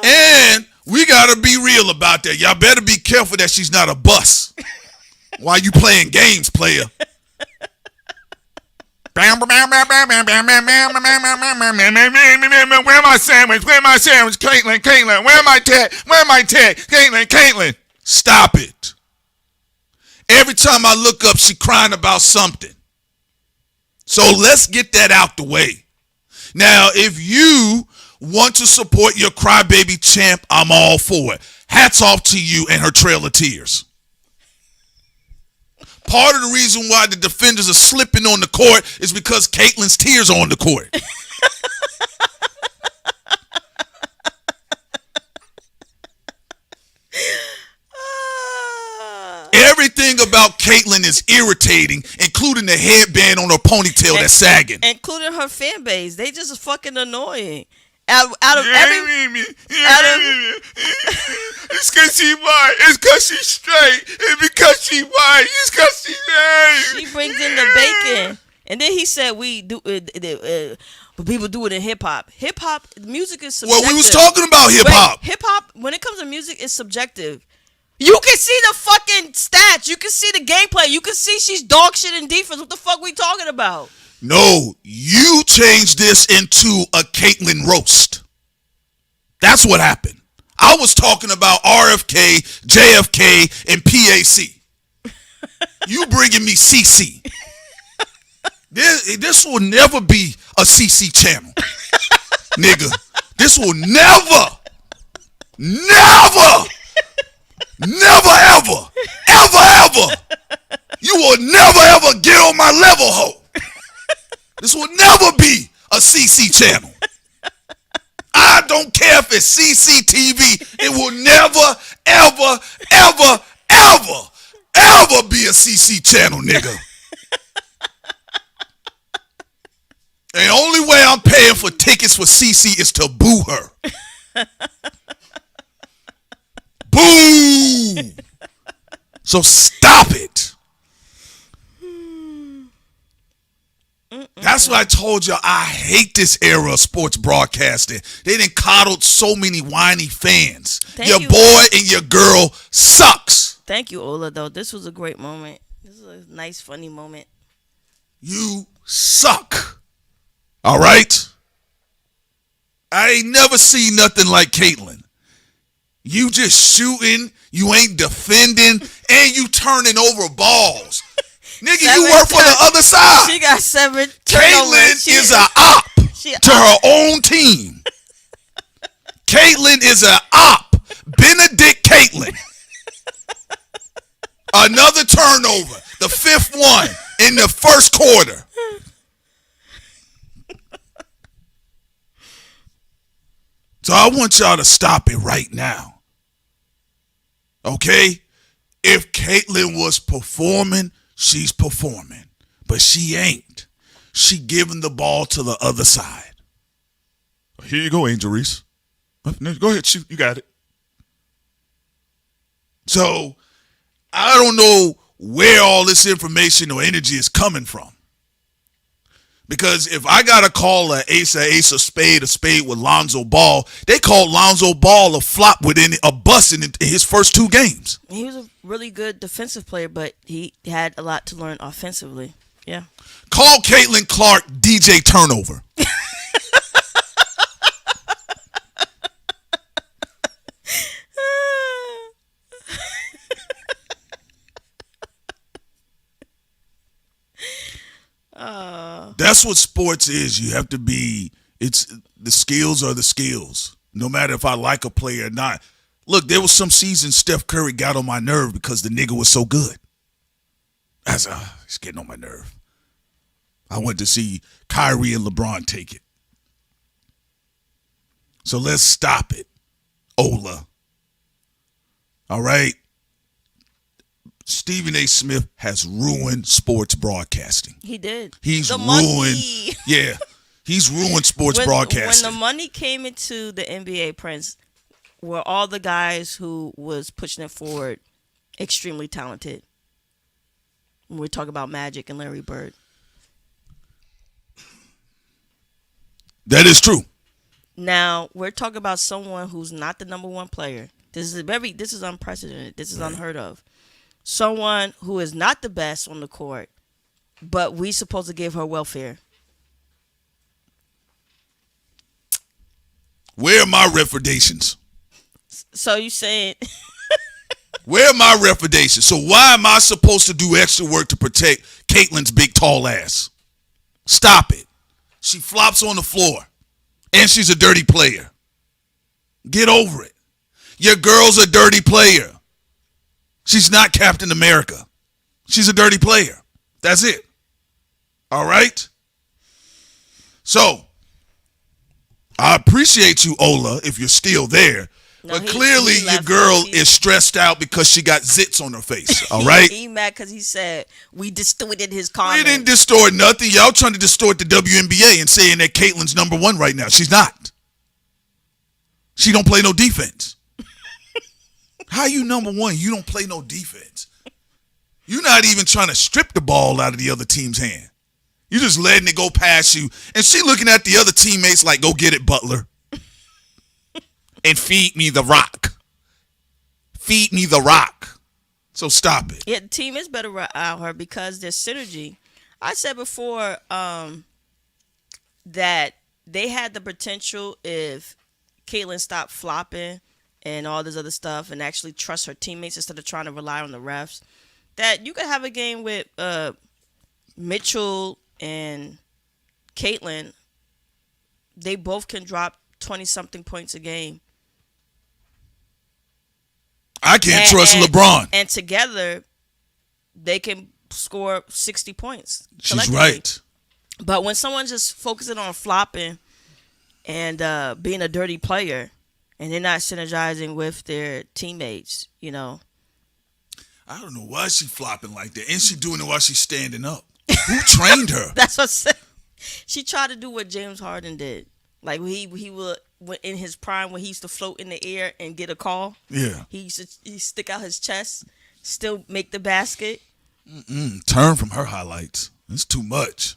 And we got to be real about that. Y'all better be careful that she's not a bus while you playing games, player. Where my sandwich? Where my sandwich? Caitlin. Where my tag? Caitlin. Stop it. Every time I look up, she crying about something. So let's get that out the way. Now, if you want to support your crybaby champ, I'm all for it. Hats off to you and her Trail of Tears. Part of the reason why the defenders are slipping on the court is because Caitlyn's tears are on the court. Everything about Caitlyn is irritating, including the headband on her ponytail that's sagging. Including her fan base. They just fucking annoying. Out of it's because she white. It's because she's straight. It's because she white. It's because she's white. She brings in the bacon. And then he said we do but people do it in hip hop. Hip hop music is subjective. Well, we was talking about hip hop. Hip hop, when it comes to music, is subjective. You can see the fucking stats. You can see the gameplay. You can see she's dog shit in defense. What the fuck we talking about? No, you changed this into a Caitlyn roast. That's what happened. I was talking about RFK, JFK, and PAC. You bringing me CC. This will never be a CC channel. Nigga, this will never, ever. You will never, ever get on my level, ho. This will never be a CC channel. I don't care if it's CCTV. It will never, ever be a CC channel, nigga. And the only way I'm paying for tickets for CC is to boo her. Boo! So stop it. That's what I told you. I hate this era of sports broadcasting. They done coddled so many whiny fans. Your boy and your girl sucks. Thank you, Ola, though. This was a great moment. This was a nice, funny moment. You suck. All right? I ain't never seen nothing like Caitlyn. You just shooting, you ain't defending, and you turning over balls. Nigga, you work for the other side. She got 7 Caitlyn is an op to her own team. Caitlyn is an op. Benedict Caitlyn. Another turnover. The 5th one in the first quarter. So I want y'all to stop it right now. Okay? If Caitlyn was performing, she's performing. But she ain't. She giving the ball to the other side. Here you go, Angel Reese. Go ahead, shoot. You got it. So, I don't know where all this information or energy is coming from. Because if I got to call an ace a spade with Lonzo Ball, they called Lonzo Ball a flop within a bust in his first 2 games. He was a really good defensive player, but he had a lot to learn offensively. Yeah. Call Caitlin Clark DJ Turnover. That's what sports is. You have to be, it's the skills are the skills. No matter if I like a player or not. Look, there was some seasons Steph Curry got on my nerve because the nigga was so good. He's getting on my nerve. I went to see Kyrie and LeBron take it. So let's stop it, Ola. All right? Stephen A. Smith has ruined sports broadcasting. He did. He's ruined. Yeah. He's ruined sports broadcasting. When the money came into the NBA, Prince, were all the guys who was pushing it forward extremely talented. When we talk about Magic and Larry Bird. That is true. Now, we're talking about someone who's not the number 1 player. This is unprecedented. This is unheard of. Someone who is not the best on the court, but we supposed to give her welfare. Where are my recommendations? So you saying... Where are my recommendations? So why am I supposed to do extra work to protect Caitlyn's big tall ass? Stop it. She flops on the floor. And she's a dirty player. Get over it. Your girl's a dirty player. She's not Captain America. She's a dirty player. That's it. All right? So, I appreciate you, Ola, if you're still there. No, but clearly your girl is stressed out because she got zits on her face. All right? He mad because he said we distorted his comment. We didn't distort nothing. Y'all trying to distort the WNBA and saying that Caitlyn's number 1 right now. She's not. She don't play no defense. How you number 1? You don't play no defense. You're not even trying to strip the ball out of the other team's hand. You're just letting it go past you. And she looking at the other teammates like, go get it, Butler. And feed me the rock. Feed me the rock. So stop it. Yeah, the team is better without her because there's synergy. I said before that they had the potential if Caitlyn stopped flopping and all this other stuff and actually trust her teammates instead of trying to rely on the refs, that you could have a game with Mitchell and Caitlyn. They both can drop 20-something points a game. I can't trust LeBron. And together, they can score 60 points. She's right. But when someone's just focusing on flopping and being a dirty player, and they're not synergizing with their teammates, you know. I don't know why she's flopping like that. And she doing it while she's standing up. Who trained her? That's what I'm saying. She tried to do what James Harden did. Like he would in his prime when he used to float in the air and get a call. Yeah. He used to stick out his chest, still make the basket. Turn from her highlights. It's too much.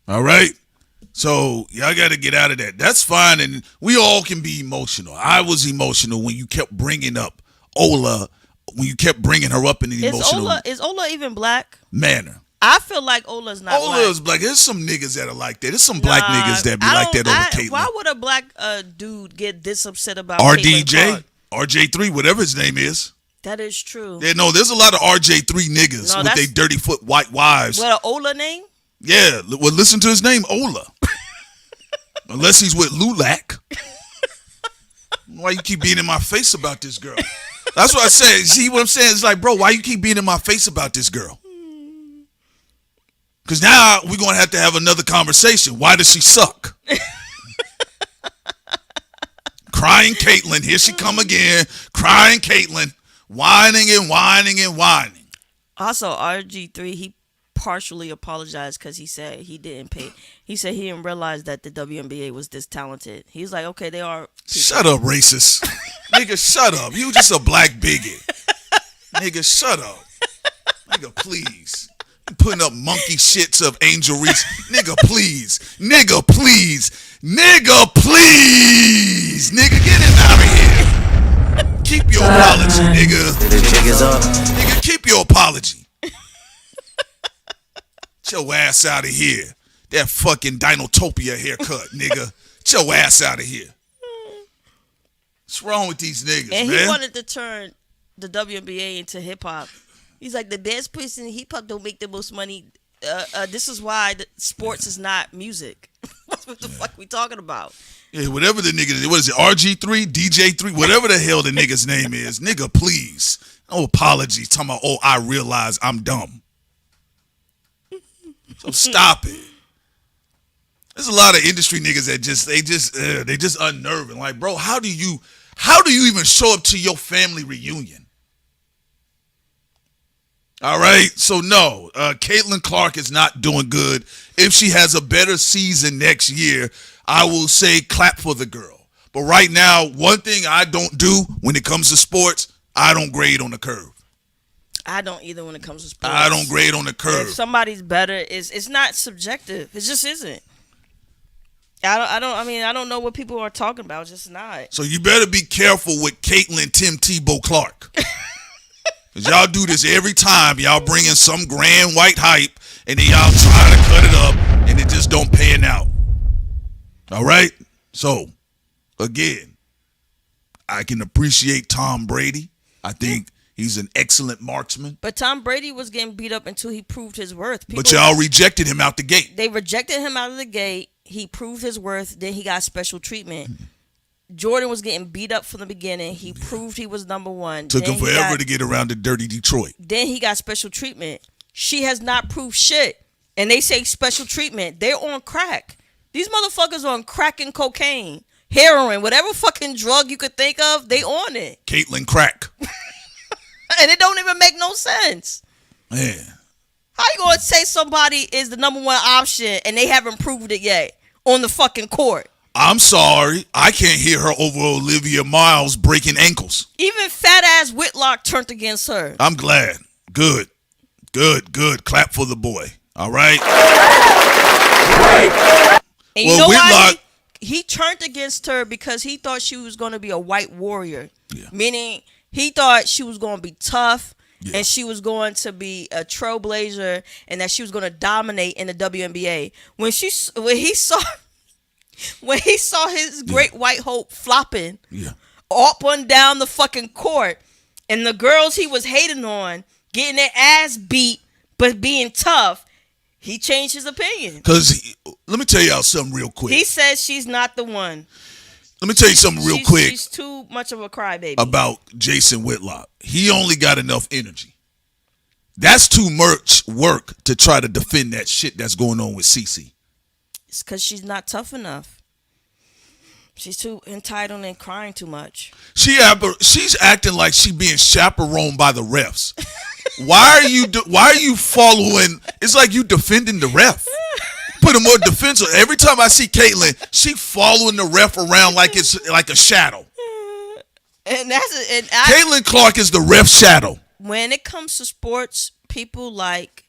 All right? So y'all got to get out of that. That's fine, and we all can be emotional. I was emotional when you kept bringing up Ola, when you kept bringing her up in an emotional Is Ola even black? manner. I feel like Ola's not Ola black. is black. There's some niggas that are like that. There's some black niggas that be like that over Caitlyn. Why would a black dude get this upset about RDJ, RJ3, whatever his name is. That is true. Yeah, no, there's a lot of RJ3 niggas with their dirty foot white wives. What, an Ola name? Yeah, well, listen to his name, Ola. Unless he's with Lulac. Why you keep being in my face about this girl? That's what I say. See what I'm saying? It's like, bro, why you keep being in my face about this girl? Because now we're going to have another conversation. Why does she suck? Crying Caitlyn. Here she come again. Crying Caitlyn. Whining and whining and whining. Also, RG3, he partially apologized because he said he didn't pay. He said he didn't realize that the WNBA was this talented. He's like, okay, they are. Shut up, racist. Nigga, shut up. You just a black bigot. Nigga, shut up. Nigga, please. You putting up monkey shits of Angel Reese. Nigga, please. Nigga, please. Nigga, please. Nigga, get it out of here. Keep your apology, nigga. Nigga, keep your apology. Get your ass out of here. That fucking Dinotopia haircut, nigga. Get your ass out of here. What's wrong with these niggas, and man? He wanted to turn the WNBA into hip hop. He's like, the best person in hip hop don't make the most money. This is why sports is not music. What the fuck we talking about? Yeah, whatever the nigga, what is it, RG3, DJ3, whatever the hell the nigga's name is. Nigga, please. No apologies. Talking about, oh, I realize I'm dumb. So stop it. There's a lot of industry niggas that they just unnerving. Like, bro, how do you even show up to your family reunion? All right, so no, Caitlin Clark is not doing good. If she has a better season next year, I will say clap for the girl. But right now, one thing I don't do when it comes to sports, I don't grade on the curve. I don't either when it comes to sports. I don't grade on the curve. If somebody's better, it's not subjective. It just isn't. I don't know what people are talking about. It's just not. So you better be careful with Caitlin Tim Tebow Clark. Because y'all do this every time. Y'all bring in some grand white hype, and then y'all try to cut it up, and it just don't pan out. All right? So, again, I can appreciate Tom Brady. I think he's an excellent marksman. But Tom Brady was getting beat up until he proved his worth. But y'all rejected him out the gate. They rejected him out of the gate. He proved his worth. Then he got special treatment. Jordan was getting beat up from the beginning. He proved he was number one. Took him forever to get around to dirty Detroit. Then he got special treatment. She has not proved shit. And they say special treatment. They're on crack. These motherfuckers are on crack and cocaine, heroin, whatever fucking drug you could think of, they on it. Caitlin Crack. And it don't even make no sense. Man. How you gonna say somebody is the number one option and they haven't proved it yet on the fucking court? I'm sorry. I can't hear her over Olivia Miles breaking ankles. Even fat ass Whitlock turned against her. I'm glad. Good. Clap for the boy. All right? And you know why he turned against her? Because he thought she was going to be a white warrior. Yeah. Meaning he thought she was going to be tough and she was going to be a trailblazer and that she was going to dominate in the WNBA. When he saw his great white hope flopping up and down the fucking court and the girls he was hating on getting their ass beat but being tough, he changed his opinion. Because let me tell y'all something real quick. He says she's not the one. Let me tell you something real quick. She's too much of a crybaby. About Jason Whitlock. He only got enough energy. That's too much work to try to defend that shit that's going on with Cece. It's because she's not tough enough. She's too entitled and crying too much. She's acting like she being chaperoned by the refs. Why are you following? It's like you defending the ref. Put a more defensive. Every time I see Caitlyn, she following the ref around like it's like a shadow. And Caitlin Clark is the ref shadow. When it comes to sports, people like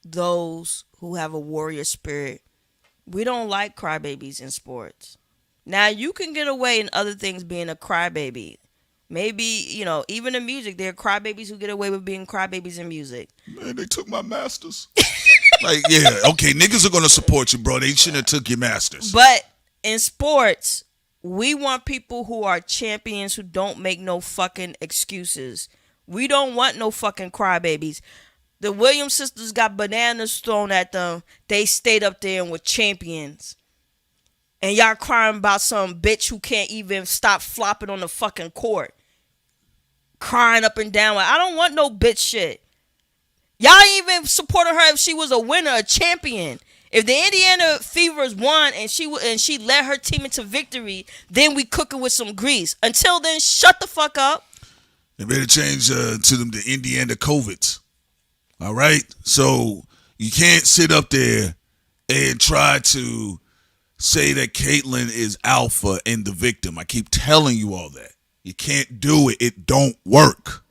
those who have a warrior spirit We don't like crybabies in sports. Now, you can get away in other things being a crybaby. Maybe, even in music, there are crybabies who get away with being crybabies in music. Man, they took my masters. Like, yeah, okay, niggas are going to support you, bro. They shouldn't have took your masters. But in sports, we want people who are champions who don't make no fucking excuses. We don't want no fucking crybabies. The Williams sisters got bananas thrown at them. They stayed up there and were champions. And y'all crying about some bitch who can't even stop flopping on the fucking court. Crying up and down. I don't want no bitch shit. Y'all ain't even supported her if she was a winner, a champion. If the Indiana Fevers won and she led her team into victory, then we cooking with some grease. Until then, shut the fuck up. They better change to them the Indiana COVIDs. All right? So you can't sit up there and try to say that Caitlyn is alpha and the victim. I keep telling you all that. You can't do it. It don't work.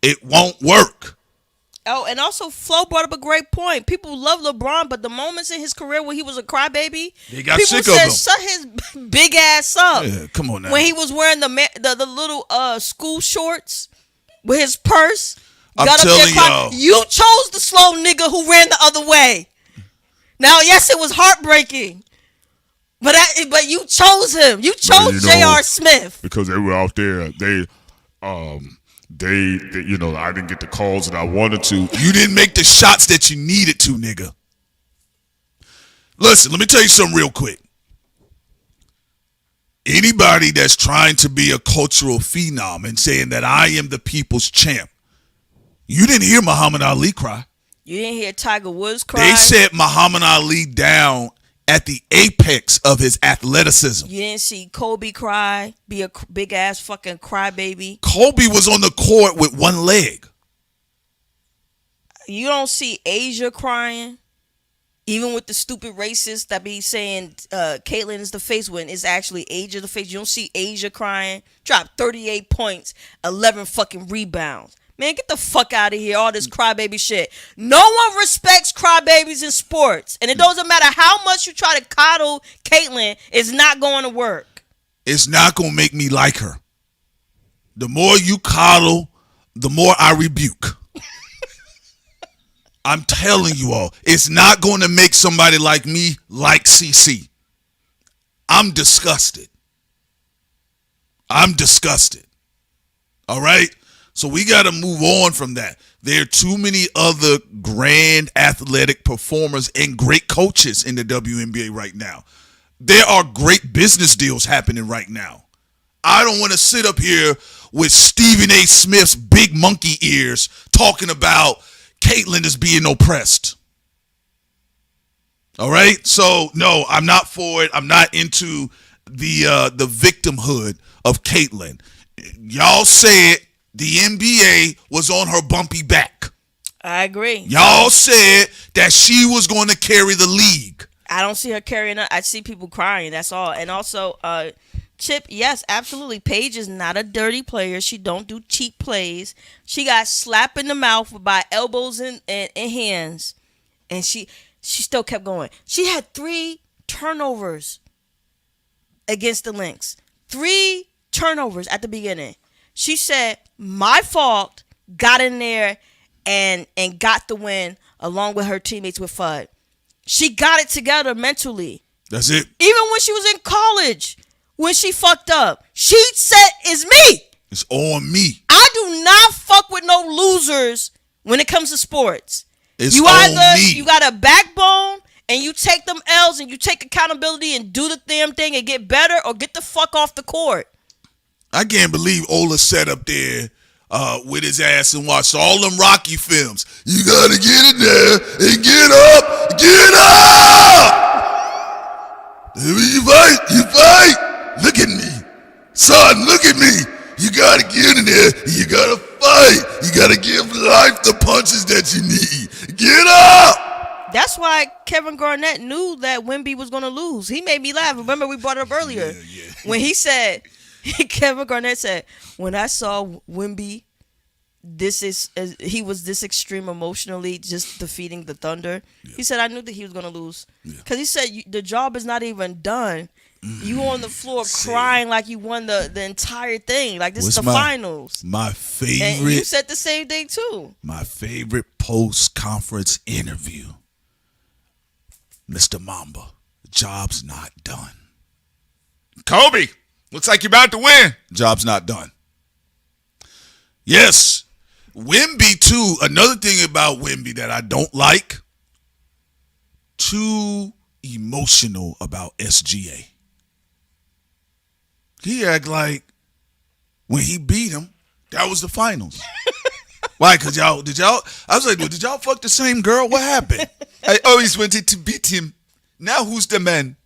It won't work. Oh, and also Flo brought up a great point. People love LeBron, but the moments in his career where he was a crybaby, they got people sick said, of him. shut his big ass up. Yeah, come on now. When he was wearing the little school shorts with his purse. I'm got up telling there crying. y'all. You chose the slow nigga who ran the other way. Now, yes, it was heartbreaking. But you chose him. You chose J.R. Smith. Because they were out there. They I didn't get the calls that I wanted to. You didn't make the shots that you needed to, nigga. Listen, let me tell you something real quick. Anybody that's trying to be a cultural phenom and saying that I am the people's champ, you didn't hear Muhammad Ali cry. You didn't hear Tiger Woods cry. They set Muhammad Ali down at the apex of his athleticism. You didn't see Kobe cry, be a big ass fucking crybaby. Kobe was on the court with one leg. You don't see Asia crying, even with the stupid racists that be saying Caitlyn is the face when it's actually Asia the face. You don't see Asia crying. Dropped 38 points, 11 fucking rebounds. Man, get the fuck out of here, all this crybaby shit. No one respects crybabies in sports. And it doesn't matter how much you try to coddle Caitlyn, it's not going to work. It's not going to make me like her. The more you coddle, the more I rebuke. I'm telling you all, it's not going to make somebody like me like CC. I'm disgusted. I'm disgusted. All right? So we got to move on from that. There are too many other grand athletic performers and great coaches in the WNBA right now. There are great business deals happening right now. I don't want to sit up here with Stephen A. Smith's big monkey ears talking about Caitlyn is being oppressed. All right? So, no, I'm not for it. I'm not into the victimhood of Caitlyn. Y'all said the NBA was on her bumpy back. I agree. Y'all said that she was going to carry the league. I don't see her carrying it. I see people crying. That's all. And also, Chip, yes, absolutely. Paige is not a dirty player. She don't do cheap plays. She got slapped in the mouth by elbows and hands. And she still kept going. She had 3 turnovers against the Lynx. 3 turnovers at the beginning. She said, my fault, got in there and got the win along with her teammates with FUD. She got it together mentally. That's it. Even when she was in college, when she fucked up, she said, it's me. It's on me. I do not fuck with no losers when it comes to sports. It's you on either me. You got a backbone and you take them L's and you take accountability and do the damn thing and get better, or get the fuck off the court. I can't believe Ola sat up there with his ass and watched all them Rocky films. You gotta get in there and get up. Get up! You fight. Look at me. Son, look at me. You gotta get in there. You gotta fight. You gotta give life the punches that you need. Get up! That's why Kevin Garnett knew that Wemby was going to lose. He made me laugh. Remember, we brought it up earlier. Yeah. When he said, Kevin Garnett said, when I saw Wemby he was this extreme emotionally, just defeating the Thunder. Yeah. He said, "I knew that he was gonna lose because he said the job is not even done. You on the floor crying like you won the entire thing. Like this is the finals." My favorite. And you said the same thing too. My favorite post-conference interview. Mr. Mamba, the job's not done. Kobe, looks like you're about to win. Job's not done. Yes, Wemby too. Another thing about Wemby that I don't like, too emotional about SGA. He act like when he beat him, that was the finals. Why? Cause I was like, did y'all fuck the same girl? What happened? I always wanted to beat him. Now who's the man?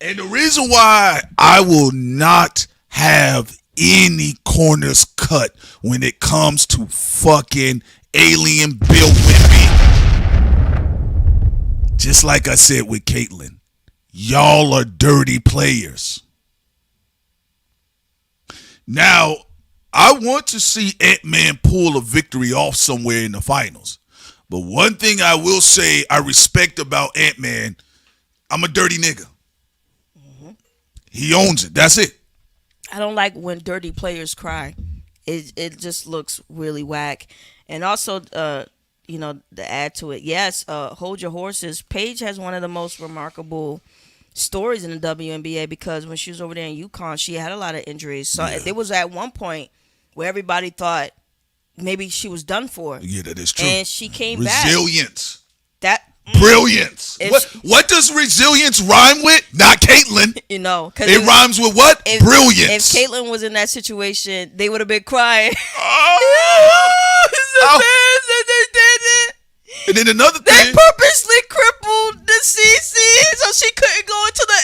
And the reason why I will not have any corners cut when it comes to fucking alien Bill Wemby. Just like I said with Caitlyn, y'all are dirty players. Now, I want to see Ant-Man pull a victory off somewhere in the finals. But one thing I will say I respect about Ant-Man, I'm a dirty nigga. Mm-hmm. He owns it. That's it. I don't like when dirty players cry. It just looks really whack. And also, to add to it, yes, hold your horses. Paige has one of the most remarkable stories in the WNBA because when she was over there in UConn, she had a lot of injuries. So there was at one point where everybody thought maybe she was done for. Yeah, that is true. And she came back. Resilience. Brilliance. What does resilience rhyme with? Not Caitlyn. It rhymes with what? Brilliance. If Caitlyn was in that situation, they would have been crying. They did it. And then another thing. They purposely crippled the CC so she couldn't go into the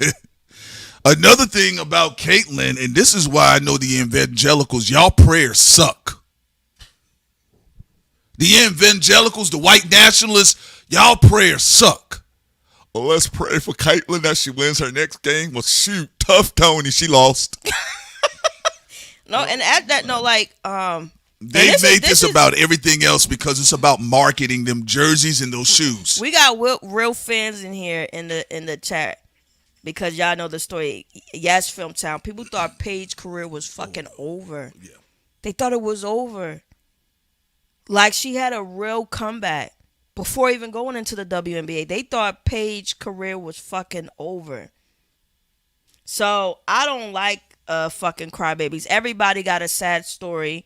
WNBA. Another thing about Caitlyn, and this is why I know the evangelicals, y'all prayers suck. The evangelicals, the white nationalists, y'all prayers suck. Well, let's pray for Caitlyn that she wins her next game. Well, shoot, tough Tony, she lost. No, and at that note, they made this about everything else because it's about marketing them jerseys and those shoes. We got real fans in here in the chat because y'all know the story. Yes, Film Town. People thought Paige's career was fucking over. Yeah. They thought it was over. Like she had a real comeback before even going into the WNBA. They thought Paige's career was fucking over. So I don't like fucking crybabies. Everybody got a sad story.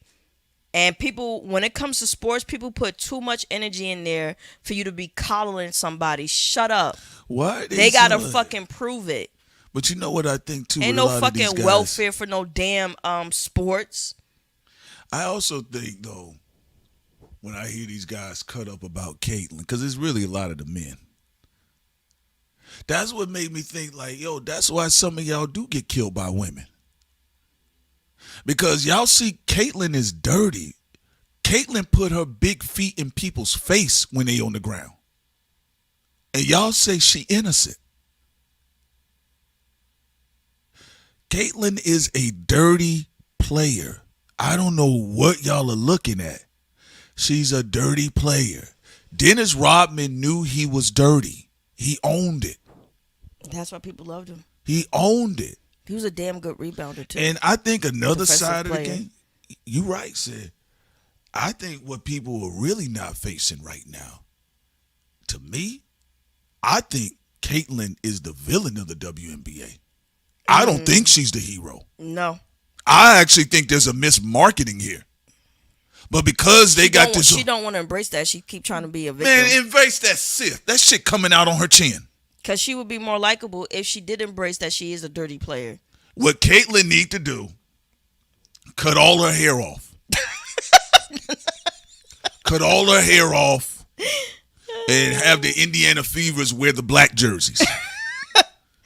And people, when it comes to sports, people put too much energy in there for you to be coddling somebody. Shut up. What? They got to fucking prove it. But you know what I think too? Ain't no fucking welfare for no damn sports. I also think, though, when I hear these guys cut up about Caitlyn, because it's really a lot of the men. That's what made me think, that's why some of y'all do get killed by women. Because y'all see Caitlyn is dirty. Caitlyn put her big feet in people's face when they on the ground. And y'all say she innocent. Caitlyn is a dirty player. I don't know what y'all are looking at. She's a dirty player. Dennis Rodman knew he was dirty. He owned it. That's why people loved him. He owned it. He was a damn good rebounder, too. And I think another side of the game, you right, Sid. I think what people are really not facing right now, to me, I think Caitlyn is the villain of the WNBA. I don't think she's the hero. No. I actually think there's a mismarketing here. But because they got this... She don't want to embrace that. She keep trying to be a victim. Man, embrace that Sith. That shit coming out on her chin. Because she would be more likable if she did embrace that she is a dirty player. What Caitlyn need to do, cut all her hair off. Cut all her hair off and have the Indiana Fevers wear the black jerseys.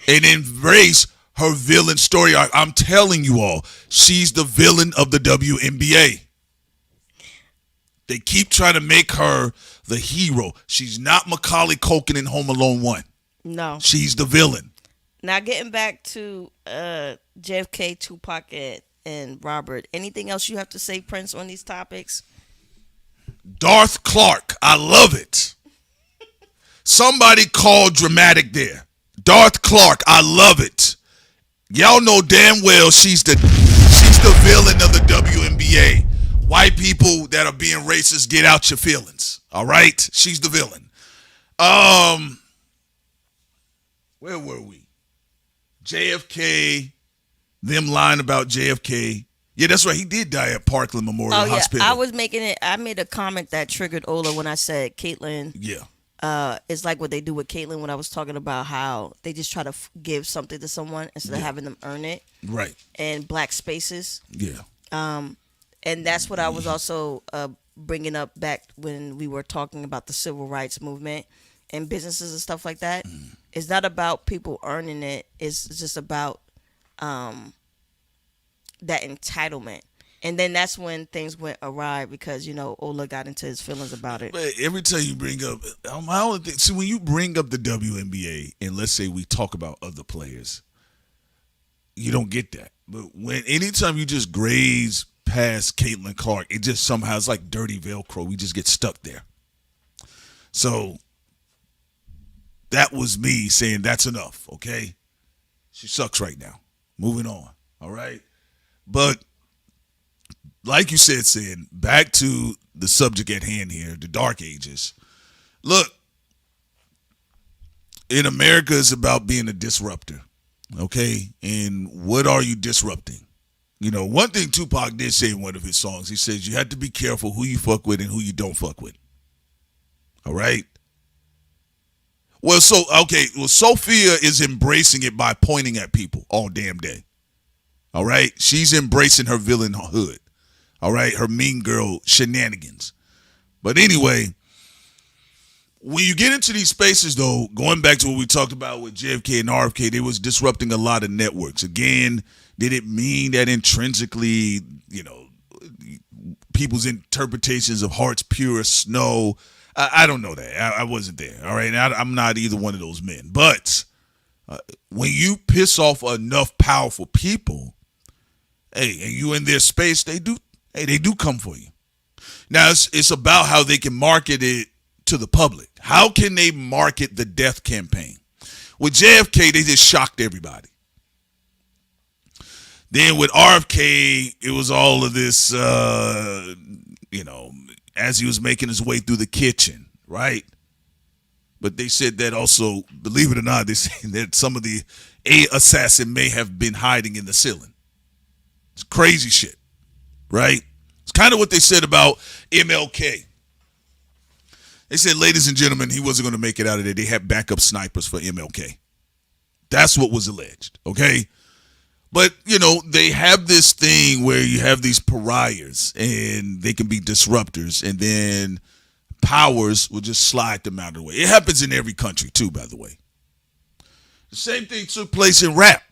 And embrace her villain story arc. I'm telling you all, she's the villain of the WNBA. They keep trying to make her the hero. She's not Macaulay Culkin in Home Alone 1. No. She's the villain. Now getting back to JFK, Tupac, and Robert. Anything else you have to say, Prince, on these topics? Darth Clark, I love it. Somebody called dramatic there. Darth Clark, I love it. Y'all know damn well she's the villain of the WNBA. White people that are being racist, get out your feelings. All right? She's the villain. Where were we? JFK, them lying about JFK. Yeah, that's right. He did die at Parkland Memorial Hospital. I made a comment that triggered Ola when I said Caitlyn. Yeah. It's like what they do with Caitlyn when I was talking about how they just try to give something to someone instead of having them earn it. Right. And black spaces. Yeah. And that's what I was also bringing up back when we were talking about the civil rights movement and businesses and stuff like that. It's not about people earning it. It's just about that entitlement. And then that's when things went awry because, Ola got into his feelings about it. But every time you bring up, see, when you bring up the WNBA and let's say we talk about other players, you don't get that. But anytime you just graze past Caitlyn Clark, it just somehow it's like dirty Velcro. We just get stuck there. So that was me saying that's enough, okay? She sucks right now. Moving on, all right? But like you said, back to the subject at hand here, the dark ages. Look, in America, it's about being a disruptor, okay? And what are you disrupting? One thing Tupac did say in one of his songs, he says you have to be careful who you fuck with and who you don't fuck with. All right? Well, Sophia is embracing it by pointing at people all damn day. All right? She's embracing her villainhood. All right? Her mean girl shenanigans. But anyway, when you get into these spaces, though, going back to what we talked about with JFK and RFK, they was disrupting a lot of networks. Again, did it mean that intrinsically, people's interpretations of Heart's Pure Snow? I don't know that. I wasn't there. All right. I'm not either one of those men. But when you piss off enough powerful people, and you in their space, they do come for you. Now it's about how they can market it to the public. How can they market the death campaign? With JFK, they just shocked everybody. Then with RFK, it was all of this, as he was making his way through the kitchen, right? But they said that also, believe it or not, they said that some of the assassin may have been hiding in the ceiling. It's crazy shit, right? It's kind of what they said about MLK. They said, ladies and gentlemen, he wasn't going to make it out of there. They had backup snipers for MLK. That's what was alleged, okay? But, they have this thing where you have these pariahs and they can be disruptors and then powers will just slide them out of the way. It happens in every country too, by the way. The same thing took place in rap.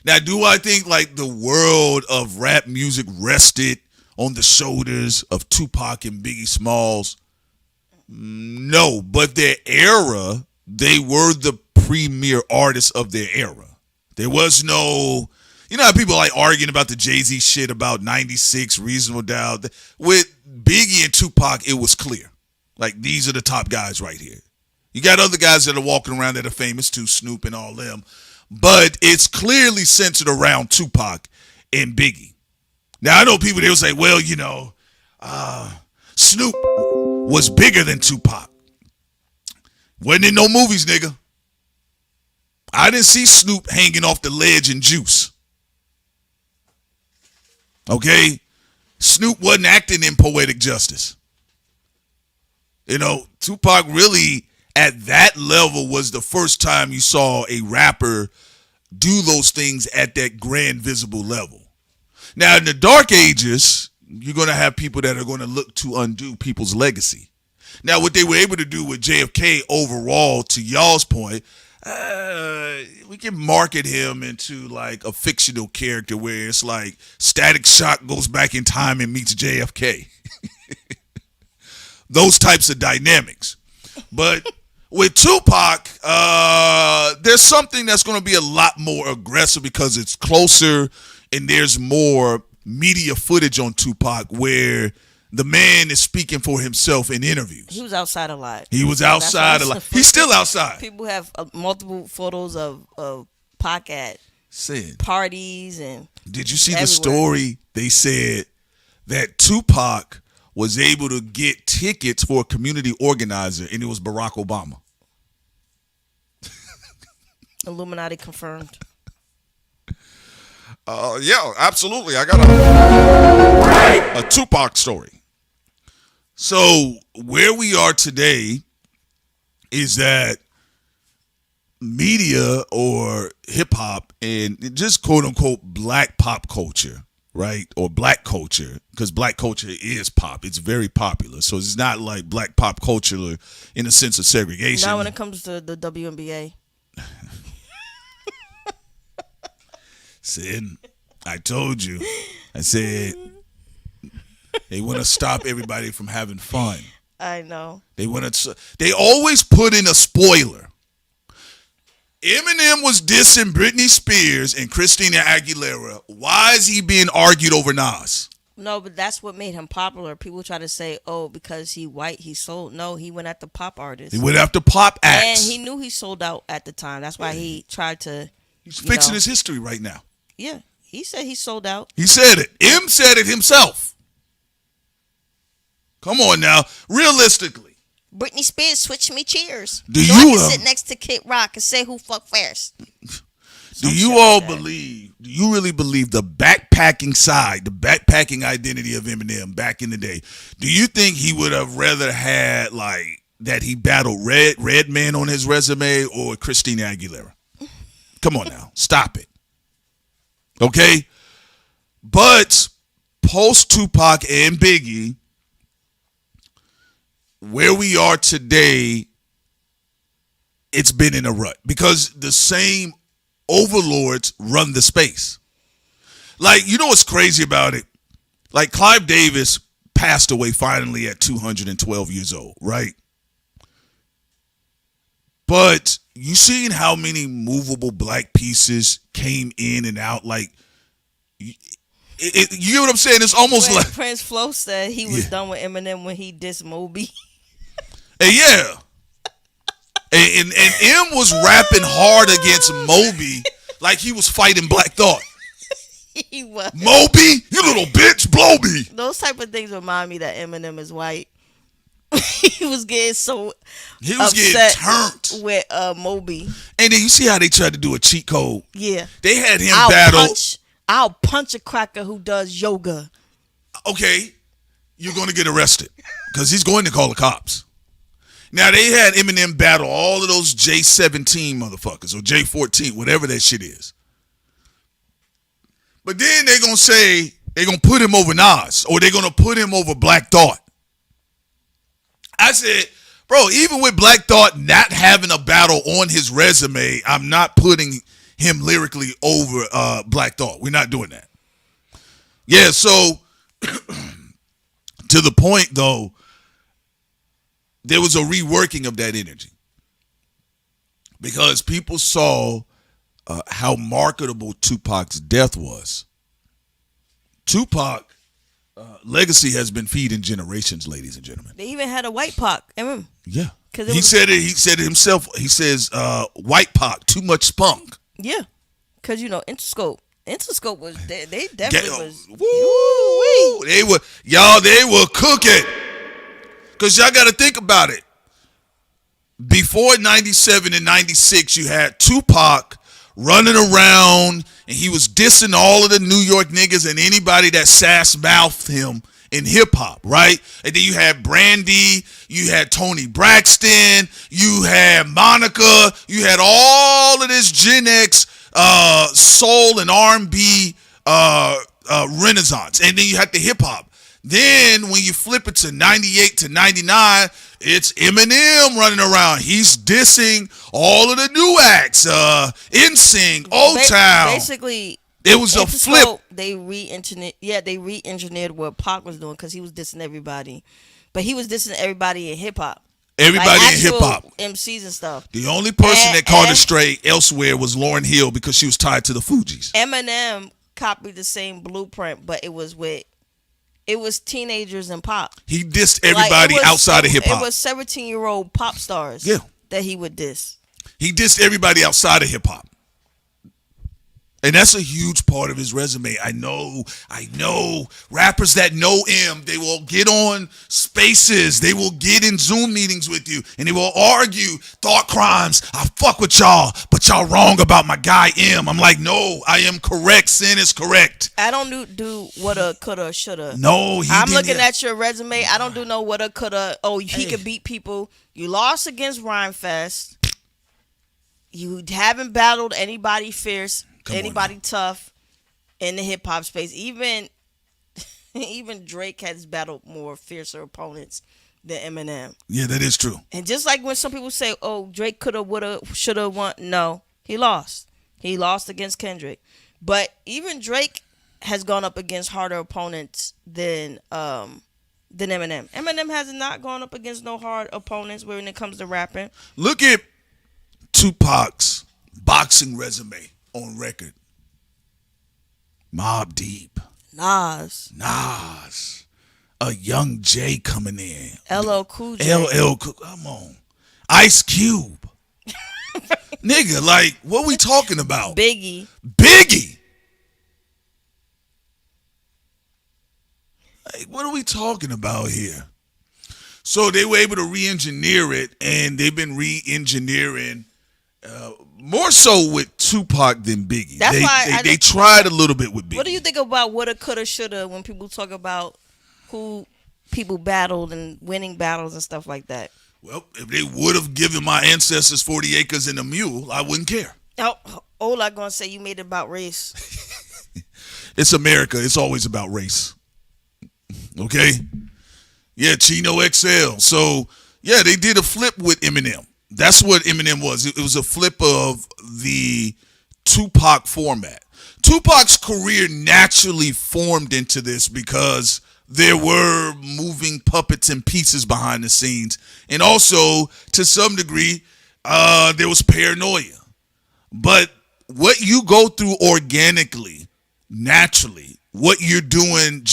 Now, do I think like the world of rap music rested on the shoulders of Tupac and Biggie Smalls? No, but their era, they were the premier artists of their era. There was no, how people like arguing about the Jay-Z shit about 96, Reasonable Doubt. With Biggie and Tupac, it was clear. Like, these are the top guys right here. You got other guys that are walking around that are famous too, Snoop and all them. But it's clearly centered around Tupac and Biggie. Now, I know people, they'll say, well, Snoop was bigger than Tupac. Wasn't in no movies, nigga. I didn't see Snoop hanging off the ledge in Juice. Okay? Snoop wasn't acting in Poetic Justice. Tupac really, at that level, was the first time you saw a rapper do those things at that grand visible level. Now, in the dark ages, you're going to have people that are going to look to undo people's legacy. Now, what they were able to do with JFK overall, to y'all's point, we can market him into like a fictional character where it's like Static Shock goes back in time and meets JFK. Those types of dynamics. But With Tupac, there's something that's going to be a lot more aggressive because it's closer and there's more media footage on Tupac where the man is speaking for himself in interviews. He was outside a lot. He was outside a lot. He's still outside. People have multiple photos of Pac at parties and. Did you see everywhere. the story? They said that Tupac was able to get tickets for a community organizer, and it was Barack Obama. Illuminati confirmed. Yeah, absolutely. I got a Tupac story. So where we are today is that media or hip hop and just quote unquote black pop culture, right? Or black culture, because black culture is pop. It's very popular. So it's not like black pop culture in the sense of segregation. Not when it comes to the WNBA. Said, I told you. I said they want to stop everybody from having fun. I know. They always put in a spoiler. Eminem was dissing Britney Spears and Christina Aguilera. Why is he being argued over Nas? No, but that's what made him popular. People try to say, oh, because he white, he sold. No, he went after pop artists. He went after pop acts. And he knew he sold out at the time. That's why he tried to. He's fixing his history right now. Yeah, he said he sold out. He said it. M said it himself. Come on now. Realistically. Britney Spears switched me cheers. Do so you I can sit next to Kid Rock and say who fucked first. Do you all believe, do you really believe the backpacking side, the backpacking identity of Eminem back in the day? Do you think he would have rather had like that he battled Redman on his resume or Christina Aguilera? Come on now. Stop it. Okay? But post Tupac and Biggie, where we are today, it's been in a rut because the same overlords run the space. Like, you know what's crazy about it? Like, Clive Davis passed away finally at 212 years old, right? But you seen how many movable black pieces came in and out? Like, you know what I'm saying? It's almost when like Prince Flo said he was done with Eminem when he dissed Moby. And yeah. And M was rapping hard against Moby like he was fighting Black Thought. He was. Moby, you little bitch, blow me. Those type of things remind me that Eminem is white. He was getting getting turned with Moby. And then you see how they tried to do a cheat code. Yeah. They had him battle. I'll punch a cracker who does yoga. Okay. You're going to get arrested because he's going to call the cops. Now, they had Eminem battle all of those J17 motherfuckers or J14, whatever that shit is. But then they're going to say they're going to put him over Nas or they're going to put him over Black Thought. I said, bro, even with Black Thought not having a battle on his resume, I'm not putting him lyrically over Black Thought. We're not doing that. Yeah, so to the point, though, there was a reworking of that energy because people saw how marketable Tupac's death was. Tupac legacy has been feeding generations, ladies and gentlemen. They even had a white Pac. Yeah. He said it himself. He says, white Pac, too much spunk. Yeah. Because, Interscope was, they definitely was. Woo! They were cooking. Because y'all got to think about it. Before 97 and 96, you had Tupac running around and he was dissing all of the New York niggas and anybody that sass-mouthed him in hip-hop, right? And then you had Brandy, you had Tony Braxton, you had Monica, you had all of this Gen X soul and R&B renaissance. And then you had the hip-hop. Then when you flip it to 98 to 99, it's Eminem running around. He's dissing all of the new acts, NSYNC, O-Town. Basically, it was a flip. They re-engineered what Pac was doing because he was dissing everybody. But he was dissing everybody in hip-hop. Everybody in hip hop. MCs and stuff. The only person that caught it straight elsewhere was Lauryn Hill because she was tied to the Fugees. Eminem copied the same blueprint, but it was teenagers and pop. He dissed everybody outside of hip hop. It was 17-year-old pop stars. That he would diss. He dissed everybody outside of hip hop. And that's a huge part of his resume. I know. Rappers that know him, they will get on spaces. They will get in Zoom meetings with you. And they will argue thought crimes. I fuck with y'all, but y'all wrong about my guy M. I'm like, no, I am correct. Sin is correct. I don't do woulda, coulda, shoulda. No, I'm looking at your resume. I don't do no woulda, coulda. Oh, he could beat people. You lost against Rhymefest. You haven't battled anybody fierce. Anybody tough in the hip hop space. Even Drake has battled more fiercer opponents than Eminem. Yeah, that is true. And just like when some people say, "Oh, Drake coulda, woulda, shoulda won," no, he lost. He lost against Kendrick. But even Drake has gone up against harder opponents than Eminem. Eminem has not gone up against no hard opponents when it comes to rapping. Look at Tupac's boxing resume. On record, Mobb Deep, Nas, a Young J coming in, LL Cool J, come on, Ice Cube, nigga, like what we talking about? Biggie, like what are we talking about here? So they were able to re-engineer it, and they've been re-engineering. More so with Tupac than Biggie. That's why they tried a little bit with Biggie. What do you think about woulda, coulda, shoulda when people talk about who people battled and winning battles and stuff like that? Well, if they would have given my ancestors 40 acres and a mule, I wouldn't care. Oh, I'm gonna say you made it about race. It's America. It's always about race. Okay? Yeah, Chino XL. So, yeah, they did a flip with Eminem. That's what Eminem was. It was a flip of the Tupac format. Tupac's career naturally formed into this because there were moving puppets and pieces behind the scenes. And also, to some degree, there was paranoia. But what you go through organically, naturally, what you're doing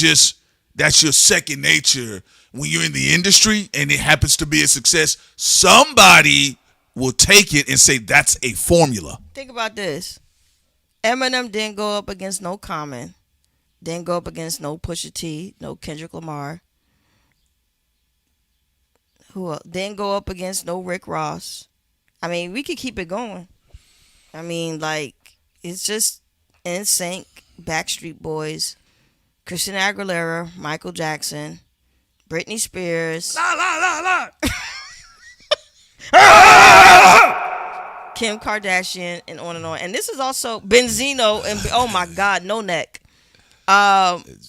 that's your second nature. When you're in the industry and it happens to be a success, somebody will take it and say that's a formula. Think about this. Eminem didn't go up against no Common. Didn't go up against no Pusha T, no Kendrick Lamar. Who else? Didn't go up against no Rick Ross. I mean, we could keep it going. I mean, like, it's just NSYNC, Backstreet Boys, Christina Aguilera, Michael Jackson, Britney Spears, Kim Kardashian, and on and on. And this is also Benzino and oh my God, No Neck.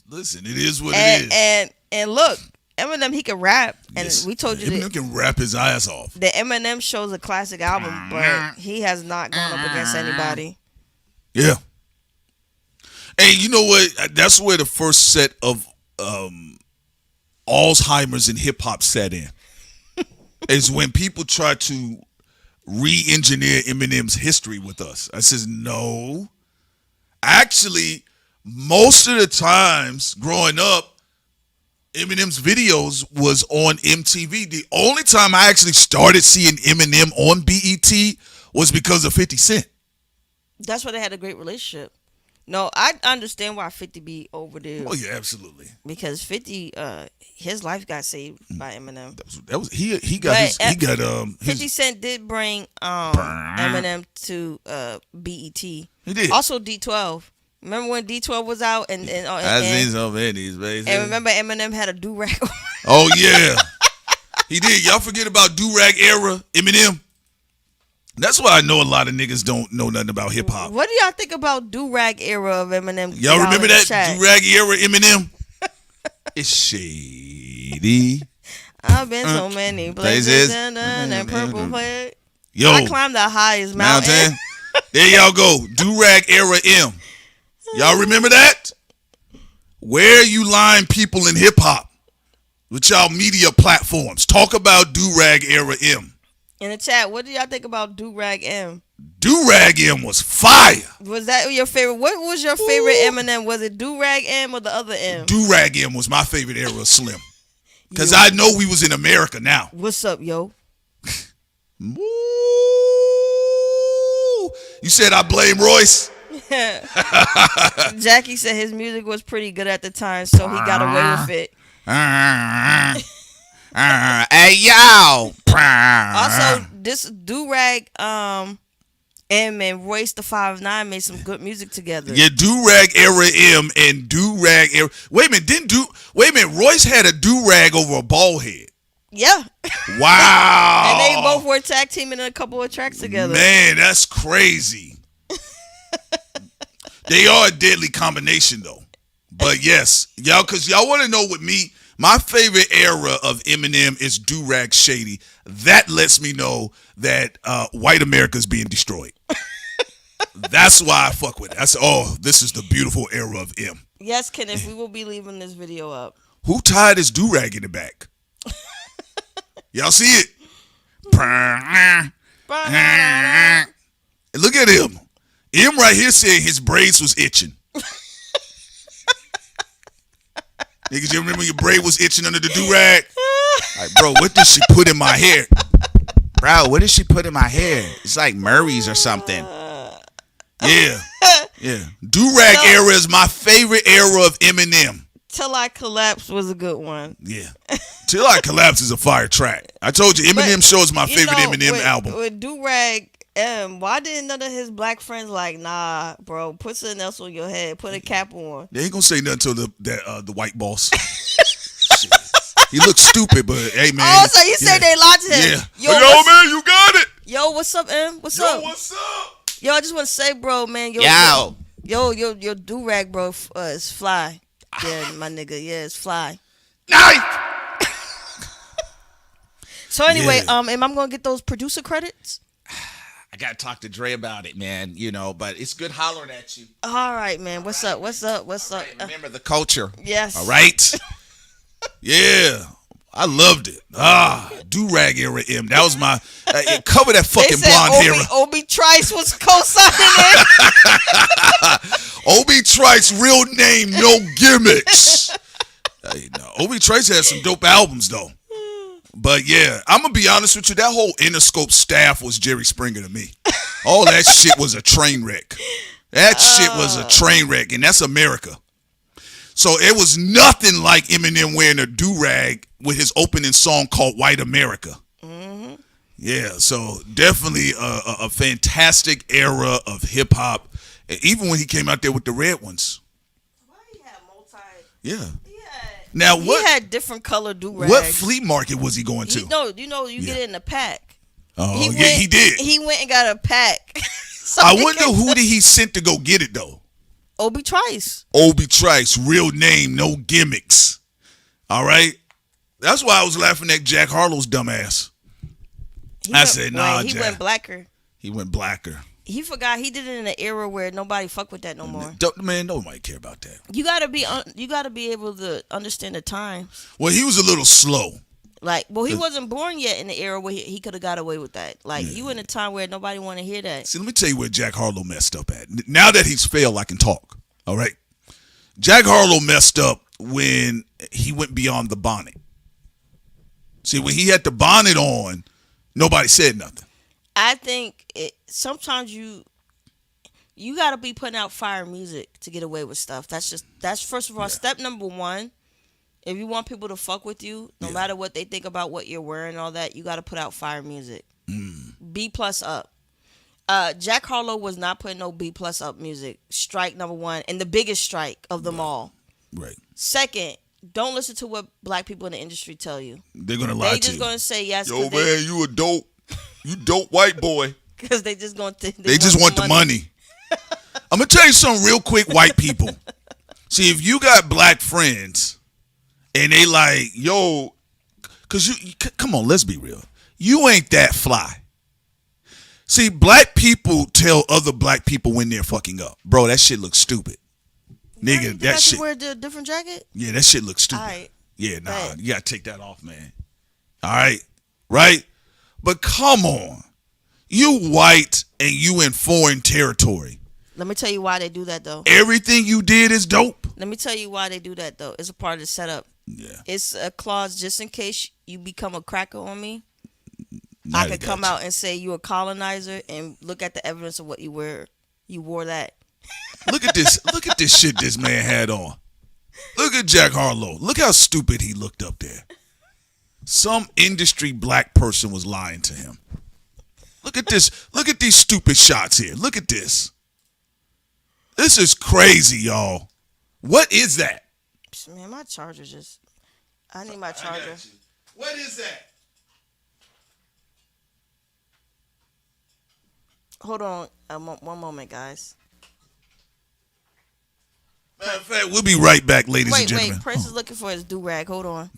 Listen, it is what it is. And look, Eminem, he can rap, and yes, we told you Eminem can rap his ass off. The Eminem Show's a classic album, but he has not gone up against anybody. Yeah. And you know what? That's where the first set of Alzheimer's in hip hop set in. Is when people try to re-engineer Eminem's history with us. I says, no. Actually, most of the times growing up, Eminem's videos was on MTV. The only time I actually started seeing Eminem on BET was because of 50 Cent. That's why they had a great relationship. No, I understand why 50 be over there. Oh yeah, absolutely. Because 50, his life got saved by Eminem. That was he got his 50 Cent did bring Eminem to BET. He did. Also D12. Remember when D12 was out and I seen so many, baby. And remember Eminem had a do-rag. Oh yeah, he did. Y'all forget about do-rag era Eminem. That's why I know a lot of niggas don't know nothing about hip hop. What do y'all think about do-rag era of Eminem? Y'all remember that do-rag era Eminem? It's shady. I've been so many places and purple play. Yo, I climbed the highest mountain. There y'all go. Do-rag era M. Y'all remember that? Where you line people in hip hop? with y'all media platforms. Talk about Do-Rag era M. In the chat, what do y'all think about Do-Rag M? Do-Rag M was fire. Was that your favorite? What was your favorite Eminem? Was it Do-Rag M or the other M? Do-Rag M was my favorite era of Slim. Because I know we was in America now. What's up, yo? Ooh. You said I blame Royce? Jackie said his music was pretty good at the time, so he got away with it. Hey, yo. Also, this Do-Rag M and Royce the 5'9" made some good music together. Yeah, Do-Rag era M and Do-Rag era. Wait a minute, Royce had a do-rag over a bald head. Yeah. Wow. And they both were tag teaming in a couple of tracks together. Man, that's crazy. They are a deadly combination, though. But yes, y'all, because y'all want to know with me, my favorite era of Eminem is Do-Rag Shady. That lets me know that white America's being destroyed. That's why I fuck with it. This is the beautiful era of M. Yes, Kenneth, we will be leaving this video up. Who tied his do-rag in the back? Y'all see it? Look at him. M right here saying his braids was itching. Niggas, you remember your braid was itching under the do-rag? Like, bro, what did she put in my hair? Bro, what did she put in my hair? It's like Murray's or something. Yeah. Do-rag era is my favorite era of Eminem. Till I Collapse was a good one. Yeah. Till I Collapse is a fire track. I told you, Eminem Show is my favorite Eminem album. With Do-Rag M, why didn't none of his black friends like, nah, bro, put something else on your head, put a cap on? They ain't gonna say nothing to the white boss. Shit. He looks stupid, but hey, man. Oh, so you say they lied to him? Yeah. Yo, man, you got it. Yo, what's up, M? What's up? What's up? Yo, I just want to say, bro, man. Your do-rag, bro, is fly. Yeah, my nigga. Yeah, it's fly. Nice. So anyway, am I gonna get those producer credits? I gotta talk to Dre about it, man. You know, but it's good hollering at you. All right, man. What's up? What's up? What's up? Remember the culture. Yes. All right. Yeah. I loved it. Do-rag era M. That was my cover that fucking blonde hair. Obi Trice was co-signing it. Obi Trice, real name, no gimmicks. Obi Trice had some dope albums though. But yeah, I'm gonna be honest with you. That whole Interscope staff was Jerry Springer to me. All that shit was a train wreck. That shit was a train wreck, and that's America. So it was nothing like Eminem wearing a do-rag with his opening song called White America. Mm-hmm. Yeah, so definitely a fantastic era of hip-hop. Even when he came out there with the red ones. Why he had multi... Yeah. Now what? He had different color do-rags. What flea market was he going to? You get it in a pack. Oh, he did. He went and got a pack. I wonder who did he send to go get it, though? Obi Trice. Obi Trice, real name, no gimmicks. All right? That's why I was laughing at Jack Harlow's dumbass. I said, nah, Jack. He went blacker. He went blacker. He forgot he did it in an era where nobody fuck with that no more. Man, nobody care about that. You gotta be able to understand the times. Well, he was a little slow. He wasn't born yet in the era where he could have got away with that. You in a time where nobody want to hear that. See, let me tell you where Jack Harlow messed up at. Now that he's failed, I can talk. All right. Jack Harlow messed up when he went beyond the bonnet. See, when he had the bonnet on, nobody said nothing. I think sometimes you got to be putting out fire music to get away with stuff. That's first of all, step number one. If you want people to fuck with you, no matter what they think about what you're wearing and all that, you got to put out fire music. B+ up. Jack Harlow was not putting no B+ up music. Strike number one, and the biggest strike of them all. Right. Second, don't listen to what black people in the industry tell you. They're going to lie to you. They just going to say yes. Yo, man, you a dope. You dope white boy. Because they just going to. They just want the money. I'm going to tell you something real quick, white people. See, if you got black friends and they like, yo, because come on, let's be real. You ain't that fly. See, black people tell other black people when they're fucking up. Bro, that shit looks stupid. Nigga, that shit. Wear the different jacket? Yeah, that shit looks stupid. All right. Yeah, nah, Right. you gotta take that off, man. All right, right? But come on, you white and you in foreign territory. Let me tell you why they do that, though. Everything you did is dope. Let me tell you why they do that, though. It's a part of the setup. Yeah, It's a clause just in case you become a cracker on me. now I they could got come you. out and say you a colonizer and look at the evidence of what you wear. You wore that. Look at this. Look at this shit this man had on. Look at Jack Harlow. Look how stupid he looked up there. Some industry black person was lying to him. Look at this. Look at these stupid shots here. Look at this. This is crazy, y'all. What is that? Man, my charger just... I need my charger. What is that? Hold on one moment, guys. Matter of fact, we'll be right back, ladies and Wait, gentlemen. Prince is looking for his do-rag. Hold on.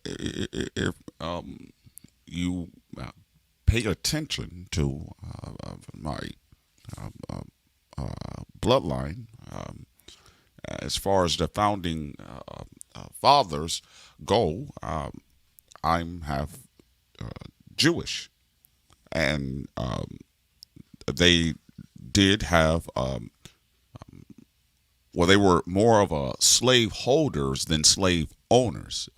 If you pay attention to my bloodline, as far as the founding fathers go, I'm half Jewish, and they did have well, they were more of a slave holders than slave owners.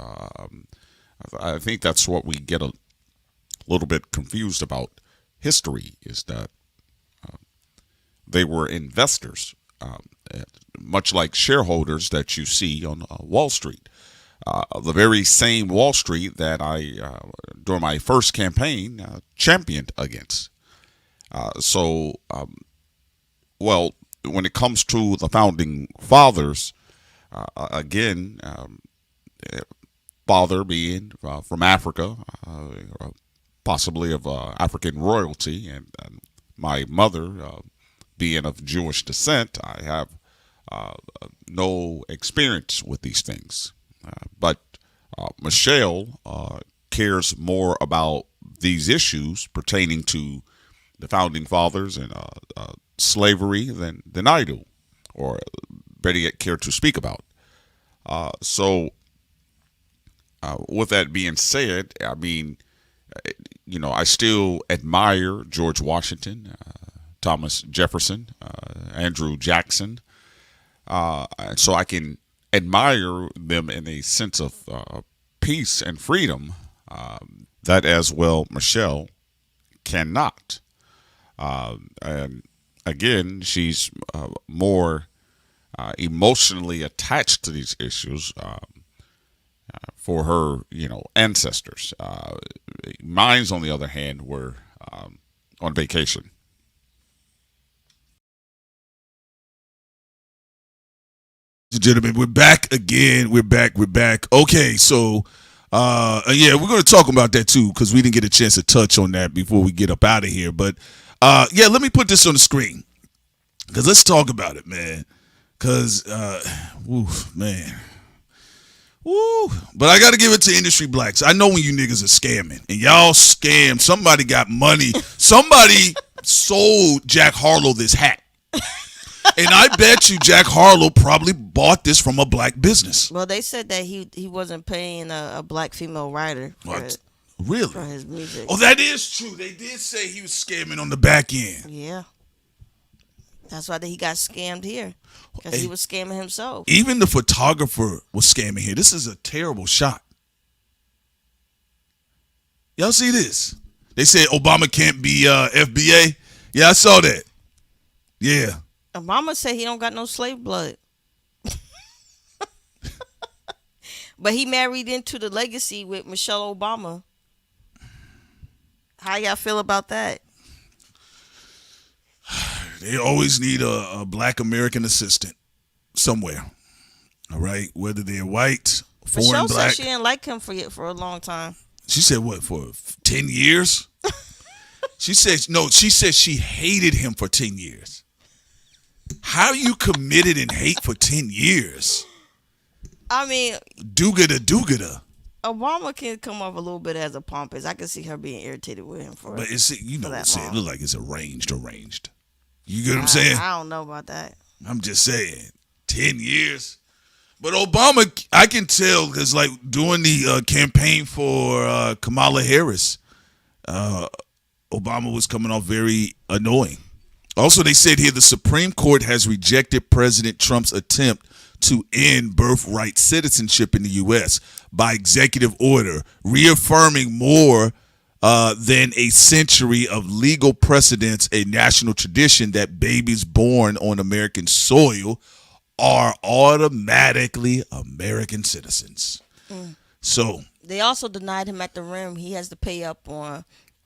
I think that's what we get a little bit confused about history, is that they were investors, much like shareholders that you see on Wall Street. The very same Wall Street that I, during my first campaign, championed against. Well, when it comes to the founding fathers, again, father being from Africa, possibly of African royalty, and my mother being of Jewish descent, I have no experience with these things. But Michelle cares more about these issues pertaining to the founding fathers and slavery than I do, or better yet, care to speak about. With that being said, I mean, I still admire George Washington, Thomas Jefferson, Andrew Jackson, so I can admire them in a sense of peace and freedom that as well Michelle cannot. And again, she's more emotionally attached to these issues for her, ancestors. Mine's, on the other hand, were on vacation. Gentlemen, we're back again. We're back. Okay, so yeah, we're going to talk about that too, because we didn't get a chance to touch on that before we get up out of here. But yeah, let me put this on the screen, because let's talk about it, man. Because man, but I got to give it to industry blacks. I know when you niggas are scamming, and y'all scam. Somebody got money. Somebody sold Jack Harlow this hat. And I bet you Jack Harlow probably bought this from a black business. Well, they said that he wasn't paying a black female writer Really? for his music. Oh, that is true. They did say he was scamming on the back end. Yeah. That's why he got scammed here, because he was scamming himself. Even the photographer was scamming here. This is a terrible shot. Y'all see this? They said Obama can't be FBA. Yeah, I saw that. Yeah. Obama said he don't got no slave blood. But he married into the legacy with Michelle Obama. How y'all feel about that? They always need a black American assistant somewhere. All right? Whether they're white, foreign, Michelle black. said she didn't like him for a long time. She said what, for 10 years? She said she hated him for 10 years. How you committed and hate for 10 years? I mean, Do-gooda. Obama can come off a little bit as a pompous. I can see her being irritated with him for. But it's you know for what I'm that saying. It long. look like it's arranged. You get what I'm saying? I don't know about that. I'm just saying, 10 years. But Obama, I can tell, because like during the campaign for Kamala Harris, Obama was coming off very annoying. Also, they said here the Supreme Court has rejected President Trump's attempt to end birthright citizenship in the U.S. by executive order, reaffirming more than a century of legal precedents, a national tradition that babies born on American soil are automatically American citizens. So They also denied him at the rim. He has to pay up on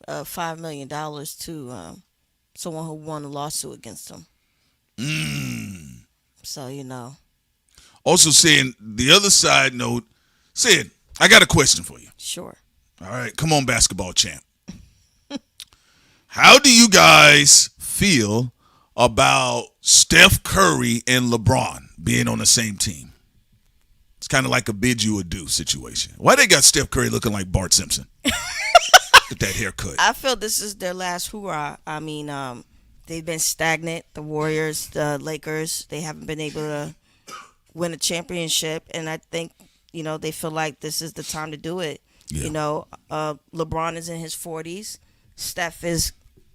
$5 million to someone who won a lawsuit against him. So, you know. also saying the other side note, said, I got a question for you. Sure. All right, come on, basketball champ. How do you guys feel about Steph Curry and LeBron being on the same team? It's kind of like a bid you a do situation. Why they got Steph Curry looking like Bart Simpson? With that haircut. I feel this is their last hurrah. I mean, they've been stagnant. The Warriors, the Lakers, they haven't been able to win a championship. And I think, they feel like this is the time to do it. Yeah. LeBron is in his 40s. Steph is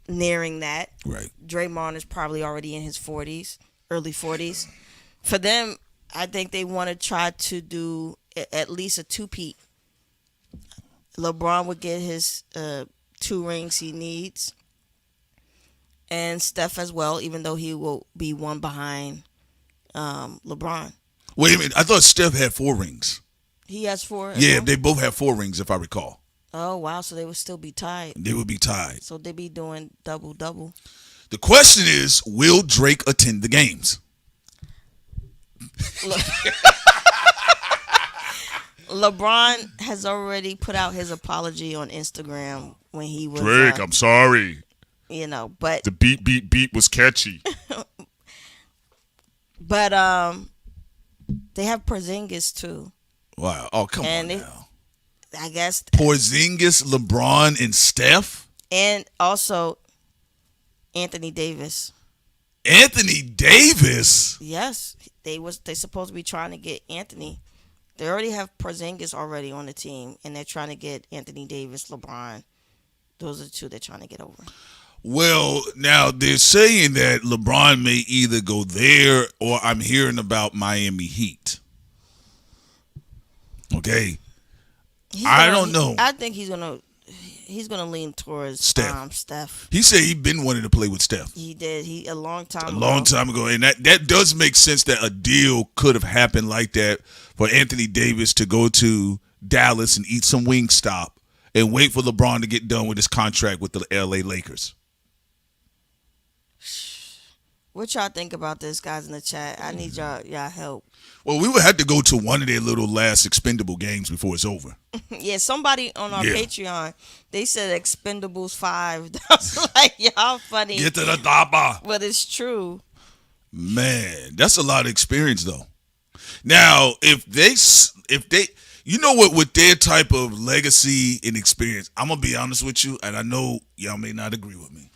nearing that. Right. Draymond is probably already in his 40s, early 40s. For them, I think they want to try to do at least a two-peat. LeBron would get his 2 rings he needs. And Steph as well, even though he will be one behind LeBron. Wait a minute. I thought Steph had 4 rings. He has 4? Yeah, they both have 4 rings, if I recall. Oh, wow. So they would still be tied. They would be tied. So they'd be doing double-double. The question is, will Drake attend the games? LeBron has already put out his apology on Instagram when he was Drake, I'm sorry. But The beat was catchy. but they have Porzingis too. Wow. Oh, come on now. I guess Porzingis, LeBron, and Steph? and also Anthony Davis. Anthony Davis? Yes, they supposed to be trying to get Anthony. They already have Porzingis already on the team, and they're trying to get Anthony Davis, LeBron. Those are the 2 they're trying to get over. Well, now they're saying that LeBron may either go there or I'm hearing about Miami Heat. Okay. I don't know. I think he's gonna lean towards Steph. He said he'd been wanting to play with Steph. He did. A long time ago. And that does make sense that a deal could have happened like that for Anthony Davis to go to Dallas and eat some Wingstop and wait for LeBron to get done with his contract with the LA Lakers. What y'all think about this, guys, in the chat? I need y'all help. Well, we would have to go to one of their little last expendable games before it's over. Yeah, somebody on our Patreon, they said Expendables 5. That's like, y'all funny. Get to the daba. But it's true. Man, that's a lot of experience, though. Now, if they, with their type of legacy and experience, I'm going to be honest with you, and I know y'all may not agree with me.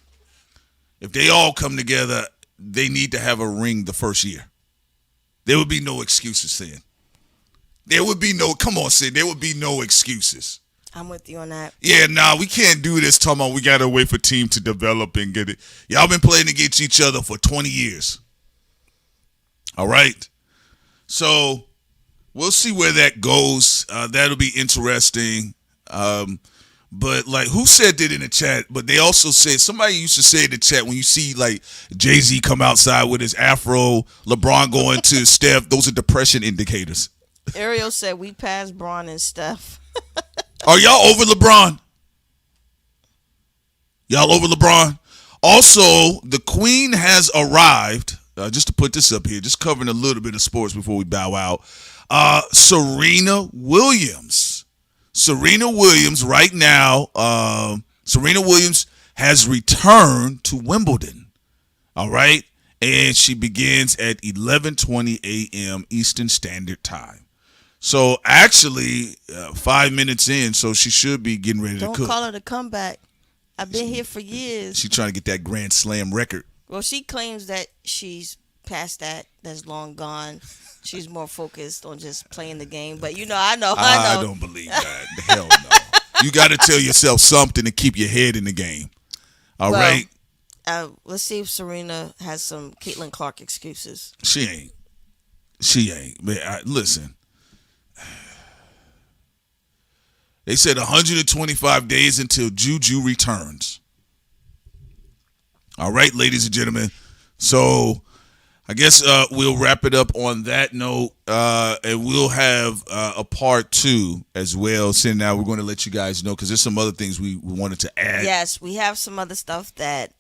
If they all come together, they need to have a ring the first year. There would be no excuses, Sid. There would be no excuses. I'm with you on that. Yeah, we can't do this talking about we got to wait for team to develop and get it. Y'all been playing against each other for 20 years. All right? So we'll see where that goes. That'll be interesting. But like, who said that in the chat? But they also said, somebody used to say in the chat, when you see like Jay-Z come outside with his afro, LeBron going to Steph, those are depression indicators. Ariel said we passed Braun and Steph. Are y'all over LeBron? Y'all over LeBron? Also, the Queen has arrived. Just to put this up here, just covering a little bit of sports before we bow out. Serena Williams. Serena Williams right now, Serena Williams has returned to Wimbledon, all right? And she begins at 11:20 a.m. Eastern Standard Time. So actually, 5 minutes in, so she should be getting ready to Don't cook. call it a comeback. I've been here for years. She's trying to get that Grand Slam record. Well, she claims that she's past that. That's long gone. She's more focused on just playing the game. But I know. I don't believe that. Hell no. You got to tell yourself something to keep your head in the game. All right. Let's see if Serena has some Caitlin Clark excuses. She ain't. Man, listen. They said 125 days until Juju returns. All right, ladies and gentlemen. So I guess we'll wrap it up on that note, and we'll have a part 2 as well. So now we're going to let you guys know because there's some other things we wanted to add. Yes, we have some other stuff that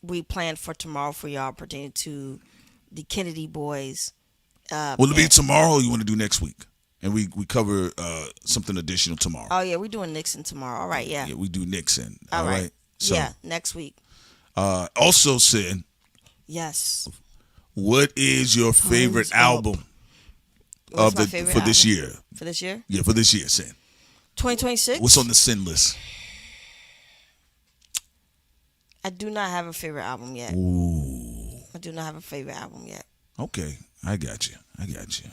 we planned for tomorrow for y'all pertaining to the Kennedy boys. Will it be tomorrow or you want to do next week? And we cover something additional tomorrow. Oh, yeah, we're doing Nixon tomorrow. All right, yeah. Yeah, we do Nixon. All right. So, yeah, next week. Also, Sin. Yes. What is your favorite album for this year? For this year? Yeah, for this year, Sin. 2026? What's on the Sin list? I do not have a favorite album yet. Ooh. I do not have a favorite album yet. Okay, I got you.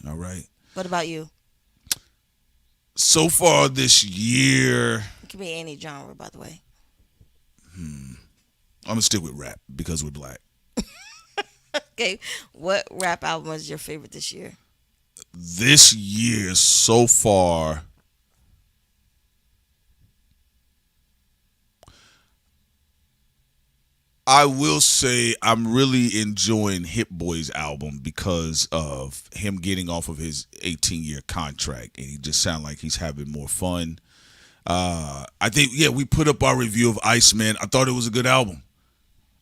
All right. What about you? So far this year, It could be any genre, by the way. I'm gonna stick with rap because we're black. Okay, what rap album was your favorite this year? This year so far, I will say I'm really enjoying Hit Boy's album because of him getting off of his 18-year contract, and he just sounds like he's having more fun. I think, we put up our review of Iceman. I thought it was a good album.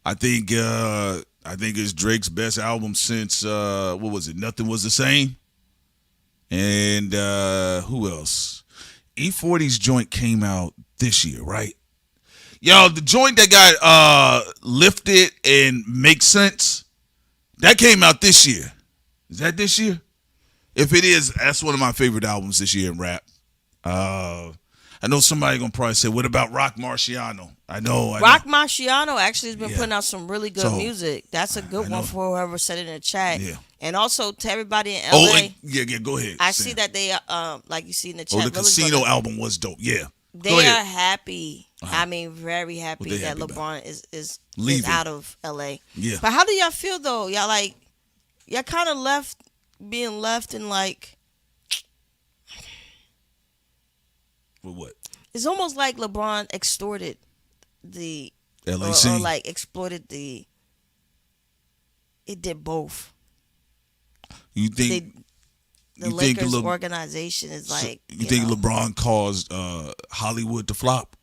I think it's Drake's best album since what was it? Nothing Was the Same. And who else? E40's joint came out this year, right? Yo, the joint that got Lifted and Make Sense, that came out this year. Is that this year? If it is, that's one of my favorite albums this year in rap. I know somebody gonna probably say, "What about Rock Marciano?" I know. Rock Marciano actually has been putting out some really good music. That's a good one for whoever said it in the chat. Yeah. And also to everybody in LA. Oh, yeah, go ahead. I Sam. see that they like you see in the chat. Oh, the Casino album was dope. Yeah. They are happy. I mean, very happy that LeBron is out of LA. Yeah. But how do y'all feel though? Y'all kind of being left in like. With what? It's almost like LeBron extorted the LAC. or like exploited the. It did both. You think the Lakers organization is like. You think LeBron caused Hollywood to flop?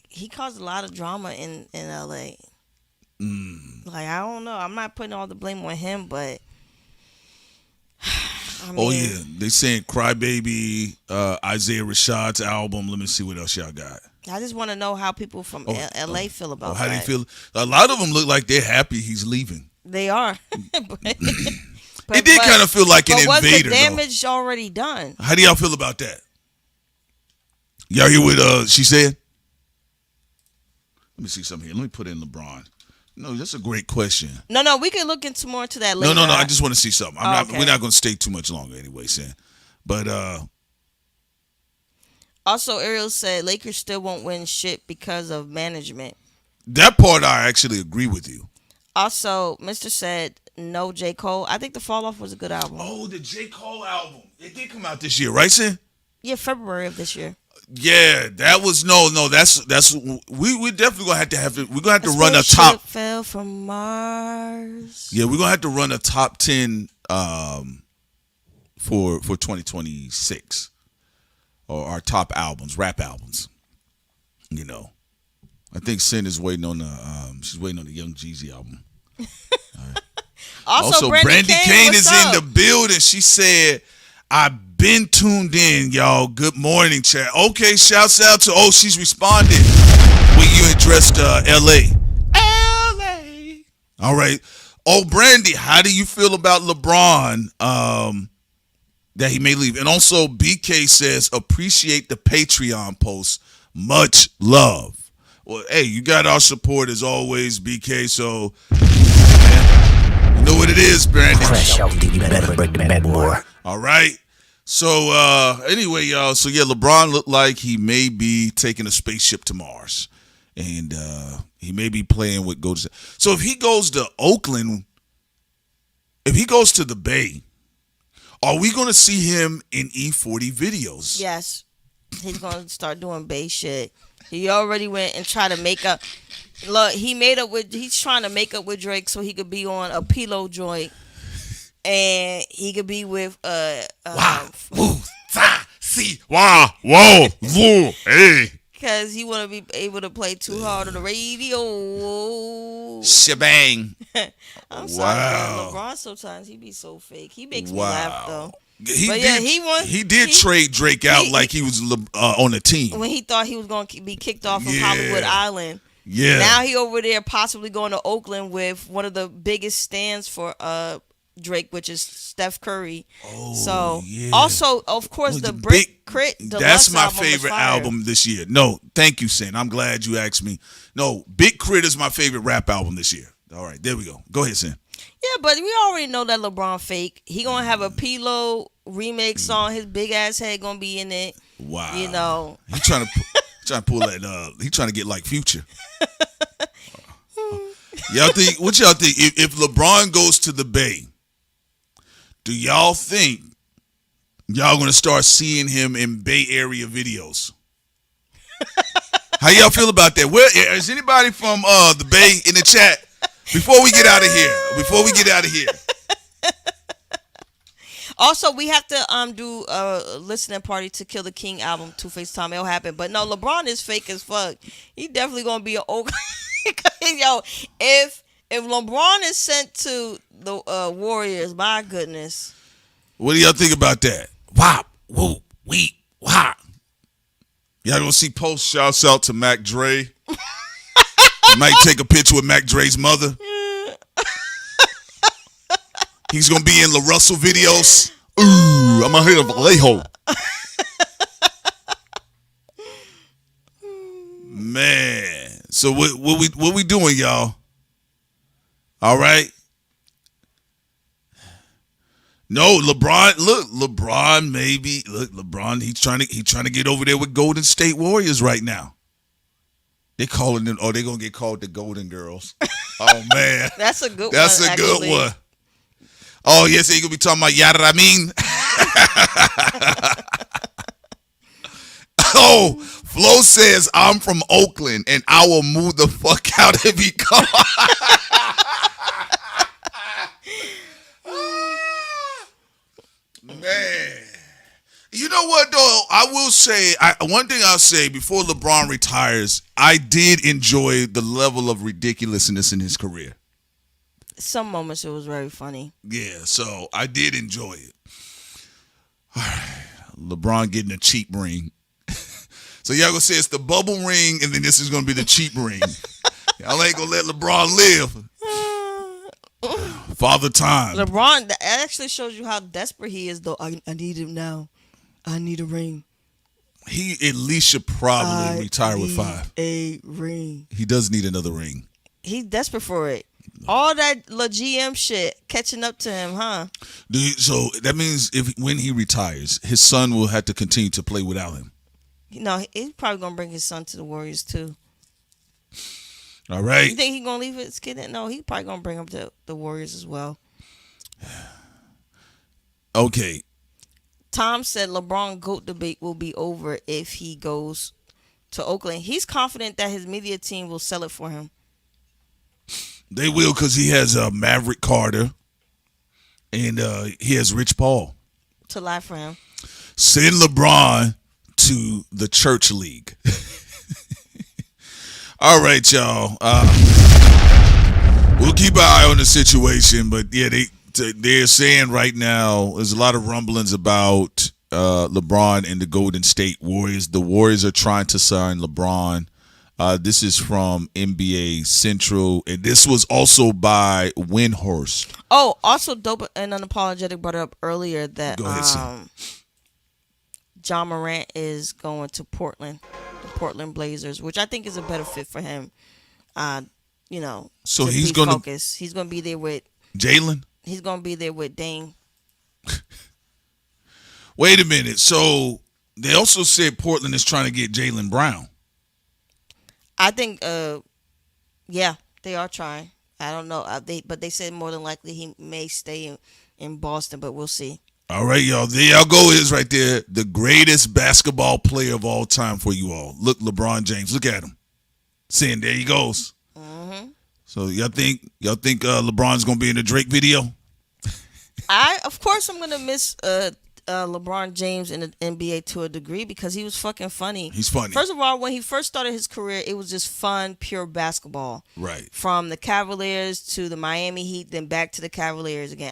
He caused a lot of drama in LA. Like, I don't know. I'm not putting all the blame on him, but. I mean, they saying Crybaby, Isaiah Rashad's album. Let me see what else y'all got. I just want to know how people from LA feel about how that. they feel. A lot of them look like they're happy he's leaving. They are. It did kind of feel like an invader. Was the damage already done? How do y'all feel about that? Y'all hear what she said? Let me see something here. Let me put in LeBron. No, that's a great question. No, we can look into more into that later. No. I just want to see something. Okay. We're not going to stay too much longer anyway, Sam. But also, Ariel said Lakers still won't win shit because of management. That part I actually agree with you. Also, Mr. said no J. Cole. I think the Fall Off was a good album. Oh, the J. Cole album. It did come out this year, right, Sam? Yeah, February of this year. Yeah, that was that's we definitely gonna have we're gonna have to run a top. Fell from Mars. Yeah, we're gonna have to run a top 10 for 2026 or our top albums, rap albums. You know, I think Sin is waiting on she's waiting on the Young Jeezy album. Also, Brandy Kane is in the building. She said, I've been tuned in, y'all. Good morning, chat. Okay, shouts out to, she's responded when you addressed LA. All right. Oh, Brandy, how do you feel about LeBron that he may leave. And also, BK says, appreciate the Patreon post. Much love. Well, hey, you got our support as always, BK. So, man, you know what it is, Brandon. Fresh out, you better break the bad boy. All right. So, anyway, y'all. So, yeah, LeBron looked like he may be taking a spaceship to Mars. And he may be playing with Golden State. So, if he goes to Oakland, if he goes to the Bay, are we going to see him in E40 videos? Yes. He's going to start doing Bay shit. He already went and tried to make up. Look, he's trying to make up with Drake so he could be on a Pillow joint. And he could be with wow, woo, see, wow, whoa, woo, hey. Because he want to be able to play Too Hard on the radio. Shebang. I'm sorry, man. LeBron sometimes he be so fake. He makes me laugh though. He did trade Drake out like he was on the team when he thought he was going to be kicked off of Hollywood Island. Yeah. Now he over there possibly going to Oakland with one of the biggest stands for Drake, which is Steph Curry. Oh, so yeah. Also, of course, the Brick Crit Deluxe that's my album favorite album this year. No, thank you, Sin. I'm glad you asked me. No, Big Crit is my favorite rap album this year. All right, there we go. Go ahead, Sin. Yeah, but we already know that LeBron fake. He gonna have a P-Lo remix song. His big ass head gonna be in it. Wow. You know. He trying to pull that. He trying to get like Future. Y'all think? What y'all think? If LeBron goes to the Bay, do y'all think y'all gonna start seeing him in Bay Area videos? How y'all feel about that? Where is anybody from the Bay in the chat? Before we get out of here. Also, we have to do a listening party to Kill the King album, Two-Face Time. It'll happen. But no, LeBron is fake as fuck. He definitely gonna be an old. Yo, if LeBron is sent to the Warriors, my goodness. What do y'all think about that? Wop, whoop, weep, wop. Y'all gonna see post shouts out to Mac Dre. Might take a picture with Mac Dre's mother. He's gonna be in La Russell videos. Ooh, I'm gonna hit a Vallejo. Man, so what we doing, y'all? All right. No, LeBron. Look, LeBron. Maybe look, LeBron. He's trying to get over there with Golden State Warriors right now. They calling them. Oh, they gonna get called the Golden Girls. Oh man, that's a good. That's one, a actually. good one. Oh yes, he gonna be talking about Yada Ramin. Oh, Flo says I'm from Oakland and I will move the fuck out if he comes. Man, you know what though? I will say one thing I'll say before LeBron retires. I did enjoy the level of ridiculousness in his career. Some moments it was very funny. Yeah, so I did enjoy it. All right, LeBron getting a cheap ring. So y'all gonna say it's the bubble ring, and then this is gonna be the cheap ring. Y'all ain't gonna let LeBron live. Father time. LeBron, that actually shows you how desperate he is, though. I need him now. I need a ring. He at least should probably retire with 5. A ring. He does need another ring. He's desperate for it. All that GM shit catching up to him, huh? So that means when he retires, his son will have to continue to play without him. No, he's probably gonna bring his son to the Warriors too. All right. You think he's gonna leave his kid in? No, he's probably gonna bring him to the Warriors as well. Okay. Tom said LeBron GOAT debate will be over if he goes to Oakland. He's confident that his media team will sell it for him. They will, because he has Maverick Carter and he has Rich Paul. To lie for him. Send LeBron to the church league. All right, y'all. We'll keep an eye on the situation, but yeah, they're saying right now there's a lot of rumblings about LeBron and the Golden State Warriors. The Warriors are trying to sign LeBron This is from NBA Central, and this was also by Windhorst. Oh, also Dope and Unapologetic brought up earlier that Go ahead, Sam. John Morant is going to Portland, the Portland Blazers, which I think is a better fit for him. So to he's be going to focused. He's going to be there with Jalen. He's going to be there with Dame. Wait a minute. So they also said Portland is trying to get Jaylen Brown. I think, yeah, they are trying. I don't know. But they said more than likely he may stay in Boston, but we'll see. All right, y'all. There y'all go. Is right there the greatest basketball player of all time for you all. Look, LeBron James. Look at him. Seeing there he goes. Mm-hmm. So y'all think LeBron's gonna be in the Drake video? Of course I'm gonna miss LeBron James in the NBA to a degree because he was fucking funny. He's funny. First of all, when he first started his career, it was just fun, pure basketball. Right. From the Cavaliers to the Miami Heat, then back to the Cavaliers again.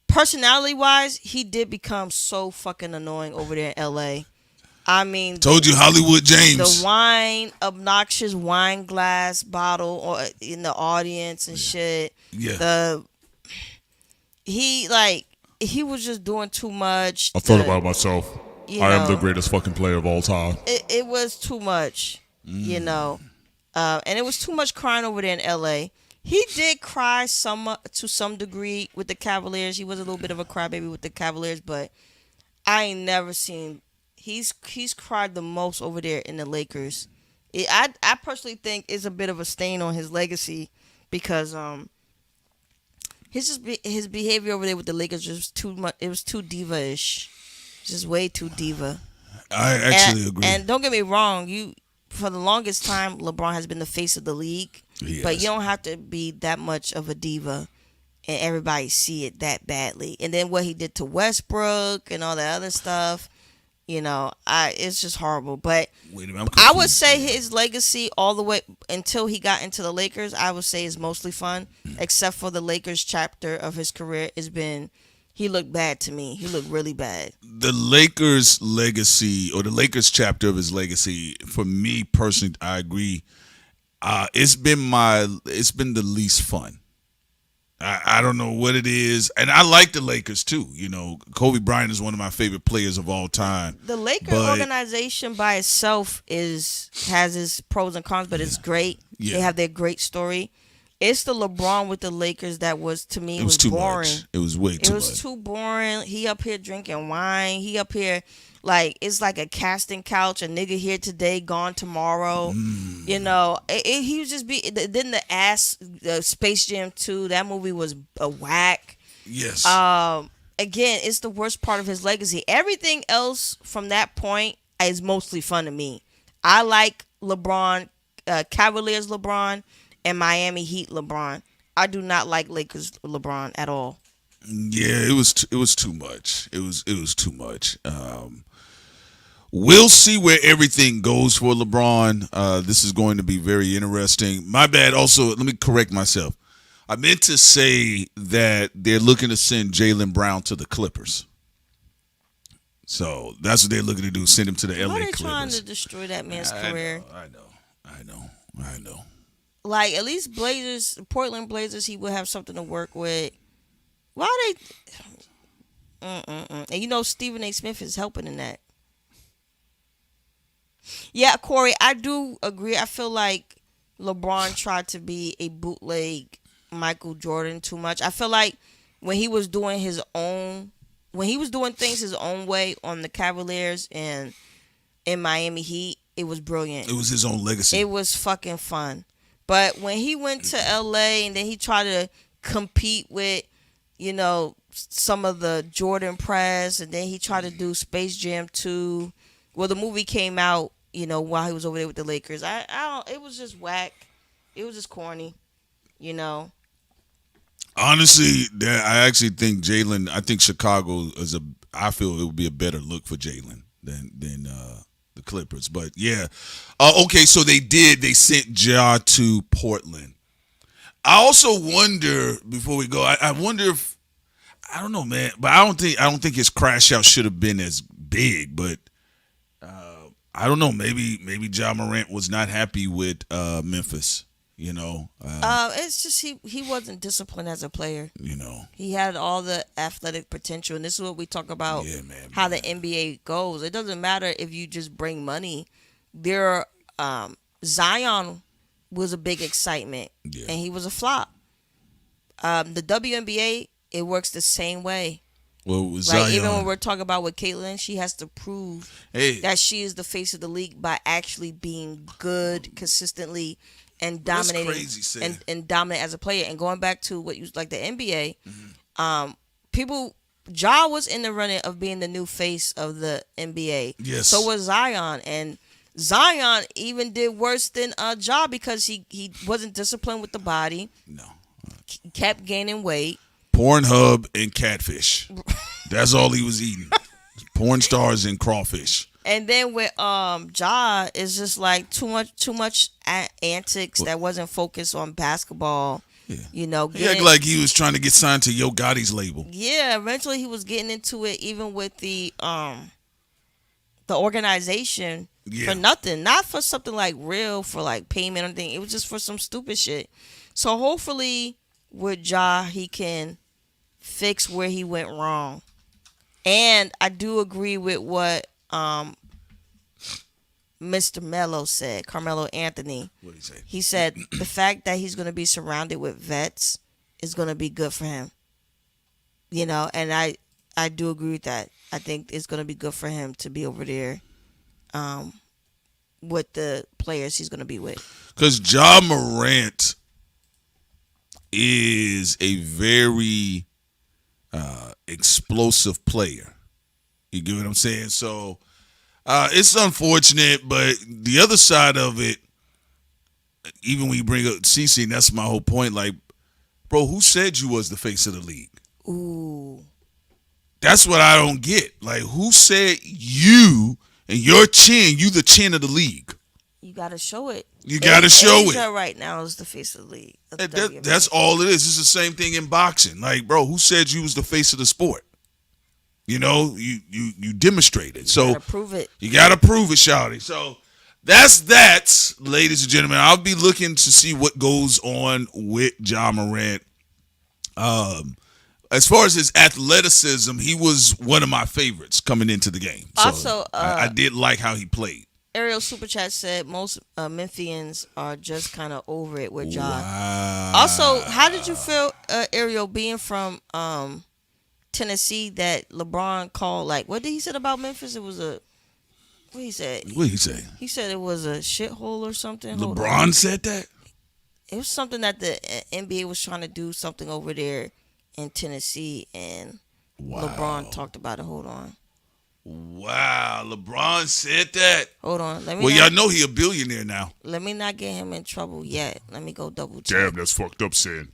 Personality-wise, he did become so fucking annoying over there in L.A. I mean, told you Hollywood James. The obnoxious wine glass bottle or in the audience and shit. Yeah. He was just doing too much. I thought about myself. I am the greatest fucking player of all time. It was too much, and it was too much crying over there in L.A. He did cry to some degree with the Cavaliers. He was a little bit of a crybaby with the Cavaliers, but I ain't never seen. He's cried the most over there in the Lakers. I personally think it's a bit of a stain on his legacy because his behavior over there with the Lakers was too much. It was too diva-ish, just way too diva. I actually agree. And don't get me wrong, for the longest time LeBron has been the face of the league, but you don't have to be that much of a diva and everybody see it that badly. And then what he did to Westbrook and all that other stuff. It's just horrible. But wait a minute, I would say his legacy all the way until he got into the Lakers, I would say is mostly fun, except for the Lakers chapter of his career. He looked bad to me. He looked really bad. The Lakers legacy or the Lakers chapter of his legacy, for me personally, I agree. It's been the least fun. I don't know what it is, and I like the Lakers too. Kobe Bryant is one of my favorite players of all time. The Lakers organization by itself has its pros and cons, but it's great. Yeah. They have their great story. It's the LeBron with the Lakers that was, to me, was too boring. Much. It was way too much. It was too boring. He up here drinking wine. He up here it's like a casting couch. A nigga here today, gone tomorrow. He was just then the Space Jam 2, that movie was a whack. Yes. Again, it's the worst part of his legacy. Everything else from that point is mostly fun to me. I like LeBron, Cavaliers LeBron, and Miami Heat LeBron. I do not like Lakers LeBron at all. Yeah, it was too much. It was too much. We'll see where everything goes for LeBron. This is going to be very interesting. My bad. Also, let me correct myself. I meant to say that they're looking to send Jaylen Brown to the Clippers. So that's what they're looking to do. Send him to the LA Clippers. Why are they trying to destroy that man's career? I know. Like, at least Portland Blazers, he would have something to work with. Why are they? And Stephen A. Smith is helping in that. Yeah, Corey, I do agree. I feel like LeBron tried to be a bootleg Michael Jordan too much. I feel like when he was doing things his own way on the Cavaliers and in Miami Heat, it was brilliant. It was his own legacy. It was fucking fun. But when he went to LA and then he tried to compete with, some of the Jordan press, and then he tried to do Space Jam 2. Well, the movie came out, while he was over there with the Lakers. It was just whack. It was just corny, Honestly, I actually think Jalen. I think Chicago I feel it would be a better look for Jalen than the Clippers. But yeah, okay. So they sent Ja to Portland. I also wonder, before we go, I wonder if, I don't know, man, but I don't think his crash out should have been as big. But I don't know. Maybe Ja Morant was not happy with Memphis. It's just he wasn't disciplined as a player. He had all the athletic potential, and this is what we talk about. Yeah, man, how the NBA goes. It doesn't matter if you just bring money. Zion was a big excitement, and he was a flop. The WNBA, it works the same way. Well, Zion, like even when we're talking about with Caitlyn, she has to prove that she is the face of the league by actually being good consistently and dominating and dominant as a player. And going back to what you like the NBA, Ja was in the running of being the new face of the NBA. Yes. So was Zion, and Zion even did worse than Ja because he wasn't disciplined with the body. No. Kept gaining weight. Pornhub and catfish. That's all he was eating. Porn stars and crawfish. And then with Ja, it's just like too much antics that wasn't focused on basketball. Yeah. He acted like he was trying to get signed to Yo Gotti's label. Yeah, eventually he was getting into it even with the organization for nothing. Not for something like real, for like payment or anything. It was just for some stupid shit. So hopefully with Ja, he can fix where he went wrong. And I do agree with what Mr. Mello said, Carmelo Anthony. What did he say? He said the fact that he's going to be surrounded with vets is going to be good for him. And I do agree with that. I think it's going to be good for him to be over there with the players he's going to be with. Because Ja Morant is a very explosive player. You get what I'm saying? So it's unfortunate, but the other side of it, even when you bring up CeCe, and that's my whole point, like, bro, who said you was the face of the league? Ooh. That's what I don't get. Like, who said you and your chin, you the chin of the league? You got to show it. You got to show it. Asia right now is the face of the league. That's all it is. It's the same thing in boxing. Like, bro, who said you was the face of the sport? You demonstrated. So you gotta prove it. You gotta prove it, shawty. So that's that, ladies and gentlemen. I'll be looking to see what goes on with Ja Morant. As far as his athleticism, he was one of my favorites coming into the game. So also, I did like how he played. Ariel Super Chat said most Memphians are just kind of over it with Ja. Wow. Also, how did you feel, Ariel, being from Tennessee, that LeBron called, like, what did he say about Memphis? It was what he said? What did he say? He said it was a shithole or something. LeBron said that? It was something that the NBA was trying to do something over there in Tennessee, and LeBron talked about it. Hold on. Wow, LeBron said that. Hold on. Y'all know he a billionaire now. Let me not get him in trouble yet. Let me go double check. Damn, that's fucked up, Sid.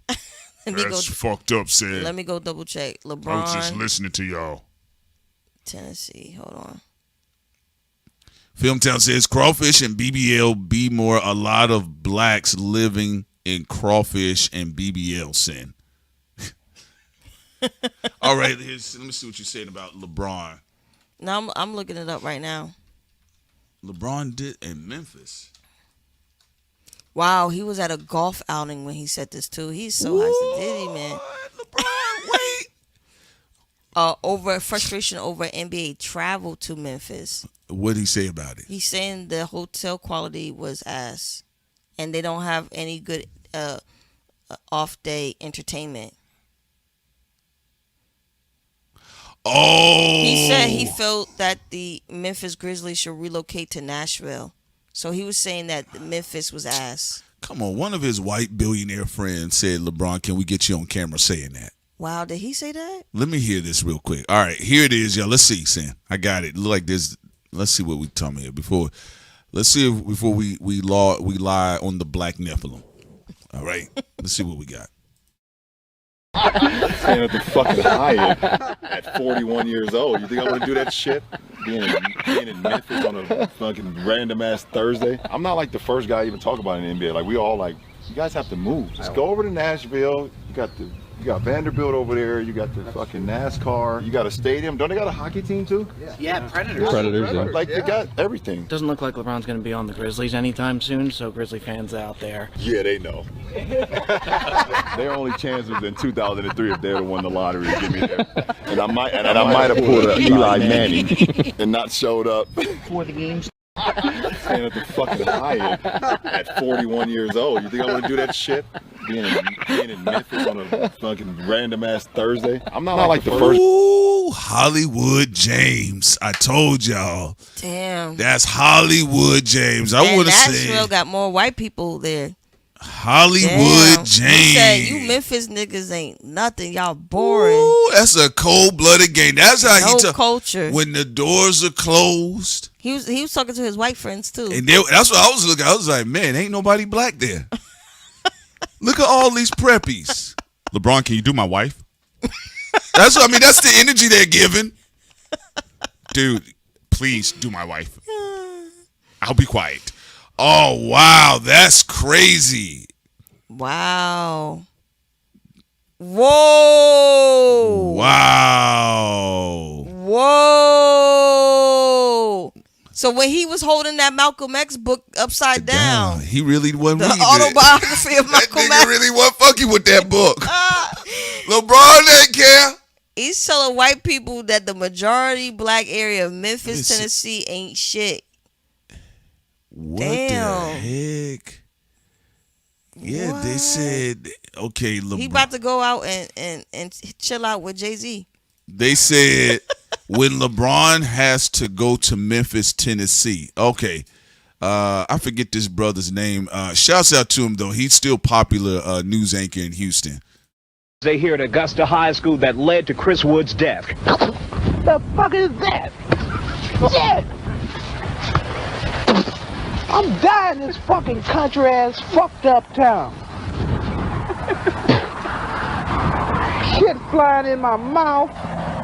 That's fucked up, Sid. Let me go double check. LeBron. I was just listening to y'all. Tennessee. Hold on. Filmtown says crawfish and BBL be more. A lot of blacks living in crawfish and BBL sin. All right, let me see what you're saying about LeBron. No, I'm looking it up right now. LeBron did in Memphis. Wow, he was at a golf outing when he said this too. He's so high diddy, man. LeBron, wait. Over frustration over NBA travel to Memphis. What did he say about it? He's saying the hotel quality was ass, and they don't have any good off-day entertainment. Oh. He said he felt that the Memphis Grizzlies should relocate to Nashville. So he was saying that Memphis was ass. Come on, one of his white billionaire friends said, LeBron, can we get you on camera saying that? Wow, did he say that? Let me hear this real quick. All right, here it is, y'all. Let's see, Sam. I got it. Look like this. Let's see what we talking here before. Let's see if before we lie on the black Nephilim. All right, let's see what we got. Staying at the fucking Hyatt at 41 years old. You think I want to do that shit? Being in Memphis on a fucking random ass Thursday. I'm not like the first guy to even talk about an NBA. Like, we all like, you guys have to move. Just go over to Nashville. You got the You got Vanderbilt over there. You got the fucking NASCAR. You got a stadium. Don't they got a hockey team too? Yeah, Predators. Predators. Yeah. Like they got everything. Doesn't look like LeBron's going to be on the Grizzlies anytime soon, so Grizzly fans out there. Yeah, they know. Their only chance was in 2003 if they would have won the lottery to get me there. And I might have pulled a Eli Manning and not showed up For the games. staying at the fucking Hyatt at 41 years old. You think I want to do that shit? Being in Memphis on a fucking random ass Thursday. I'm not like the first. Ooh, Hollywood James. I told y'all. Damn. That's Hollywood James. I would have said Nashville got more white people there. Hollywood James. He said, you Memphis niggas ain't nothing. Y'all boring. Ooh, that's a cold-blooded game. That's how No he talk. culture. When the doors are closed. He was talking to his white friends too. And that's what I was looking at. I was like, man, ain't nobody black there. Look at all these preppies. LeBron, can you do my wife? That's the energy they're giving. Dude, please do my wife. I'll be quiet. Oh, wow. That's crazy. Wow. Whoa. Wow. Whoa. So when he was holding that Malcolm X book upside down, He really wasn't the reading it. autobiography of That Malcolm nigga X, really wasn't fucking with that book. LeBron didn't care. he's telling white people that the majority black area of Memphis, Let me see. Tennessee ain't shit. What Damn. the heck? Yeah, What? they said, okay, LeBron. He about to go out and chill out with Jay-Z. They said when LeBron has to go to Memphis, Tennessee. Okay. I forget this brother's name. Shouts out to him, though. He's still popular news anchor in Houston. They here at Augusta High School that led to Chris Wood's death. The fuck is that? Shit! I'm dying in this fucking country ass fucked up town. Shit flying in my mouth.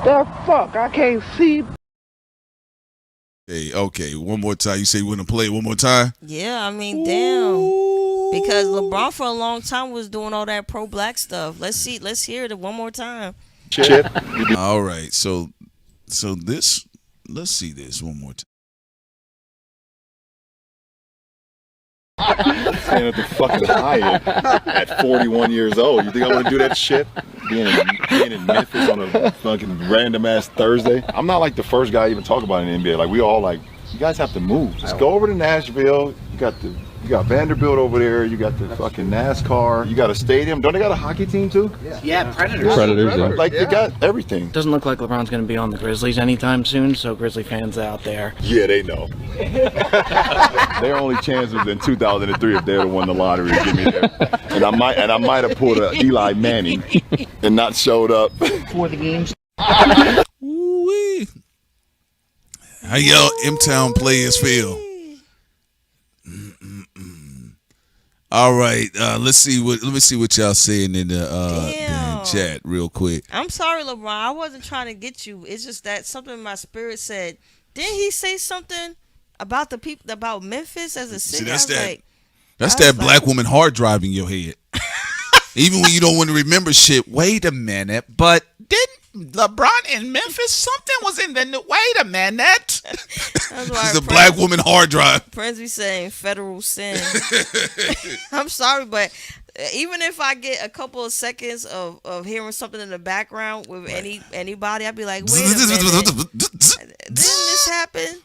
The fuck, I can't see. Hey, okay, one more time. You say you want to play it one more time? Yeah, I mean, damn. Because LeBron for a long time was doing all that pro-black stuff. Let's hear it one more time. Shit. All right, so this, let's see this one more time. Staying at the fucking Hyatt at 41 years old. You think I want to do that shit? Being in Memphis on a fucking random ass Thursday. I'm not like the first guy to even talk about it in the NBA. Like we all like, you guys have to move. Just go over to Nashville. You got Vanderbilt over there. You got the fucking NASCAR. You got a stadium. Don't they got a hockey team too? Yeah, Predators. Like they got everything. Doesn't look like LeBron's going to be on the Grizzlies anytime soon, so Grizzly fans out there. Yeah, they know. Their only chance was in 2003 if they would have won the lottery to get me there. And I might have pulled a Eli Manning and not showed up. For the games. Ooh-wee. How y'all M-Town players feel? All right, let me see what y'all saying in the chat real quick. I'm sorry, LeBron. I wasn't trying to get you. It's just that something in my spirit said. Didn't he say something about the people about Memphis as a city? See, that's that black woman hard drive in your head. Even when you don't want to remember shit. Wait a minute, but didn't LeBron in Memphis? Something was in the. Wait a minute. It's a black woman hard drive. Prince be saying federal sin. I'm sorry, but even if I get a couple of seconds of hearing something in the background with anybody, I'd be like, wait a minute. Didn't this happen?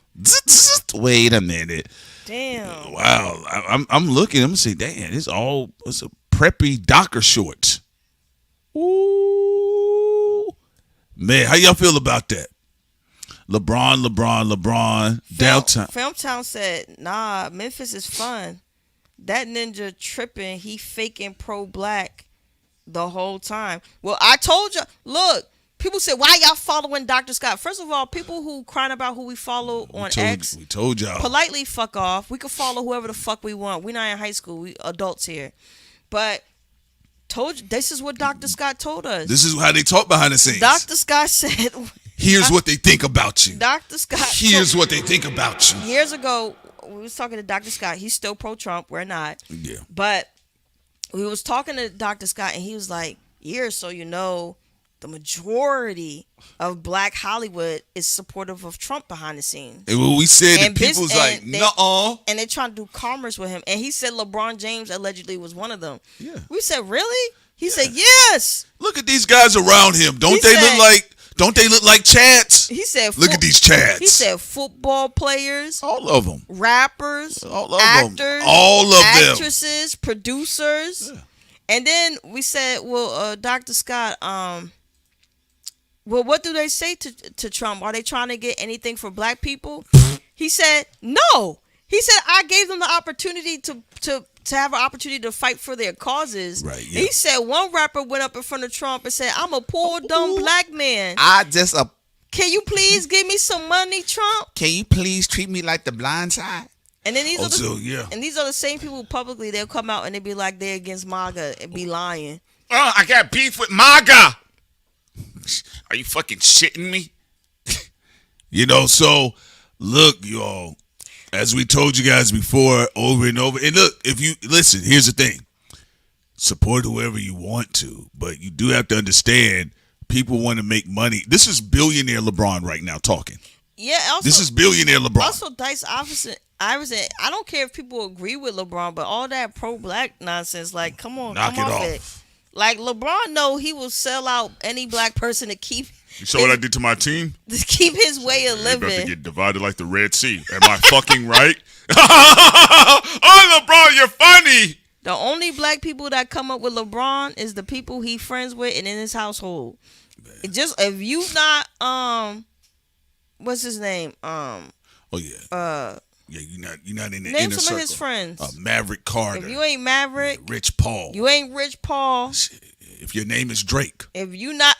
Wait a minute. Damn. Wow. I'm looking. I'm saying, damn, it's a preppy Docker shorts. Ooh. Man, how y'all feel about that? LeBron, downtown. Filmtown said, nah, Memphis is fun. That ninja tripping, he faking pro-black the whole time. Well, I told you, look, people said, why y'all following Dr. Scott? First of all, people who crying about who we follow on X. We told y'all. Politely fuck off. We can follow whoever the fuck we want. We're not in high school. We adults here. But told you, this is what Dr. Scott told us. This is how they talk behind the scenes. Dr. Scott said, here's what they think about you. Dr. Scott. Here's what they think about you. Years ago, we was talking to Dr. Scott. He's still pro-Trump. We're not. Yeah. But we was talking to Dr. Scott, and he was like, years, so you know the majority of Black Hollywood is supportive of Trump behind the scenes. And when we said that people's like, nuh-uh. And they're trying to do commerce with him. And he said LeBron James allegedly was one of them. Yeah. We said, really? He said, yes. Look at these guys around him. Don't they look like Chads? He said, look at these Chads. He said football players. All of them. Rappers. All of actors. them. All of them. Actresses. Producers. Yeah. And then we said, well, Dr. Scott, well, what do they say to Trump? Are they trying to get anything for Black people? He said, no. He said, I gave them the opportunity to have an opportunity to fight for their causes. Right, yeah. He said one rapper went up in front of Trump and said, I'm a poor, dumb Black man. Can you please give me some money, Trump? Can you please treat me like the blind side? And then these are the same people publicly, they'll come out and they be like they're against MAGA and be lying. Oh, I got beef with MAGA. Are you fucking shitting me? So look, y'all, as we told you guys before, over and over, and look, if you listen, here's the thing. Support whoever you want to, but you do have to understand people want to make money. This is billionaire LeBron right now talking. Yeah, also, this is billionaire LeBron. Also, Dice Iverson, I don't care if people agree with LeBron, but all that pro-Black nonsense, like, come on, knock come it off off. it. Like, LeBron know he will sell out any Black person to keep. You saw what I did to my team? To keep his way of They about living. to get divided like the Red Sea. Am I fucking right? Oh, LeBron, you're funny. The only Black people that come up with LeBron is the people he friends with and in his household. It just if you not what's his name? Yeah, you're not in the name inner some circle. of his friends. Maverick Carter. If you ain't Maverick, Rich Paul. You ain't Rich Paul. If your name is Drake, if you not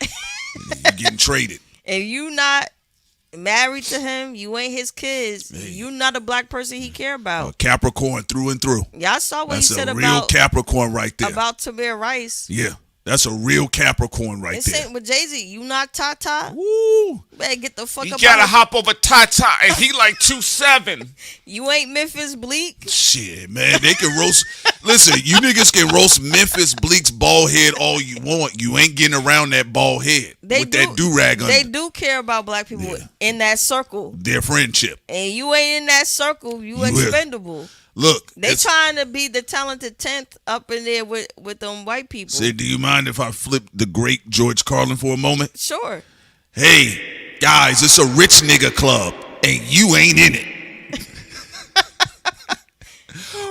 you're getting traded. If you not married to him, you ain't his kids. Hey. You not a Black person he care about. Capricorn through and through. Y'all saw what That's he said a real Capricorn right there. About Tamir Rice. Yeah. That's a real Capricorn right there. Same with Jay-Z. You not Tata? Woo. Better get the fuck you up. You gotta hop over Tata, and he like 2'7". You ain't Memphis Bleak? Shit, man. They can roast. Listen, you niggas can roast Memphis Bleak's bald head all you want. You ain't getting around that bald head with that do-rag on. They do care about Black people in that circle. Their friendship. And you ain't in that circle. You expendable. Look, they trying to be the talented 10th up in there with them white people. Say, do you mind if I flip the great George Carlin for a moment? Sure. Hey, guys, it's a rich nigga club, and you ain't in it.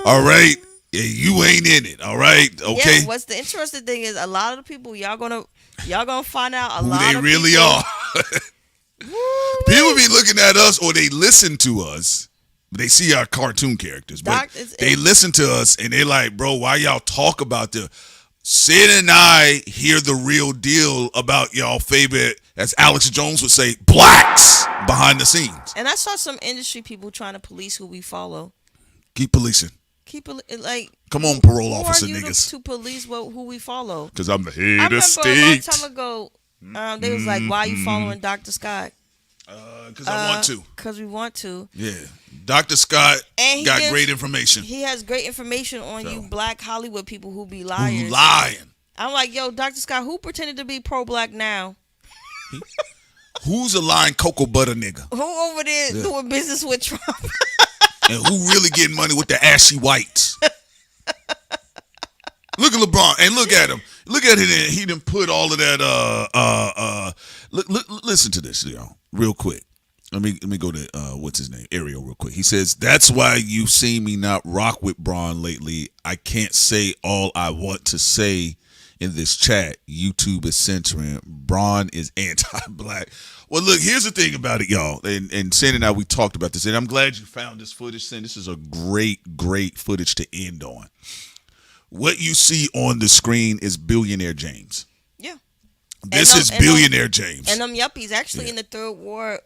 All right? Yeah, you ain't in it. All right? Okay. Yeah, what's the interesting thing is a lot of the people y'all gonna find out who they really are. People be looking at us or they listen to us. They see our cartoon characters, but they listen to us and they like, bro, why y'all talk about the Sid and I hear the real deal about y'all favorite, as Alex Jones would say, blacks behind the scenes. And I saw some industry people trying to police who we follow. Keep policing. Come on, parole officer niggas. To police who we follow. Because I'm the head of state. A long time ago, they was like, why are you following Dr. Scott? Because I want to. Because we want to. Yeah. Dr. Scott got great information. He has great information on you Black Hollywood people who be liars. Who lying. I'm like, yo, Dr. Scott, who pretended to be pro-Black now? Who's a lying cocoa butter nigga? Who over there doing business with Trump? And who really getting money with the ashy whites? Look at LeBron and look at him. Look at it. He done put all of that. Listen to this, y'all, real quick. Let me go to what's his name, Ariel, real quick. He says, "That's why you've seen me not rock with Braun lately. I can't say all I want to say in this chat. YouTube is censoring. Braun is anti-black." Well, look, here's the thing about it, y'all. And Sen and I, we talked about this, and I'm glad you found this footage, Sen. This is a great footage to end on. What you see on the screen is Billionaire James. Yeah. This is Billionaire James. And them yuppies actually in the third ward,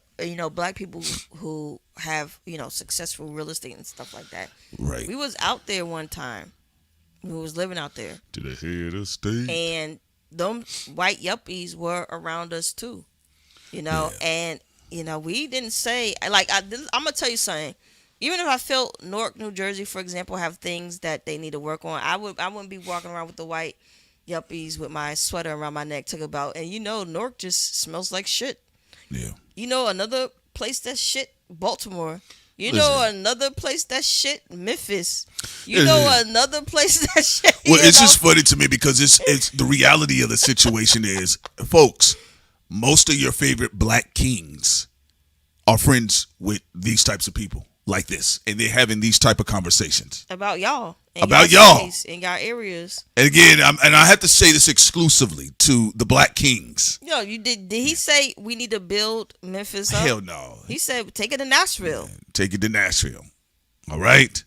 Black people who have, successful real estate and stuff like that. Right. We was out there one time. We was living out there. To the head of state. And them white yuppies were around us too. And, we didn't say, I'm going to tell you something. Even if I felt Newark, New Jersey, for example, have things that they need to work on, I wouldn't be walking around with the white yuppies with my sweater around my neck took about, and Newark just smells like shit. Yeah. Another place that's shit, Baltimore. Listen. Another place that's shit, Memphis. Another place that's shit. Well, it's just funny to me because it's the reality of the situation is, folks, most of your favorite black kings are friends with these types of people like this, and they're having these type of conversations about y'all. About y'all in y'all areas. And again, I have to say this exclusively to the black kings. You did he say we need to build Memphis up? Hell no. He said take it to Nashville. Take it to Nashville. All right.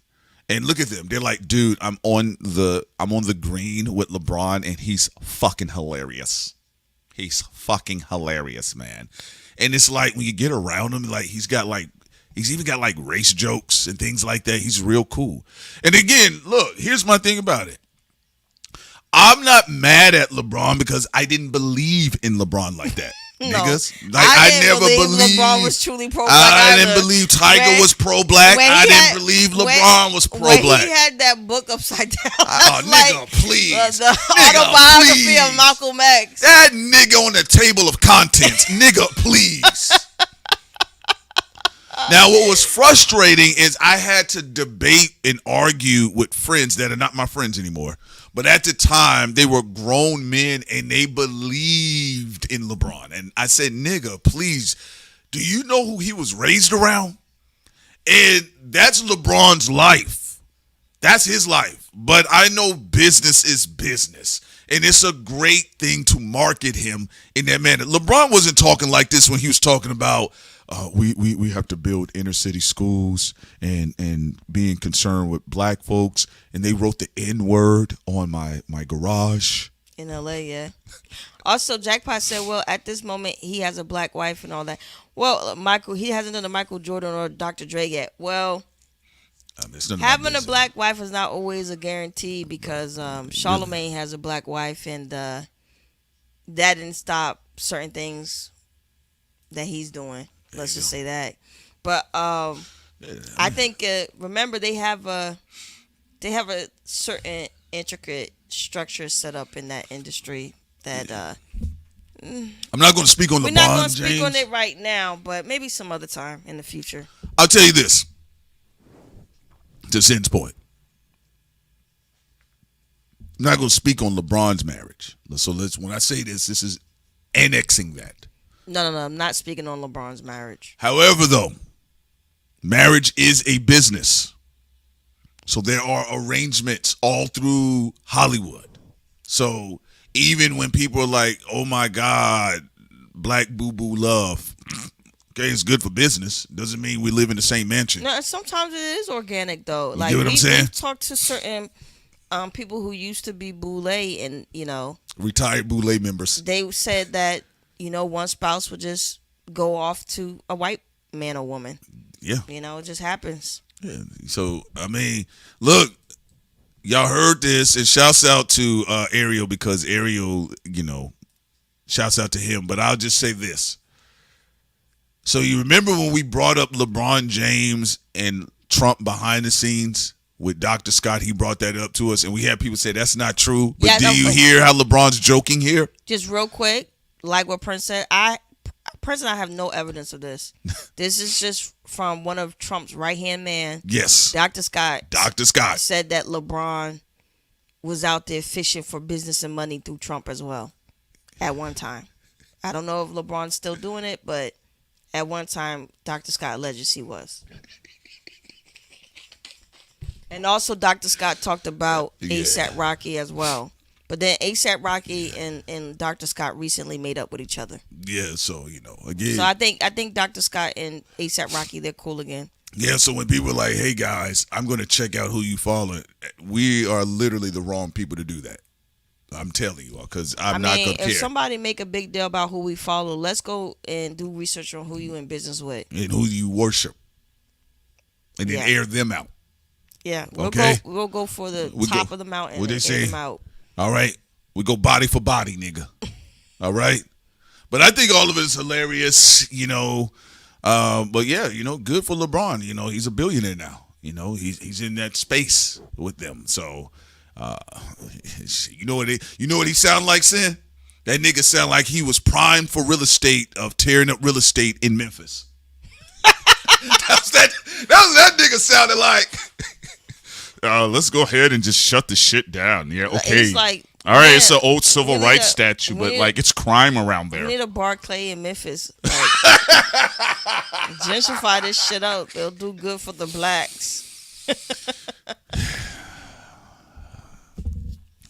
And look at them. They're like, dude, I'm on the green with LeBron, and he's fucking hilarious. He's fucking hilarious, man. And it's like when you get around him, like he's even got like race jokes and things like that. He's real cool. And again, look, here's my thing about it. I'm not mad at LeBron because I didn't believe in LeBron like that. No, niggas. I never believed LeBron was truly pro-black. I didn't believe Tiger was pro-black. I didn't believe LeBron was pro-black. When he had that book upside down. Oh, nigga, please. The autobiography of Malcolm X. That nigga on the table of contents. Nigga, please. Now, what was frustrating is I had to debate and argue with friends that are not my friends anymore. But at the time, they were grown men and they believed in LeBron. And I said, nigga, please, do you know who he was raised around? And that's LeBron's life. That's his life. But I know business is business. And it's a great thing to market him in that manner. LeBron wasn't talking like this when he was talking about we have to build inner city schools and being concerned with black folks. And they wrote the N-word on my garage. In LA, yeah. Also, Jackpot said, well, at this moment, he has a black wife and all that. Well, he hasn't done a Michael Jordan or Dr. Dre yet. Well, having a black wife is not always a guarantee because Charlemagne has a black wife, and that didn't stop certain things that he's doing. Let's just say that. But I think remember they have a certain intricate structure set up in that industry that I'm not going to speak on LeBron James. We're not going to speak on it right now, but maybe some other time in the future. I'll tell you this. To Sin's point, I'm not going to speak on LeBron's marriage. So when I say this is annexing that. No. I'm not speaking on LeBron's marriage. However, though, marriage is a business. So there are arrangements all through Hollywood. So even when people are like, oh, my God, black boo-boo love, okay, it's good for business. Doesn't mean we live in the same mansion. No, sometimes it is organic, though. You get what I'm saying? We've talked to certain people who used to be boule and, retired boule members. They said that, one spouse would just go off to a white man or woman. Yeah. It just happens. Yeah. So, I mean, look, y'all heard this, and shouts out to Ariel because Ariel, shouts out to him. But I'll just say this. So you remember when we brought up LeBron James and Trump behind the scenes with Dr. Scott? He brought that up to us, and we had people say that's not true. But do you hear how LeBron's joking here? Just real quick, like what Prince said, Prince and I have no evidence of this. This is just from one of Trump's right-hand man. Yes. Dr. Scott. Dr. Scott said that LeBron was out there fishing for business and money through Trump as well at one time. I don't know if LeBron's still doing it, but at one time, Dr. Scott alleged he was. And also, Dr. Scott talked about ASAP Rocky as well. But then ASAP Rocky and Dr. Scott recently made up with each other. Yeah, so, again. So I think Dr. Scott and ASAP Rocky, they're cool again. Yeah, so when people are like, hey, guys, I'm going to check out who you follow, we are literally the wrong people to do that. I'm telling you all, because I'm not going to care. If somebody make a big deal about who we follow, let's go and do research on who you in business with. And who you worship. And then air them out. Yeah, we'll go for the top of the mountain and air them out. All right, we go body for body, nigga. All right, but I think all of it is hilarious, But yeah, good for LeBron. He's a billionaire now. He's in that space with them. So, You know what he sound like, Sin? That nigga sound like he was primed for real estate of tearing up real estate in Memphis. That's what that nigga sounded like. Let's go ahead and just shut the shit down. Yeah, okay. It's like, all right, man, it's an old civil rights statue, but like it's crime around there. We need a Barclay in Memphis. Like, gentrify this shit out. They'll do good for the blacks.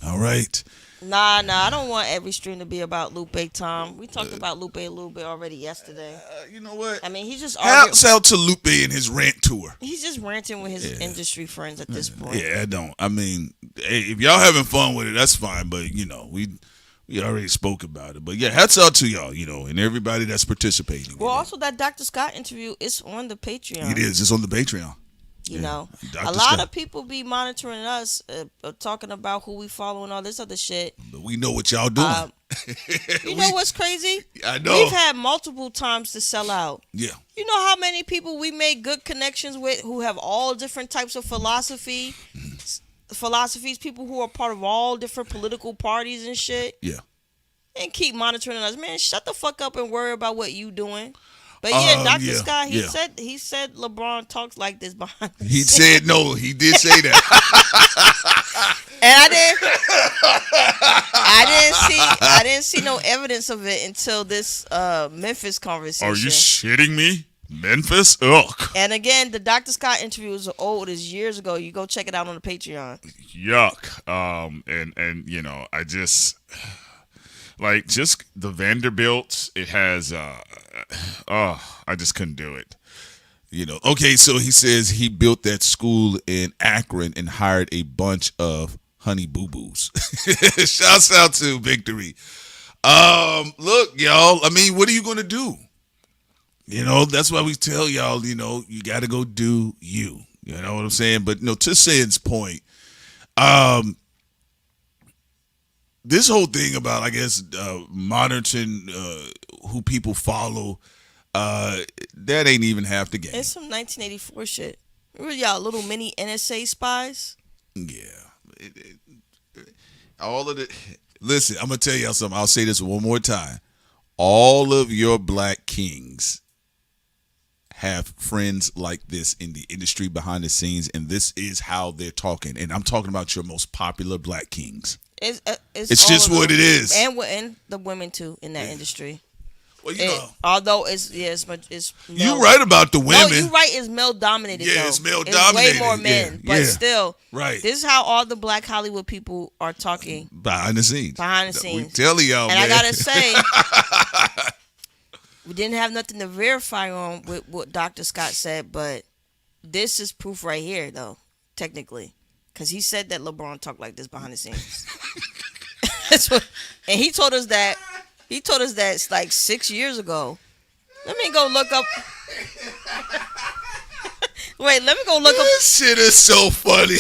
All right. Nah, I don't want every stream to be about Lupe, Tom. We talked about Lupe a little bit already yesterday. You know what? I mean, he's just How's out to Lupe and his rant tour? He's just ranting with his industry friends at this point. Yeah, I don't. I mean, hey, if y'all having fun with it, that's fine. But you know, we already spoke about it. But yeah, hats out to y'all, you know, and everybody that's participating. Well, also that Dr. Scott interview is on the Patreon. It is. It's on the Patreon. You know, Dr. a lot Scott. of people be monitoring us, talking about who we follow and all this other shit. But we know what y'all doing. You know what's crazy? I know. We've had multiple times to sell out. Yeah. You know how many people we made good connections with who have all different types of philosophies, people who are part of all different political parties and shit. Yeah. And keep monitoring us. Man, shut the fuck up and worry about what you doing. But yeah, Dr. Scott, he said LeBron talks like this behind the He scenes. said no. He did say that. And I didn't see no evidence of it until this Memphis conversation. Are you shitting me? Memphis? Ugh. And again, the Dr. Scott interview is old, as years ago. You go check it out on the Patreon. Yuck. And you know, I just like just the Vanderbilt. It has. I just couldn't do it. You know. Okay, so he says he built that school in Akron and hired a bunch of honey boo boos. Shouts out to Victory. Look, y'all. I mean, what are you gonna do? You know, that's why we tell y'all. You know, you got to go do you. You know what I'm saying? But no, to Sid's point, this whole thing about, I guess, monitoring who people follow, that ain't even half the game. It's some 1984 shit. Remember y'all little mini NSA spies? Yeah. All of the. Listen, I'm gonna tell y'all something. I'll say this one more time. All of your black kings have friends like this in the industry behind the scenes, and this is how they're talking. And I'm talking about your most popular black kings. It's just what it is, and the women too in that industry. Well, you know, although it's you're right about the women. No, you're right. It's male dominated. Yeah, though. it's male dominated. Way more men, but still, right. This is how all the black Hollywood people are talking behind the scenes. We tell y'all, and man. I gotta say, we didn't have nothing to verify on with what Dr. Scott said, but this is proof right here, though, technically, because he said that LeBron talked like this behind the scenes. And he told us that. He told us that like 6 years ago. Let me go look up. Wait, let me go look up. This shit is so funny.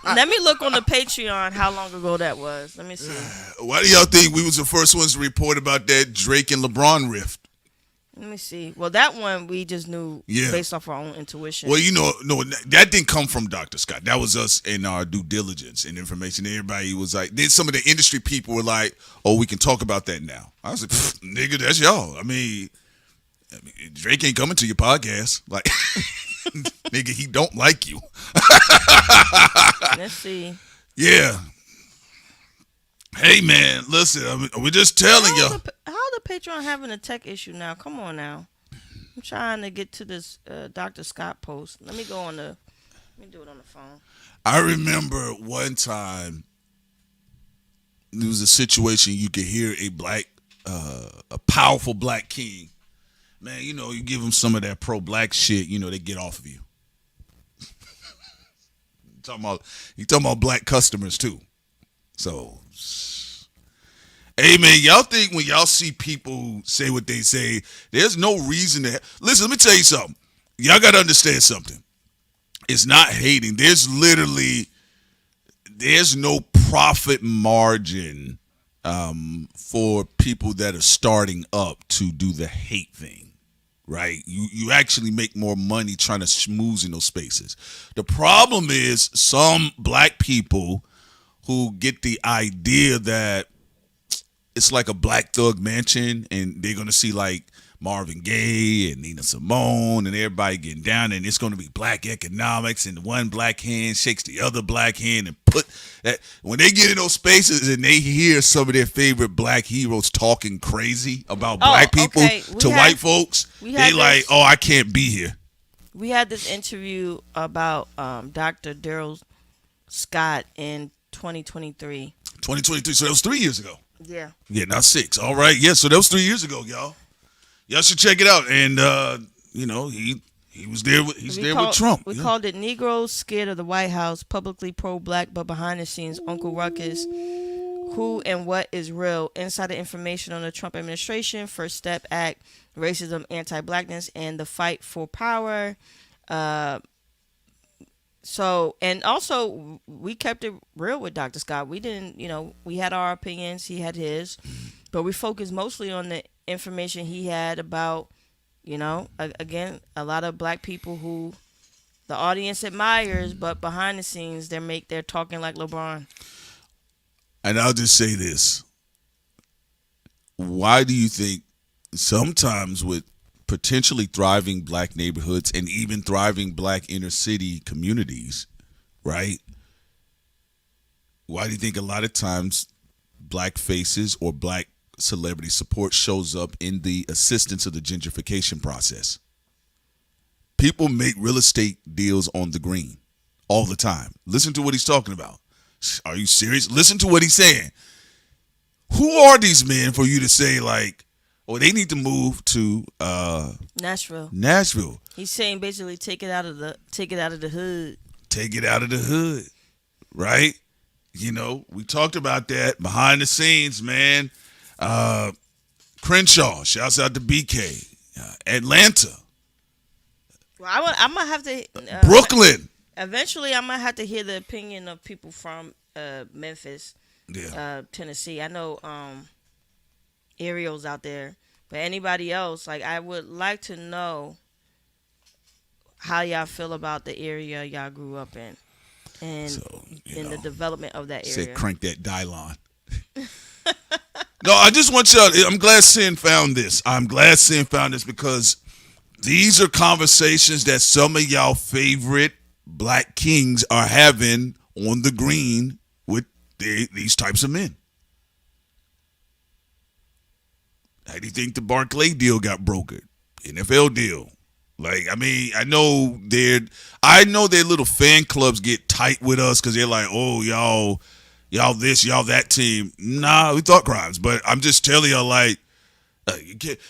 Let me look on the Patreon how long ago that was. Let me see. Why do y'all think we was the first ones to report about that Drake and LeBron rift? Let me see. Well, that one we just knew based off our own intuition. Well, you know, no, that didn't come from Dr. Scott. That was us in our due diligence and information. Everybody was like, then some of the industry people were like, oh, we can talk about that now. I was like, nigga, that's y'all. I mean, Drake ain't coming to your podcast. Like, nigga, he don't like you. Let's see. Yeah. Hey, man, listen, I mean, we're just telling y'all. How the Patreon having a tech issue now? Come on now. I'm trying to get to this Dr. Scott post. Let me do it on the phone. I remember one time there was a situation you could hear a powerful black king. Man, you know, you give them some of that pro-black shit, you know, they get off of you. You talking about black customers too. So, hey man, y'all think when y'all see people say what they say, there's no reason to listen, let me tell you something. Y'all gotta understand something. It's not hating. There's no profit margin for people that are starting up to do the hate thing. right? You actually make more money trying to schmooze in those spaces. The problem is some black people who get the idea that it's like a Black Thug Mansion and they're going to see like Marvin Gaye and Nina Simone and everybody getting down, and it's going to be black economics, and one black hand shakes the other black hand, and put that when they get in those spaces and they hear some of their favorite black heroes talking crazy about black people to white folks, they like, oh, I can't be here. We had this interview about Dr. Daryl Scott in 2023. 2023, so that was 3 years ago. Yeah. Yeah, not 6. All right, yeah, so that was 3 years ago, y'all. Y'all should check it out. And you know, he was there with with Trump. We called it Negroes Scared of the White House, publicly pro-black but behind the scenes Uncle Ruckus. Who and what is real? Insider information on the Trump administration, First Step Act, racism, anti-blackness, and the fight for power. So, and also we kept it real with Dr. Scott. We didn't, we had our opinions, he had his, but we focused mostly on the information he had about, again, a lot of black people who the audience admires, but behind the scenes they're talking like LeBron. And I'll just say this. Why do you think sometimes with potentially thriving black neighborhoods and even thriving black inner city communities, right? Why do you think a lot of times black faces or black celebrity support shows up in the assistance of the gentrification process? People make real estate deals on the green all the time. Listen to what he's talking about. Are you serious? Listen to what he's saying. Who are these men for you to say like, oh, they need to move to Nashville. He's saying basically take it out of the hood. Take it out of the hood, right? We talked about that behind the scenes, man. Crenshaw, shouts out to BK. Atlanta. Well, I'm gonna have to Brooklyn. Eventually, I'm gonna have to hear the opinion of people from Memphis, Tennessee. I know Ariel's out there, but anybody else, like, I would like to know how y'all feel about the area y'all grew up in, and in the development of that area. Say crank that Dylon. No, I just want y'all. I'm glad Sin found this. Because these are conversations that some of y'all favorite black kings are having on the green with these types of men. How do you think the Barclay deal got brokered? NFL deal. Like, I mean, I know their little fan clubs get tight with us because they're like, oh, y'all this, y'all that team. Nah, we thought Crimez. But I'm just telling y'all, like,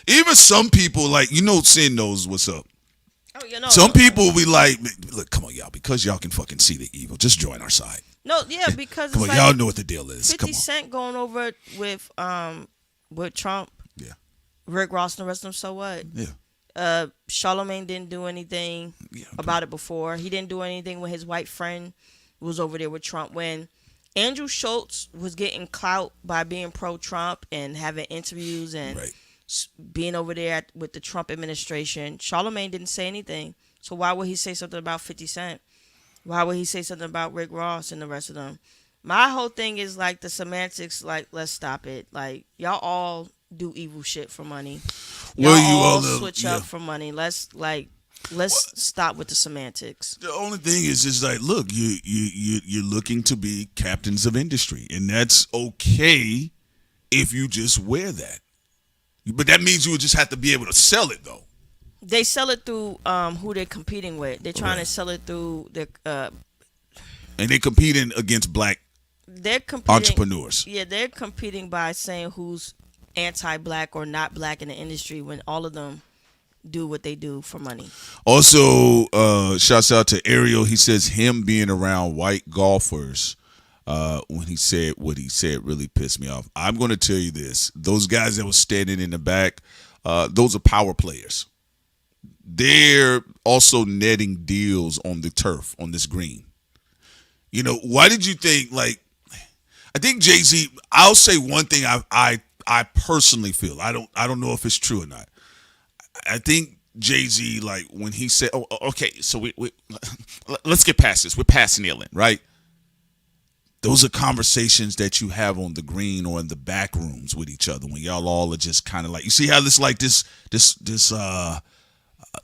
even some people, like, Sin knows what's up. Oh, some people will be like, look, come on, y'all, because y'all can fucking see the evil. Just join our side. No, yeah, because come on, y'all know what the deal is. 50 Cent going over with Trump. Yeah. Rick Ross and the rest of them, so what? Yeah. Charlemagne didn't do anything about it before. He didn't do anything when his white friend was over there with Trump. When Andrew Schultz was getting clout by being pro-Trump and having interviews and being over there with the Trump administration, Charlemagne didn't say anything. So why would he say something about 50 Cent? Why would he say something about Rick Ross and the rest of them? My whole thing is like the semantics, like, let's stop it. Like, y'all all do evil shit for money. Y'all all switch up for money. Let's stop with the semantics. The only thing is just like, look, you're looking to be captains of industry, and that's okay if you just wear that. But that means you would just have to be able to sell it, though. They sell it through who they're competing with. They're trying to sell it through their. And they're competing against black entrepreneurs. Yeah, they're competing by saying who's anti-black or not black in the industry when all of them do what they do for money. Also, shouts out to Ariel. He says him being around white golfers when he said what he said really pissed me off. I'm going to tell you this. Those guys that was standing in the back, those are power players. They're also netting deals on the turf, on this green. Why did you think, like, I think Jay-Z, I'll say one thing I personally feel. I don't know if it's true or not. I think Jay-Z, like when he said, "Oh, okay, so we let's get past this. We're past kneeling, right?" Those are conversations that you have on the green or in the back rooms with each other when y'all all are just kind of like, you see how this like this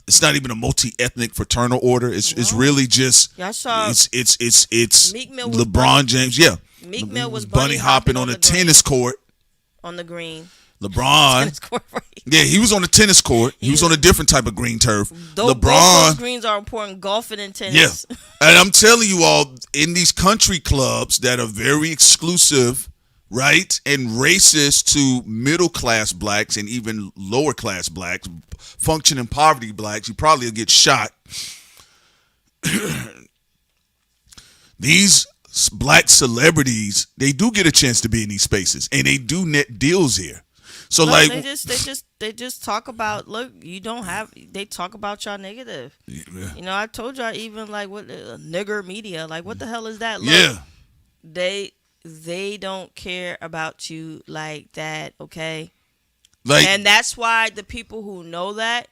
it's not even a multi-ethnic fraternal order. It's really just y'all saw it's Meek Mill LeBron James, yeah. Meek Mill was bunny hopping on the tennis court. On the green. LeBron, yeah, he was on the tennis court. He was on a different type of green turf. Both those greens are important, golfing and tennis. Yeah, and I'm telling you all, in these country clubs that are very exclusive, right, and racist to middle class blacks and even lower class blacks, functioning poverty blacks, you probably will get shot. These black celebrities, they do get a chance to be in these spaces, and they do net deals here. So like they just talk about, look, you don't have, they talk about y'all negative. Yeah. You know, I told y'all even like what nigger media, like what the hell is that? Look, yeah. They don't care about you like that, okay? Like, and that's why the people who know that,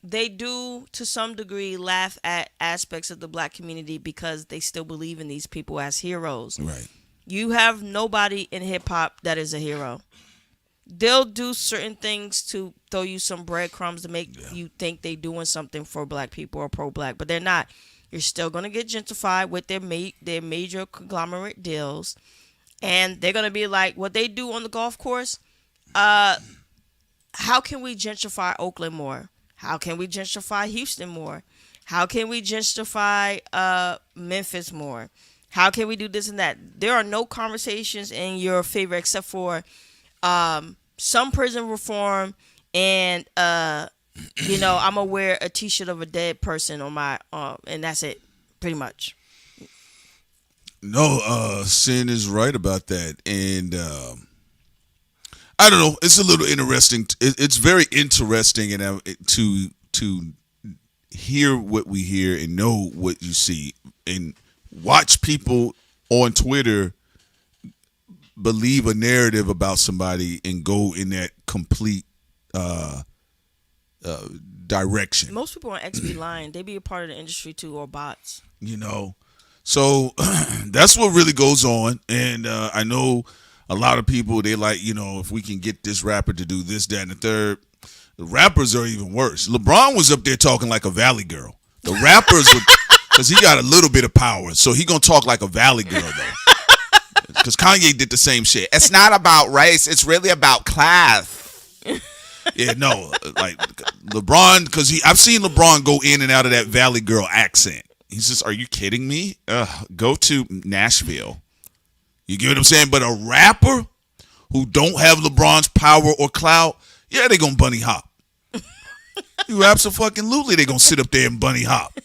they do to some degree laugh at aspects of the black community because they still believe in these people as heroes. Right. You have nobody in hip hop that is a hero. They'll do certain things to throw you some breadcrumbs to make you think they're doing something for black people or pro-black, but they're not. You're still going to get gentrified with their major conglomerate deals, and they're going to be like, what they do on the golf course, how can we gentrify Oakland more? How can we gentrify Houston more? How can we gentrify Memphis more? How can we do this and that? There are no conversations in your favor except for some prison reform and you know, I'm gonna wear a T-shirt of a dead person on my and that's it, pretty much. No, Sin is right about that, and I don't know. It's a little interesting. It's very interesting, and to hear what we hear and know what you see, and watch people on Twitter believe a narrative about somebody and go in that complete direction. Most people on X be lying. They be a part of the industry too, or bots. You know, so that's what really goes on. And I know a lot of people, they like, you know, if we can get this rapper to do this, that, and the third. The rappers are even worse. LeBron was up there talking like a Valley girl. The rappers, because he got a little bit of power, so he gonna talk like a Valley girl though. Because Kanye did the same shit. It's not about race. It's really about class. Yeah, no, like LeBron, because I've seen LeBron go in and out of that Valley girl accent. He's just, are you kidding me? Go to Nashville. You get what I'm saying? But a rapper who don't have LeBron's power or clout, yeah, they gonna bunny hop. You absolutely, they gonna sit up there and bunny hop.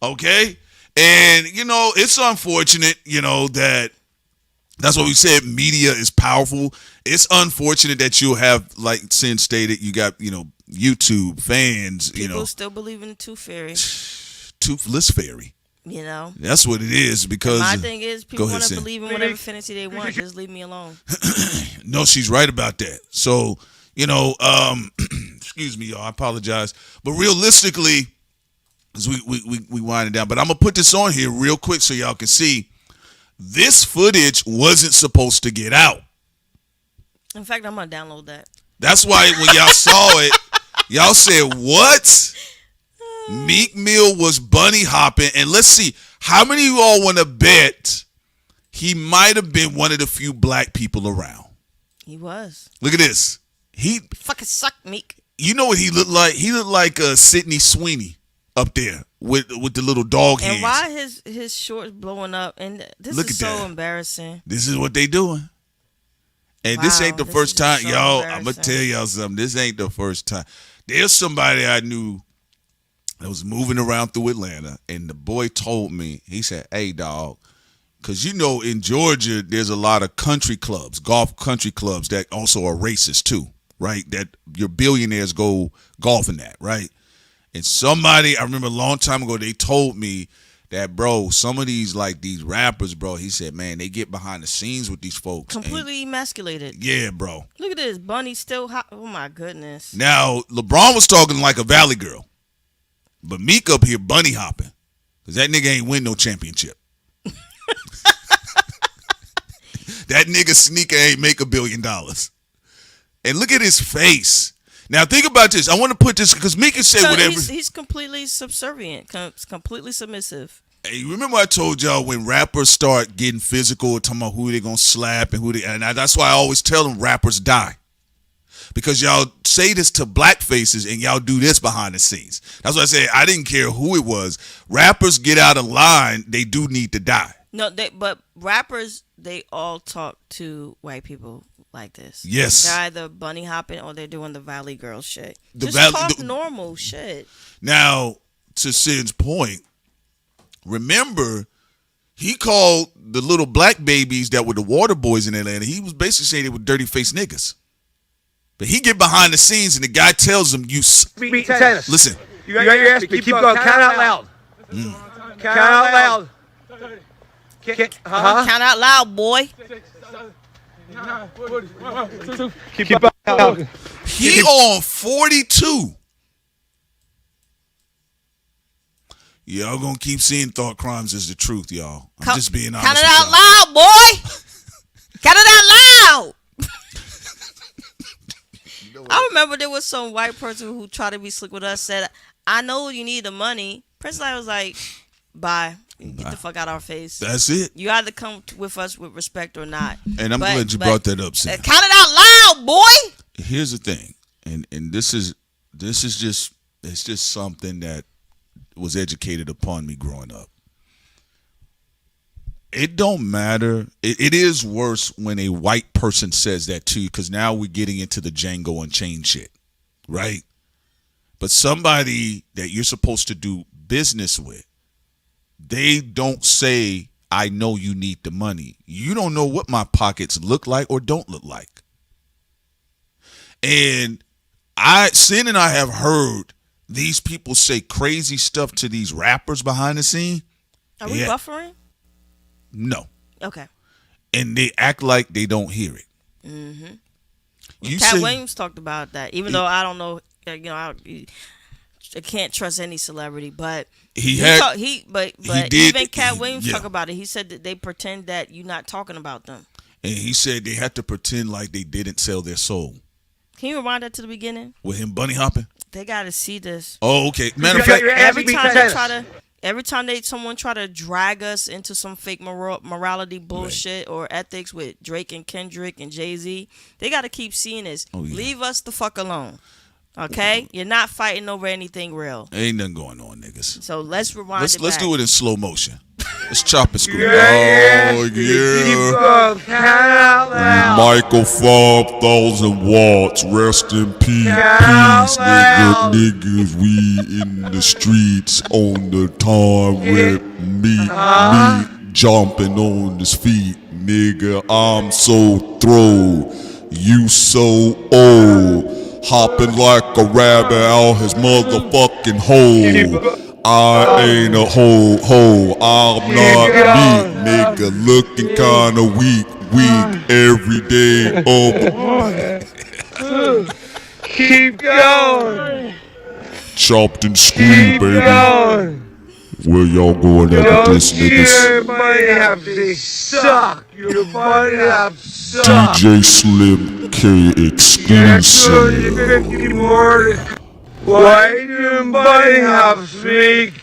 Okay? And, you know, it's unfortunate, you know, that's what we said, media is powerful. It's unfortunate that you'll have, like Sin stated, you got, you know, YouTube fans, people, you know. People still believe in the Tooth Fairy. Toothless Fairy. You know. That's what it is, because my thing is, people want to believe in whatever fantasy they want. Just leave me alone. No, she's right about that. So, you know, excuse me, y'all, I apologize. But realistically, as we wind it down, but I'm going to put this on here real quick so y'all can see. This footage wasn't supposed to get out. In fact, I'm going to download that. That's why when y'all saw it, y'all said, what? Meek Mill was bunny hopping. And let's see, how many of you all want to bet he might have been one of the few black people around? He was. Look at this. He fucking sucked, Meek. You know what he looked like? He looked like Sidney Sweeney up there with the little dog hands. And why his shorts blowing up? And this is so embarrassing. This is what they doing. And wow, this ain't the first time, y'all. I'm gonna tell y'all something. This ain't the first time. There's somebody I knew that was moving around through Atlanta, and the boy told me, he said, hey, dog, because you know in Georgia there's a lot of country clubs, golf country clubs that also are racist too, right? That your billionaires go golfing at, right? And somebody, I remember a long time ago, they told me that, bro, some of these rappers, bro, he said, man, they get behind the scenes with these folks. Completely emasculated. Yeah, bro. Look at this. Bunny still hot. Oh, my goodness. Now, LeBron was talking like a Valley girl. But Meek up here bunny hopping. Because that nigga ain't win no championship. That nigga sneaker ain't make $1 billion. And look at his face. Now, think about this. I want to put this, because Meek can say whatever. He's completely subservient, completely submissive. Hey, remember I told y'all when rappers start getting physical, talking about who they gonna slap and that's why I always tell them rappers die. Because y'all say this to black faces and y'all do this behind the scenes. That's why I say I didn't care who it was. Rappers get out of line, they do need to die. No, but rappers, they all talk to white people like this. Yes. They're either bunny hopping or they're doing the Valley Girl shit. Talk normal shit. Now, to Sid's point, remember, he called the little black babies that were the water boys in Atlanta, he was basically saying they were dirty-faced niggas. But he get behind the scenes and the guy tells him, tennis. Listen. You got your ass beat. Keep going. Count out loud. Count out loud. Count out loud, boy. Keep out. He on 42. Y'all gonna keep seeing thought crimes as the truth, y'all. I'm just being honest. Count it out loud, boy. Count it out loud. I remember there was some white person who tried to be slick with us, said, I know you need the money. Prince Light was like, bye. Get the fuck out of our face. That's it. You either come with us with respect or not. And I'm glad you brought that up, Sam. Count it out loud, boy. Here's the thing, and this is just something that was educated upon me growing up. It don't matter. It is worse when a white person says that to you, because now we're getting into the Django Unchained shit, right? But somebody that you're supposed to do business with, they don't say, I know you need the money. You don't know what my pockets look like or don't look like. And Sin and I have heard these people say crazy stuff to these rappers behind the scene. Are we buffering? No. Okay. And they act like they don't hear it. Mm-hmm. Cat Williams talked about that, even though I don't know, I can't trust any celebrity, but even Cat Williams talked about it. He said that they pretend that you're not talking about them. And he said they had to pretend like they didn't sell their soul. Can you rewind that to the beginning? With him bunny hopping? They got to see this. Oh, okay. Matter of fact, every time someone try to drag us into some fake morality bullshit or ethics with Drake and Kendrick and Jay-Z, they got to keep seeing this. Oh, yeah. Leave us the fuck alone. Okay? You're not fighting over anything real. Ain't nothing going on, niggas. So let's rewind it back. Let's do it in slow motion. Let's chop and screw. Michael 5,000 watts. Rest in peace. Niggas, we in the streets on the time with me jumping on his feet. Nigga, I'm so throw. You so old. Hopping like a rabbit out his motherfucking hole. I ain't a ho. I'm not me, nigga. Looking kinda weak every day. Keep going. Chopped and screwed, baby. Going. Where y'all going after this, niggas? Everybody have to suck. Your body have to suck. DJ Slim K exclusive. Why do body have speak?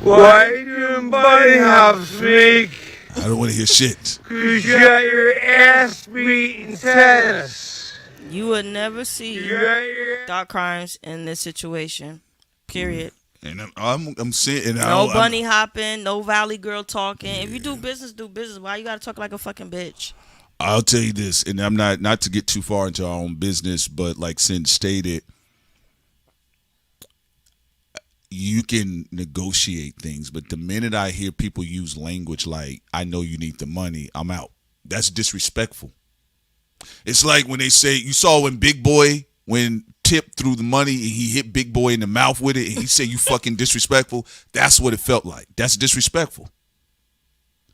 Why do body have speak? I don't want to hear shit. Cause you got your ass beat in tennis. You would never see thought crimes in this situation. Period. And I'm saying no bunny hopping, no Valley girl talking. If you do business, do business. Why you gotta talk like a fucking bitch? I'll tell you this, and I'm not to get too far into our own business, but like Sin stated, you can negotiate things, but the minute I hear people use language like, I know you need the money, I'm out. That's disrespectful. It's like when they say, you saw when Big Boy, when tip through the money and he hit Big Boy in the mouth with it and he said, you fucking disrespectful. That's what it felt like. That's disrespectful.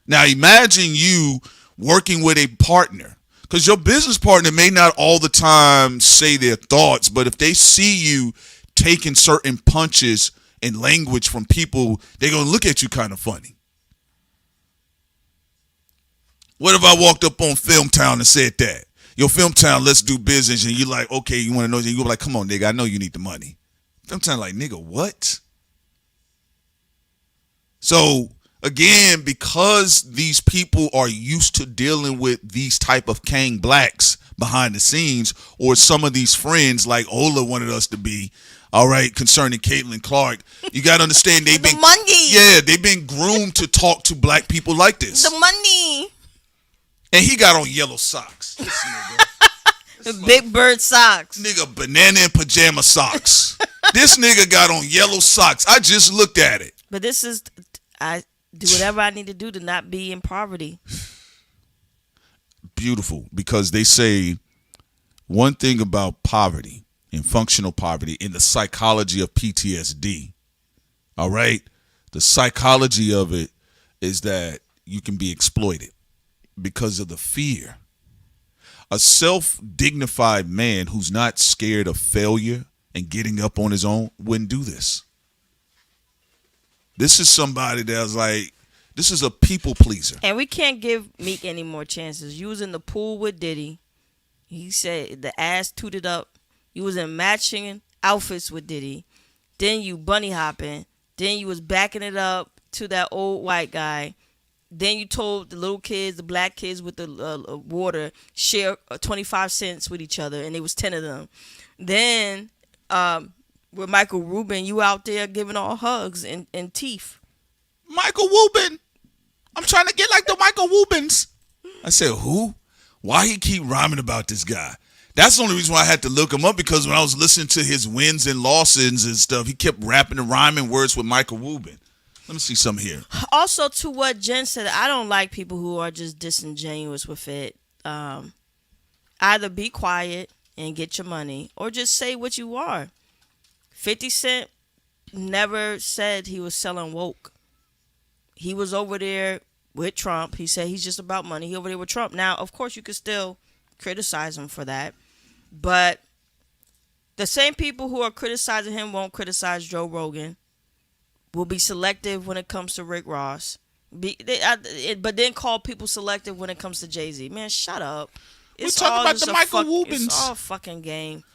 Now imagine you working with a partner, because your business partner may not all the time say their thoughts, but if they see you taking certain punches and language from people, they're going to look at you kind of funny. What if I walked up on Filmtown and said that? Yo, Filmtown, let's do business. And you're like, okay, you want to know? And you're like, come on, nigga, I know you need the money. Filmtown like, nigga, what? So, again, because these people are used to dealing with these type of Kang blacks behind the scenes, or some of these friends like Ola wanted us to be, all right, concerning Caitlin Clark, you got to understand they've been money. Yeah, they've been groomed to talk to black people like this. The money. And he got on yellow socks. This nigga. Big Bird socks. Nigga, banana and pajama socks. This nigga got on yellow socks. I just looked at it. But this is, I do whatever I need to do to not be in poverty. Beautiful, because they say one thing about poverty and functional poverty in the psychology of PTSD. All right? The psychology of it is that you can be exploited because of the fear. A self-dignified man who's not scared of failure and getting up on his own wouldn't do this. This is somebody that's like, this is a people pleaser. And we can't give Meek any more chances. You was in the pool with Diddy. He said the ass tooted up. You was in matching outfits with Diddy. Then you bunny hopping. Then you was backing it up to that old white guy. Then you told the little kids, the black kids with the water, share 25 cents with each other, and there was 10 of them. Then with Michael Rubin, you out there giving all hugs and teeth. Michael Rubin. I'm trying to get like the Michael Rubins. I said, who? Why he keep rhyming about this guy? That's the only reason why I had to look him up, because when I was listening to his wins and losses and stuff, he kept rapping and rhyming words with Michael Rubin. Let me see some here. Also, to what Jen said, I don't like people who are just disingenuous with it. Either be quiet and get your money, or just say what you are. 50 Cent never said he was selling woke. He was over there with Trump. He said he's just about money. He over there with Trump. Now, of course, you could still criticize him for that. But the same people who are criticizing him won't criticize Joe Rogan. Will be selective when it comes to Rick Ross. But then call people selective when it comes to Jay-Z. Man, shut up. It's We're talking all about just the a Michael Rubins. It's all a fucking game.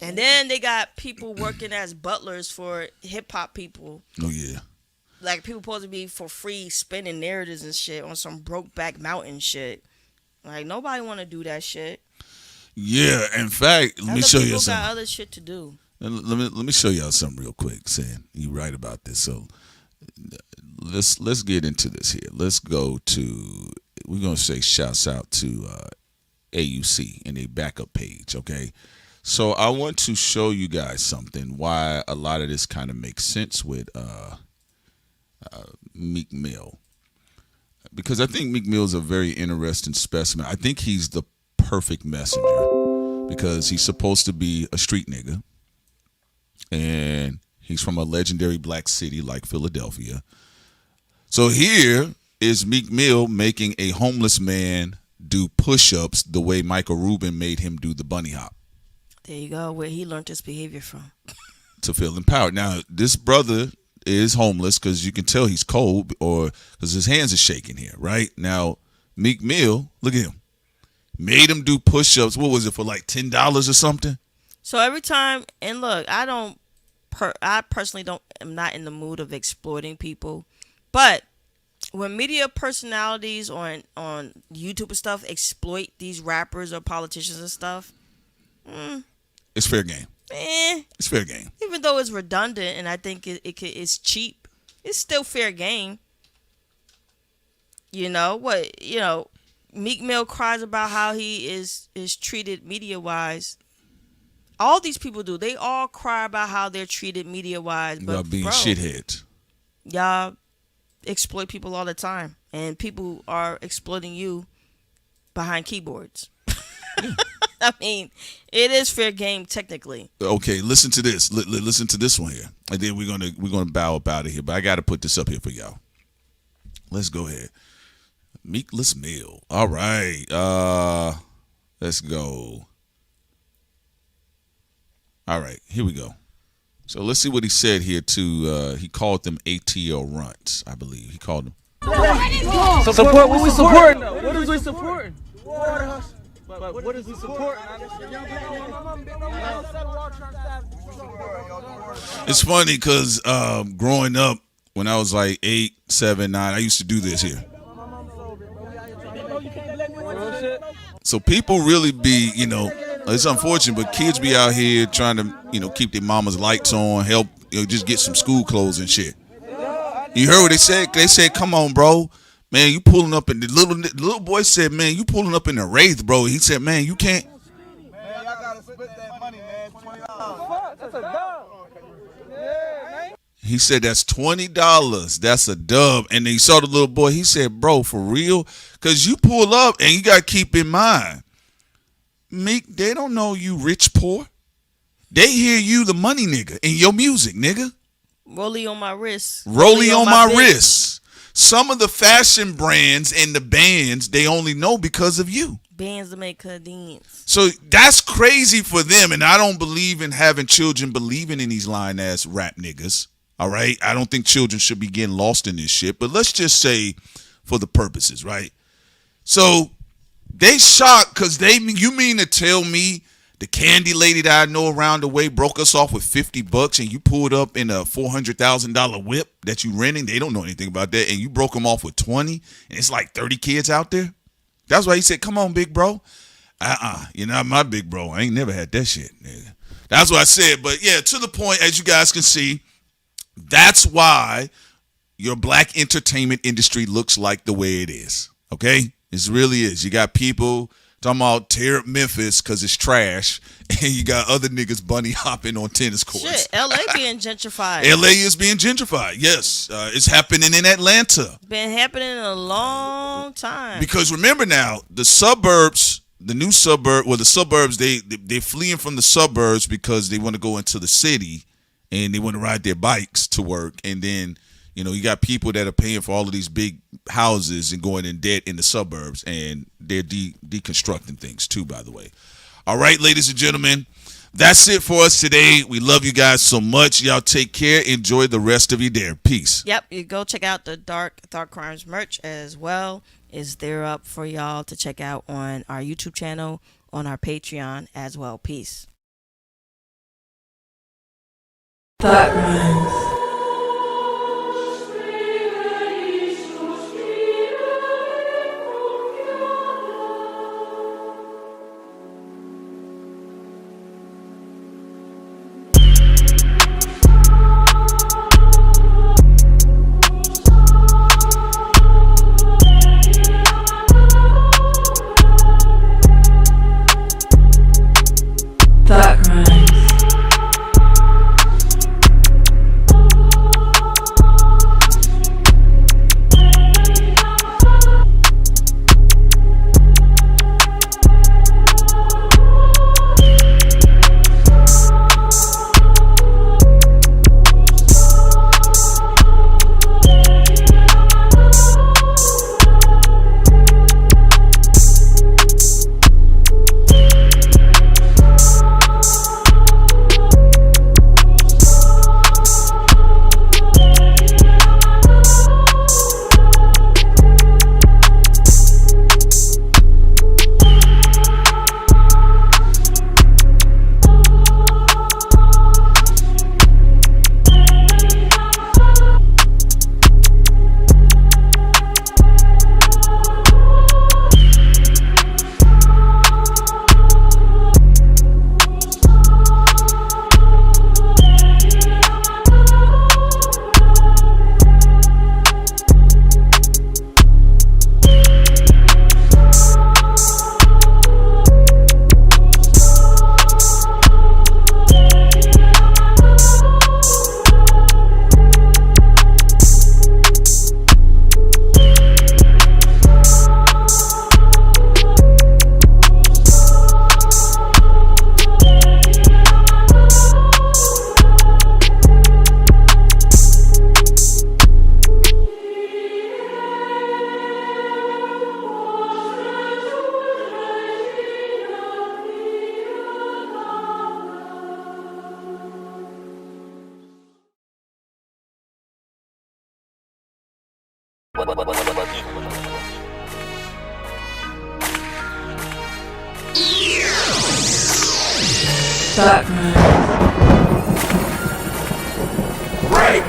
And then they got people working as butlers for hip-hop people. Oh, yeah. Like, people supposed to be for free spinning narratives and shit on some Brokeback Mountain shit. Like, nobody want to do that shit. Yeah, in fact, let me show you People something. got other shit to do. Let me show y'all something real quick, saying you're right about this. So let's get into this here. Let's go to, we're gonna say shouts out to AUC and a backup page, okay? So I want to show you guys something, why a lot of this kind of makes sense with Meek Mill, because I think Meek Mill is a very interesting specimen. I think he's the perfect messenger, because he's supposed to be a street nigga. And he's from a legendary black city like Philadelphia. So here is Meek Mill making a homeless man do push-ups the way Michael Rubin made him do the bunny hop. There you go, where he learned his behavior from. To feel empowered. Now, this brother is homeless because you can tell he's cold, or because his hands are shaking here, right? Now, Meek Mill, look at him. Made him do push-ups, what was it, for like $10 or something? So every time, and look, I personally am not in the mood of exploiting people, but when media personalities on YouTube and stuff exploit these rappers or politicians and stuff, it's fair game. It's fair game. Even though it's redundant and I think it's cheap, it's still fair game. You know what? You know, Meek Mill cries about how he is treated media wise. All these people do. They all cry about how they're treated media-wise. But, y'all being shitheads. Y'all exploit people all the time. And people are exploiting you behind keyboards. I mean, it is fair game technically. Okay, listen to this. Listen to this one here, and then we're gonna bow up out of here. But I got to put this up here for y'all. Let's go ahead. Meatless Mill. All right. Let's go. All right, here we go. So let's see what he said here to he called them ATL runts, I believe. He called them. Support what we supporting though. What is we supporting? But what is we supporting? It's funny because growing up, when I was like 8, 7, 9, I used to do this here. So people really be, it's unfortunate, but kids be out here trying to, keep their mama's lights on, help, just get some school clothes and shit. You heard what they said? They said, "Come on, bro, man, you pulling up." And the little boy said, "Man, you pulling up in the Wraith, bro." He said, "Man, you can't." Man, y'all gotta split that money, man. $20. That's a dub. Yeah, man. He said, "That's $20. That's a dub." And then he saw the little boy. He said, "Bro, for real? Because you pull up and you got to keep in mind, Meek, they don't know you rich, poor. They hear you, the money nigga, in your music, nigga. Rollie on my wrist. Rollie on my wrist. Some of the fashion brands and the bands, they only know because of you. Bands that make cadence. So that's crazy for them. And I don't believe in having children believing in these lying ass rap niggas. All right. I don't think children should be getting lost in this shit. But let's just say for the purposes, right? So they shocked because you mean to tell me the candy lady that I know around the way broke us off with $50 and you pulled up in a $400,000 whip that you renting? They don't know anything about that. And you broke them off with 20 and it's like 30 kids out there. That's why he said, "Come on, big bro." You're not my big bro. I ain't never had that shit. That's what I said. But yeah, to the point, as you guys can see, that's why your black entertainment industry looks like the way it is. Okay? It really is. You got people talking about tear up Memphis because it's trash, and you got other niggas bunny hopping on tennis courts. Shit, LA being gentrified. LA is being gentrified, yes. It's happening in Atlanta. Been happening a long time. Because remember now, the suburbs, the suburbs, they're fleeing from the suburbs because they want to go into the city, and they want to ride their bikes to work, and then you got people that are paying for all of these big houses and going in debt in the suburbs, and they're deconstructing things too, by the way. All right, ladies and gentlemen, that's it for us today. We love you guys so much. Y'all take care. Enjoy the rest of your day. Peace. Yep, you go check out the Dark Crimes merch as well. Is there up for y'all to check out on our YouTube channel, on our Patreon as well. Peace. Dark Crimes. Dark Crimes. Thought Crimes. Rape.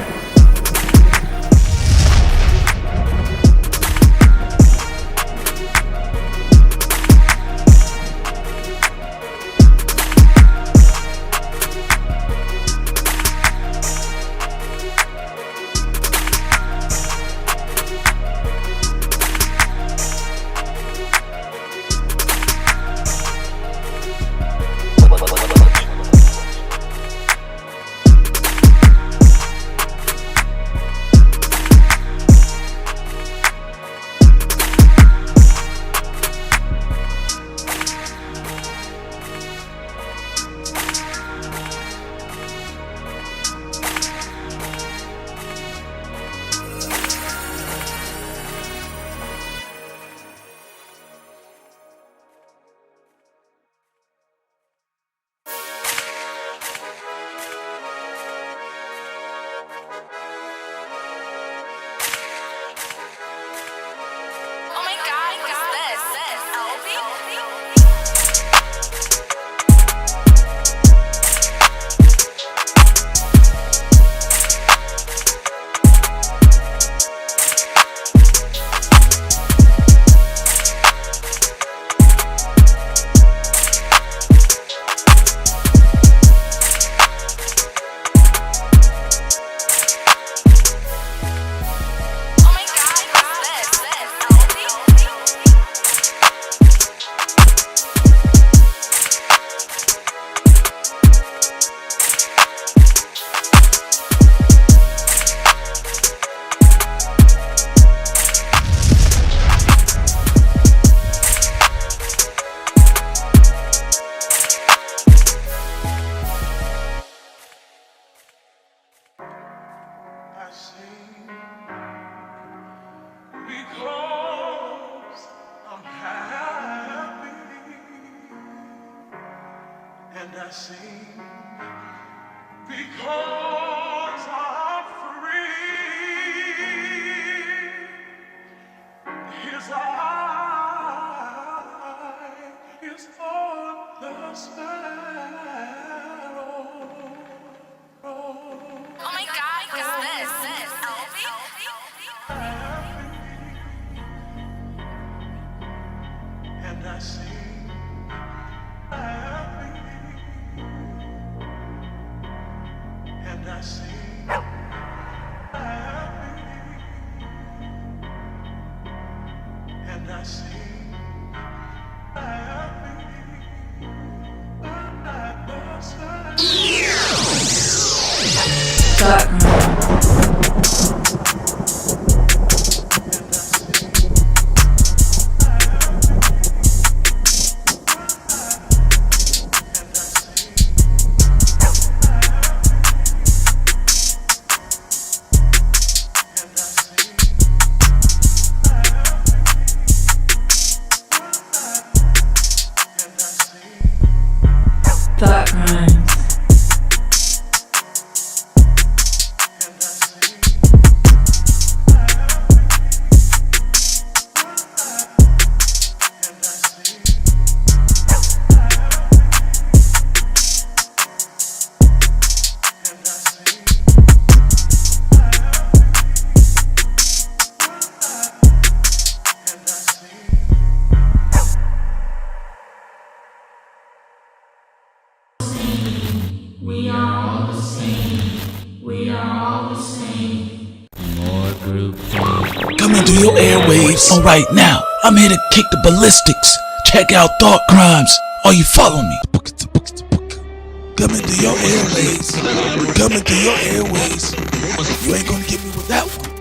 Because I'm happy, and I sing because I'm free. His eye is on the sparrow. Oh my God, who's this? Elvie? And I sing happy, and I sing happy, and I sing happy. Thought Crimes. Thought Crimes. We are all the same. We are all the same. More group coming through your airwaves. All right, now I'm here to kick the ballistics. Check out Thought Crimes. Are you following me? Coming through your airways. Coming through your airways. You ain't gonna get me with that one.